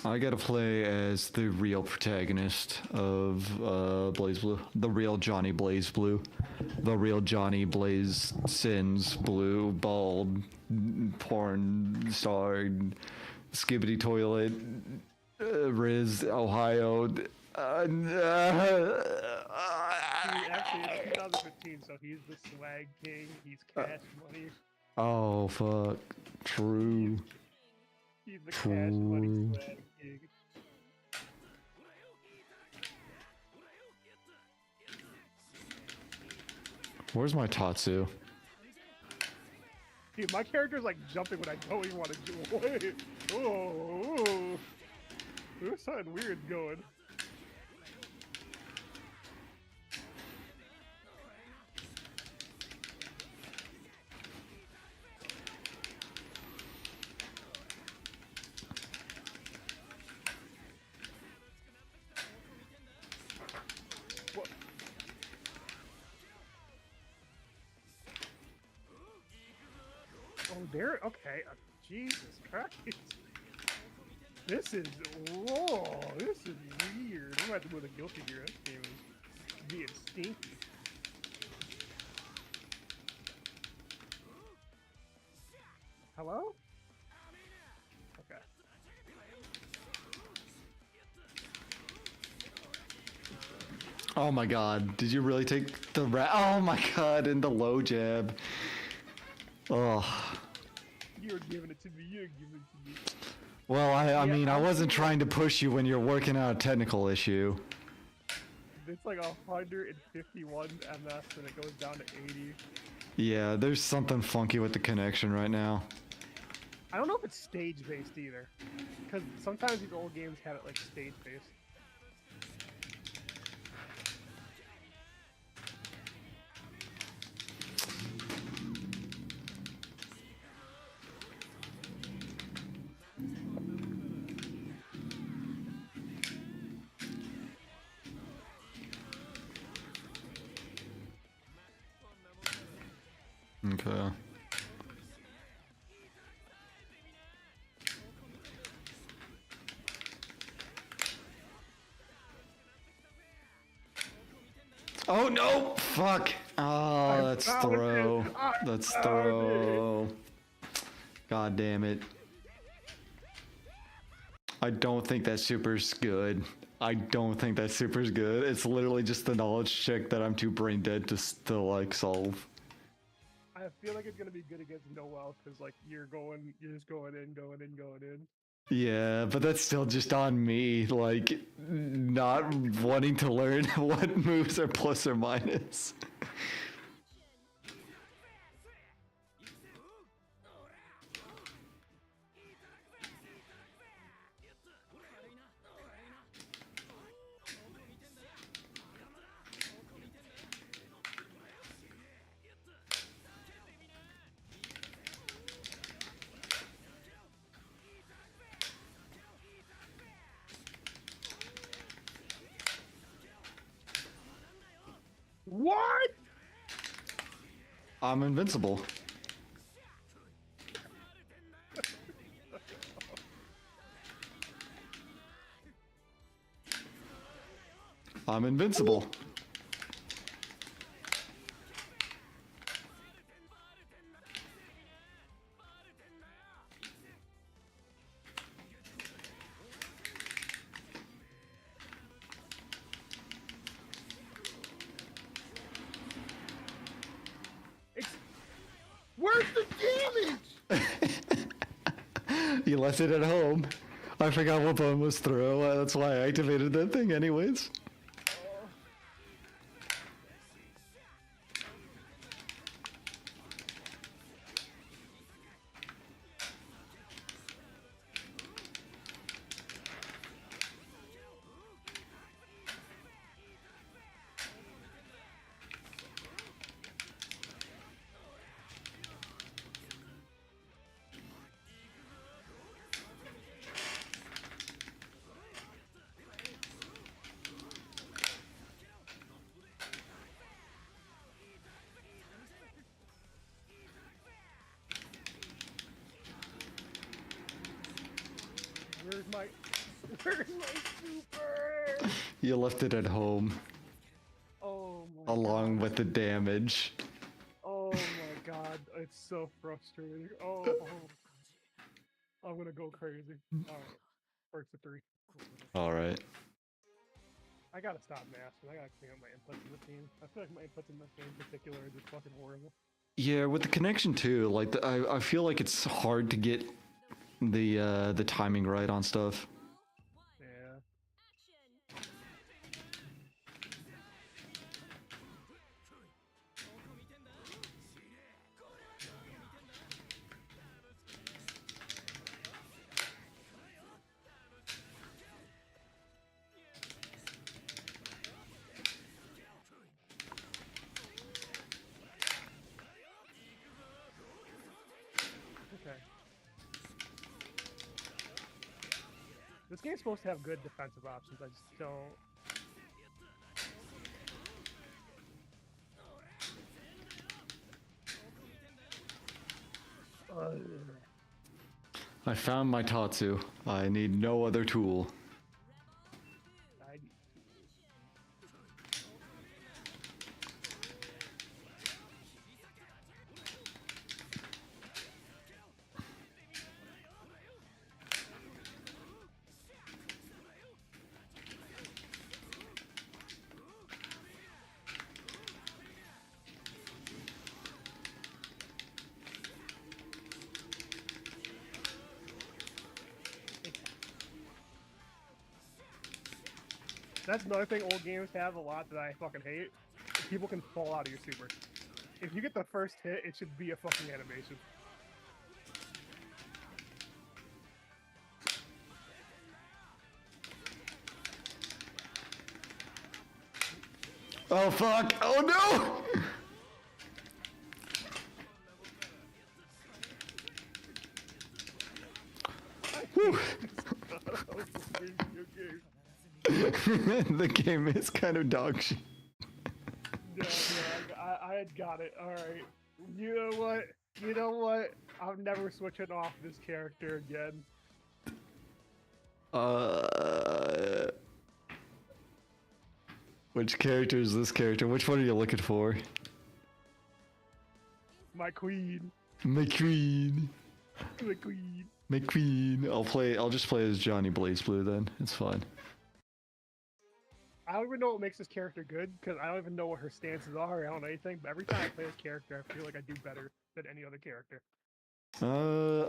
I gotta play as the real protagonist of BlazBlue. The real Johnny BlazBlue. The real Johnny Blaze Sins Blue Bald Porn Star Skibbity Toilet Riz Ohio. Actually, it's 2015, so he's the swag king. He's Cash Money. Oh fuck. True. He's the Cash Money swag king. Where's my Tatsu? Dude, my character's like jumping when I don't even want to do it. Oh, there's something weird going. What? Oh, there. Okay. Jesus Christ. This is. Whoa. This is weird. I'm gonna have to move the guilty gear. This game is being stinky. Hello? Okay. Oh my god, did you really take the oh my god, and the low jab. Oh. You're giving it to me. You're giving it to me. Well, I Yeah, mean, I I'm wasn't feeling trying to push you when you're working out a technical issue. It's like 151 MS and it goes down to 80. Yeah, there's something funky with the connection right now. I don't know if it's stage based either, because sometimes these old games had it like stage based. Okay. Oh no! Fuck! Oh, that's found it. throw. I That's found throw. God damn it. I don't think that super's good. I don't think that super's good. It's literally just the knowledge check that I'm too brain dead to like solve. I feel like it's gonna be good against Noel because like you're just going in, going in, going in. Yeah, but that's still just on me, like, not wanting to learn what moves are plus or minus. What? I'm invincible. I'm invincible. Where's the damage? You left it at home. I forgot what button was throw. That's why I activated that thing anyways. Where's my super? You left it at home, Oh my along god. with the damage. Oh my god, it's so frustrating. Oh, I'm gonna go crazy. Alright, first to 3. Alright. I gotta stop mashing. I gotta clean up my inputs in the team. I feel like my inputs in this game in particular are just fucking horrible. Yeah, with the connection too, like I feel like it's hard to get the timing right on stuff. Yeah. Okay. This game's supposed to have good defensive options. I just don't. I found my Tatsu. I need no other tool. I, That's another thing old games have a lot that I fucking hate. People can fall out of your super. If you get the first hit, it should be a fucking animation. Oh fuck! Oh no! Whew. The game is kind of dog shit. No, I had got it. All right. You know what? You know what? I'm never switching off this character again. Which character is this character? Which one are you looking for? My queen. My queen. My queen. My queen. I'll just play as Johnny blazblue then. It's fine. I don't even know what makes this character good, because I don't even know what her stances are, I don't know anything, but every time I play this character, I feel like I do better than any other character.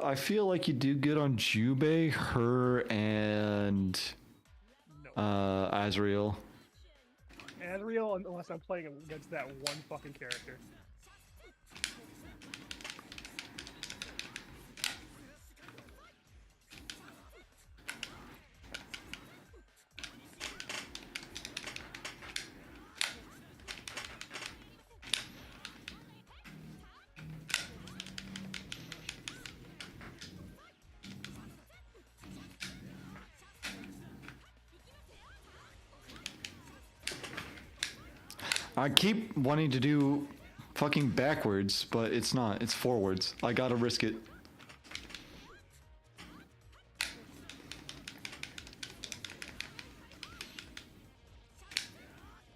I feel like you do good on Jubei, her, and Azrael. Azrael, unless I'm playing against that one fucking character. I keep wanting to do fucking backwards, but it's not. It's forwards. I gotta risk it.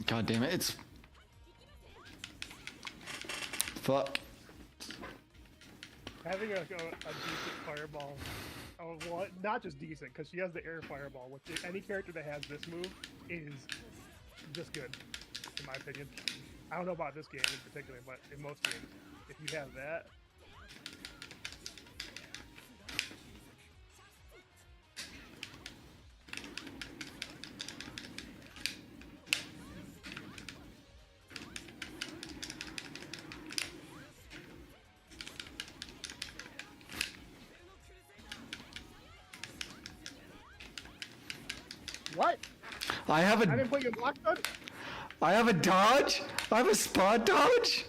God damn it, it's... Fuck. Having a decent fireball, well, not just decent, because she has the air fireball, which any character that has this move is just good, in my opinion. I don't know about this game in particular, but in most games, if you have that... What? I have I a... didn't put your block gun? I have a dodge? I have a spot dodge?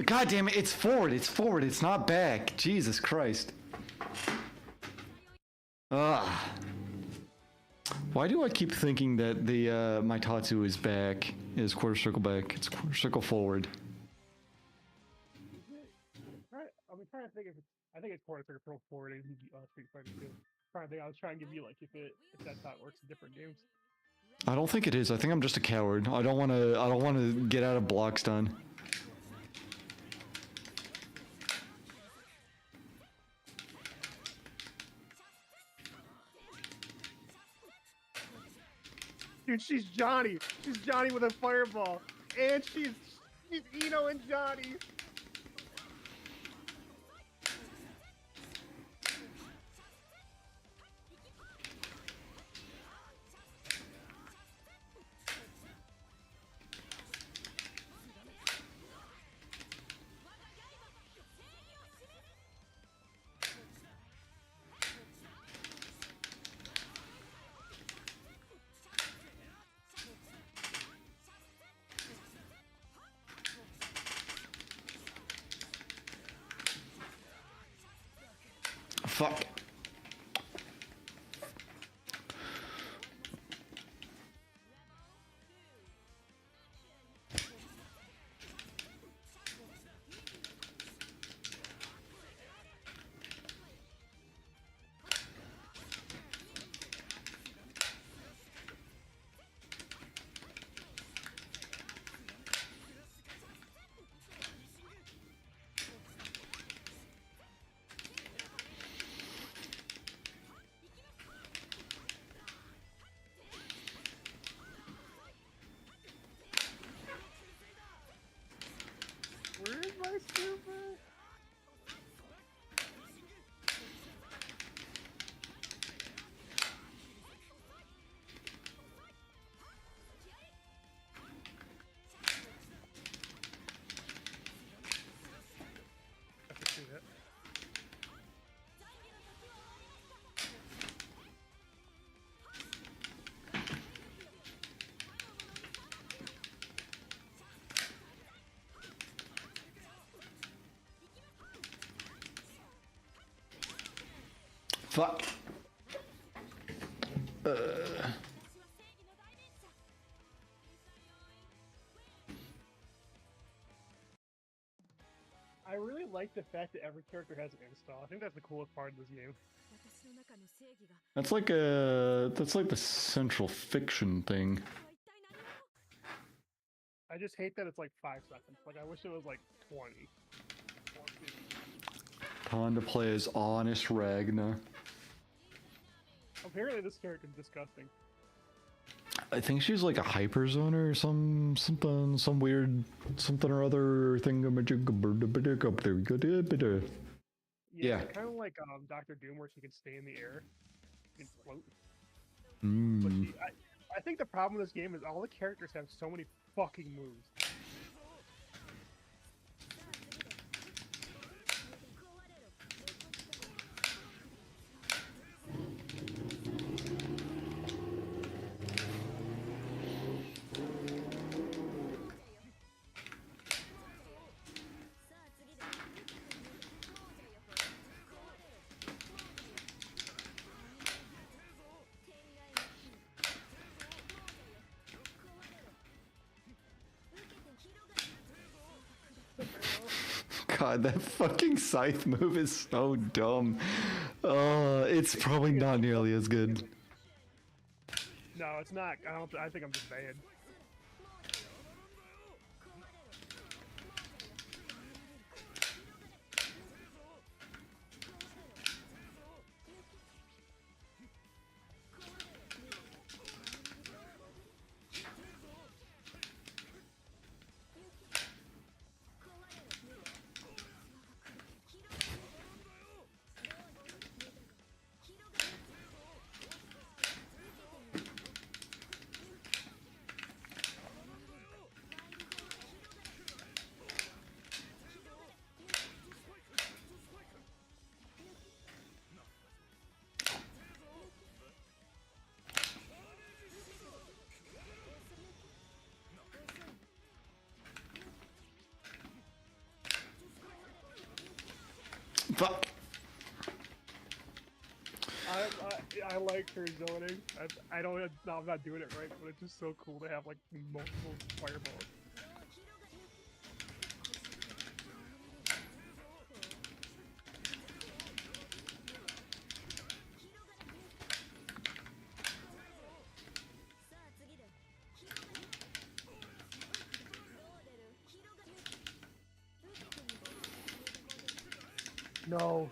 God damn it, it's forward, it's not back. Jesus Christ. Ugh. Why do I keep thinking that the my Tatsu is back, is quarter circle back? It's quarter circle forward. I'm trying to think if it's... I think it's quarter circle forward in Street Fighter 2. Trying to think, I was trying to give you like if that's how it works in different games. I don't think it is. I think I'm just a coward. I don't want to get out of block stun. Dude, she's Johnny. She's Johnny with a fireball, and she's Eno and Johnny. Fuck. Fuck. I really like the fact that every character has an install. I think that's the coolest part of this game. That's like the central fiction thing. I just hate that it's like 5 seconds. Like I wish it was like 20. Time to play as honest Ragna. Apparently this character is disgusting. I think she's like a hyperzoner or some weird something or other thing. Yeah. Kind of like Dr. Doom, where she can stay in the air and float. Mm. But I think the problem with this game is all the characters have so many fucking moves. God, that fucking scythe move is so dumb. It's probably not nearly as good. No, it's not. I think I'm just bad. Fuck. I like her zoning. I don't. No, I'm not doing it right, but it's just so cool to have like multiple fireballs. No.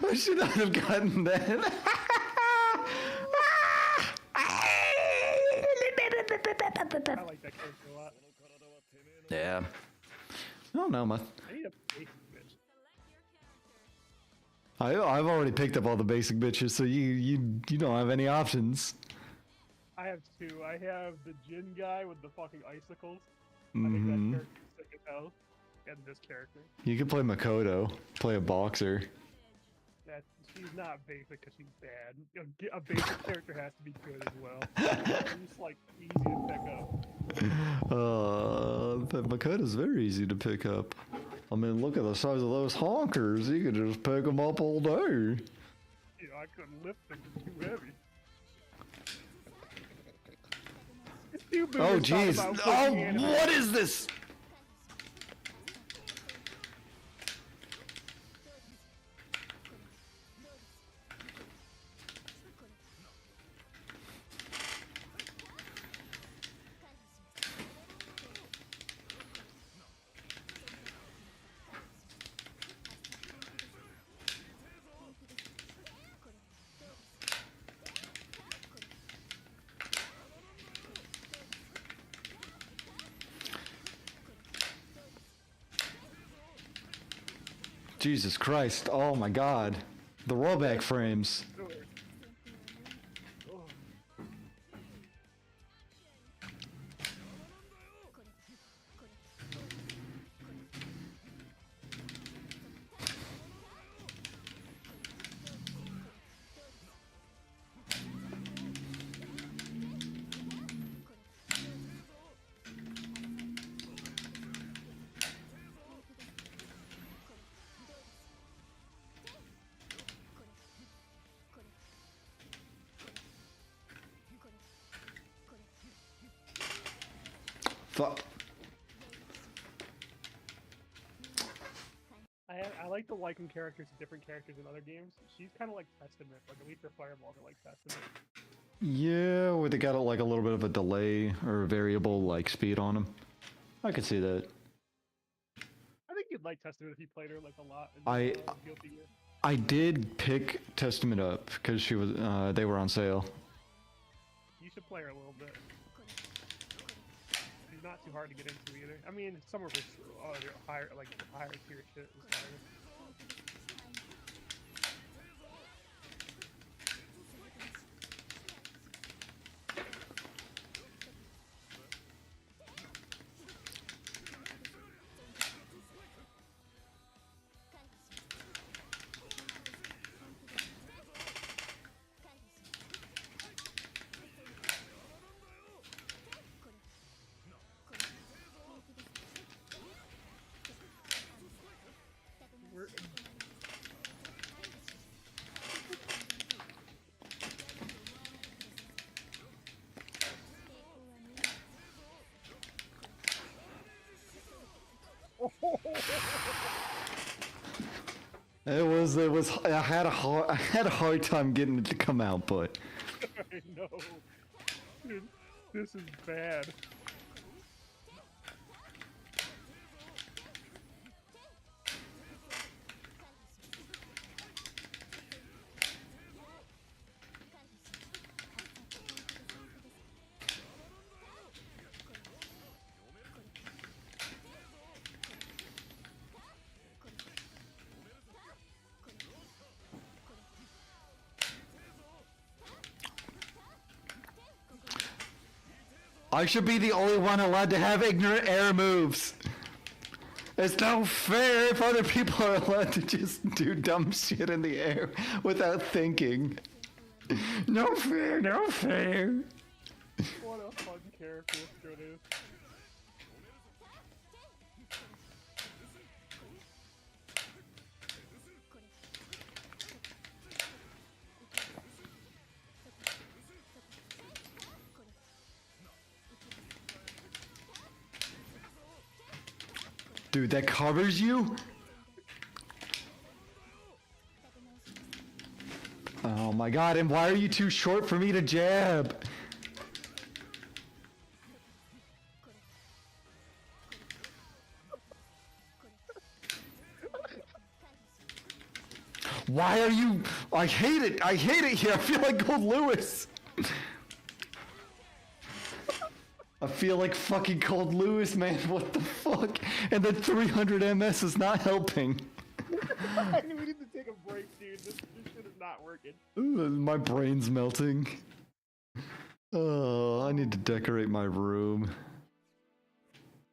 I should not have gotten that. I like that character a lot. Yeah. I don't know, man. I need a basic bitch. I've already picked up all the basic bitches, so you don't have any options. I have 2. I have the Jin guy with the fucking icicles. I think that character is sick as hell. And this character. You can play Makoto, play a boxer. She's not basic because she's bad. A basic character has to be good as well. She's like easy to pick up. But Makoto's very easy to pick up. I mean, look at the size of those honkers. You could just pick them up all day. You know, I couldn't lift them; it's too heavy. Oh jeez! Oh, what is this? Jesus Christ, oh my god. The rollback frames. fuck. I like to liken characters to different characters in other games. She's kind of like Testament, like at least her fireballs are like Testament. Yeah, where they got like a little bit of a delay or a variable like speed on them. I could see that. I think you'd like Testament if you played her like a lot. I did pick Testament up because she was they were on sale. You should play her a little bit. She's not too hard to get into either. I mean, some of her higher tier shit is harder. I had a hard time getting it to come out, but I know. Dude, this is bad. I should be the only one allowed to have ignorant air moves. It's no fair if other people are allowed to just do dumb shit in the air without thinking. No fair, no fair. What a fun character it is. Dude, that covers you? Oh my god, and why are you too short for me to jab? Why are you... I hate it here, I feel like Gold Lewis. I feel like fucking Cold Lewis, man. What the fuck? And the 300 MS is not helping. We need to take a break, dude. This shit is not working. My brain's melting. Oh, I need to decorate my room.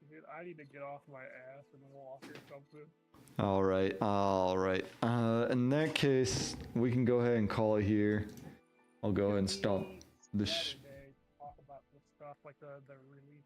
Dude, I need to get off my ass and walk or something. Alright. In that case, we can go ahead and call it here. I'll go ahead and stop this. Talk about this stuff, like the release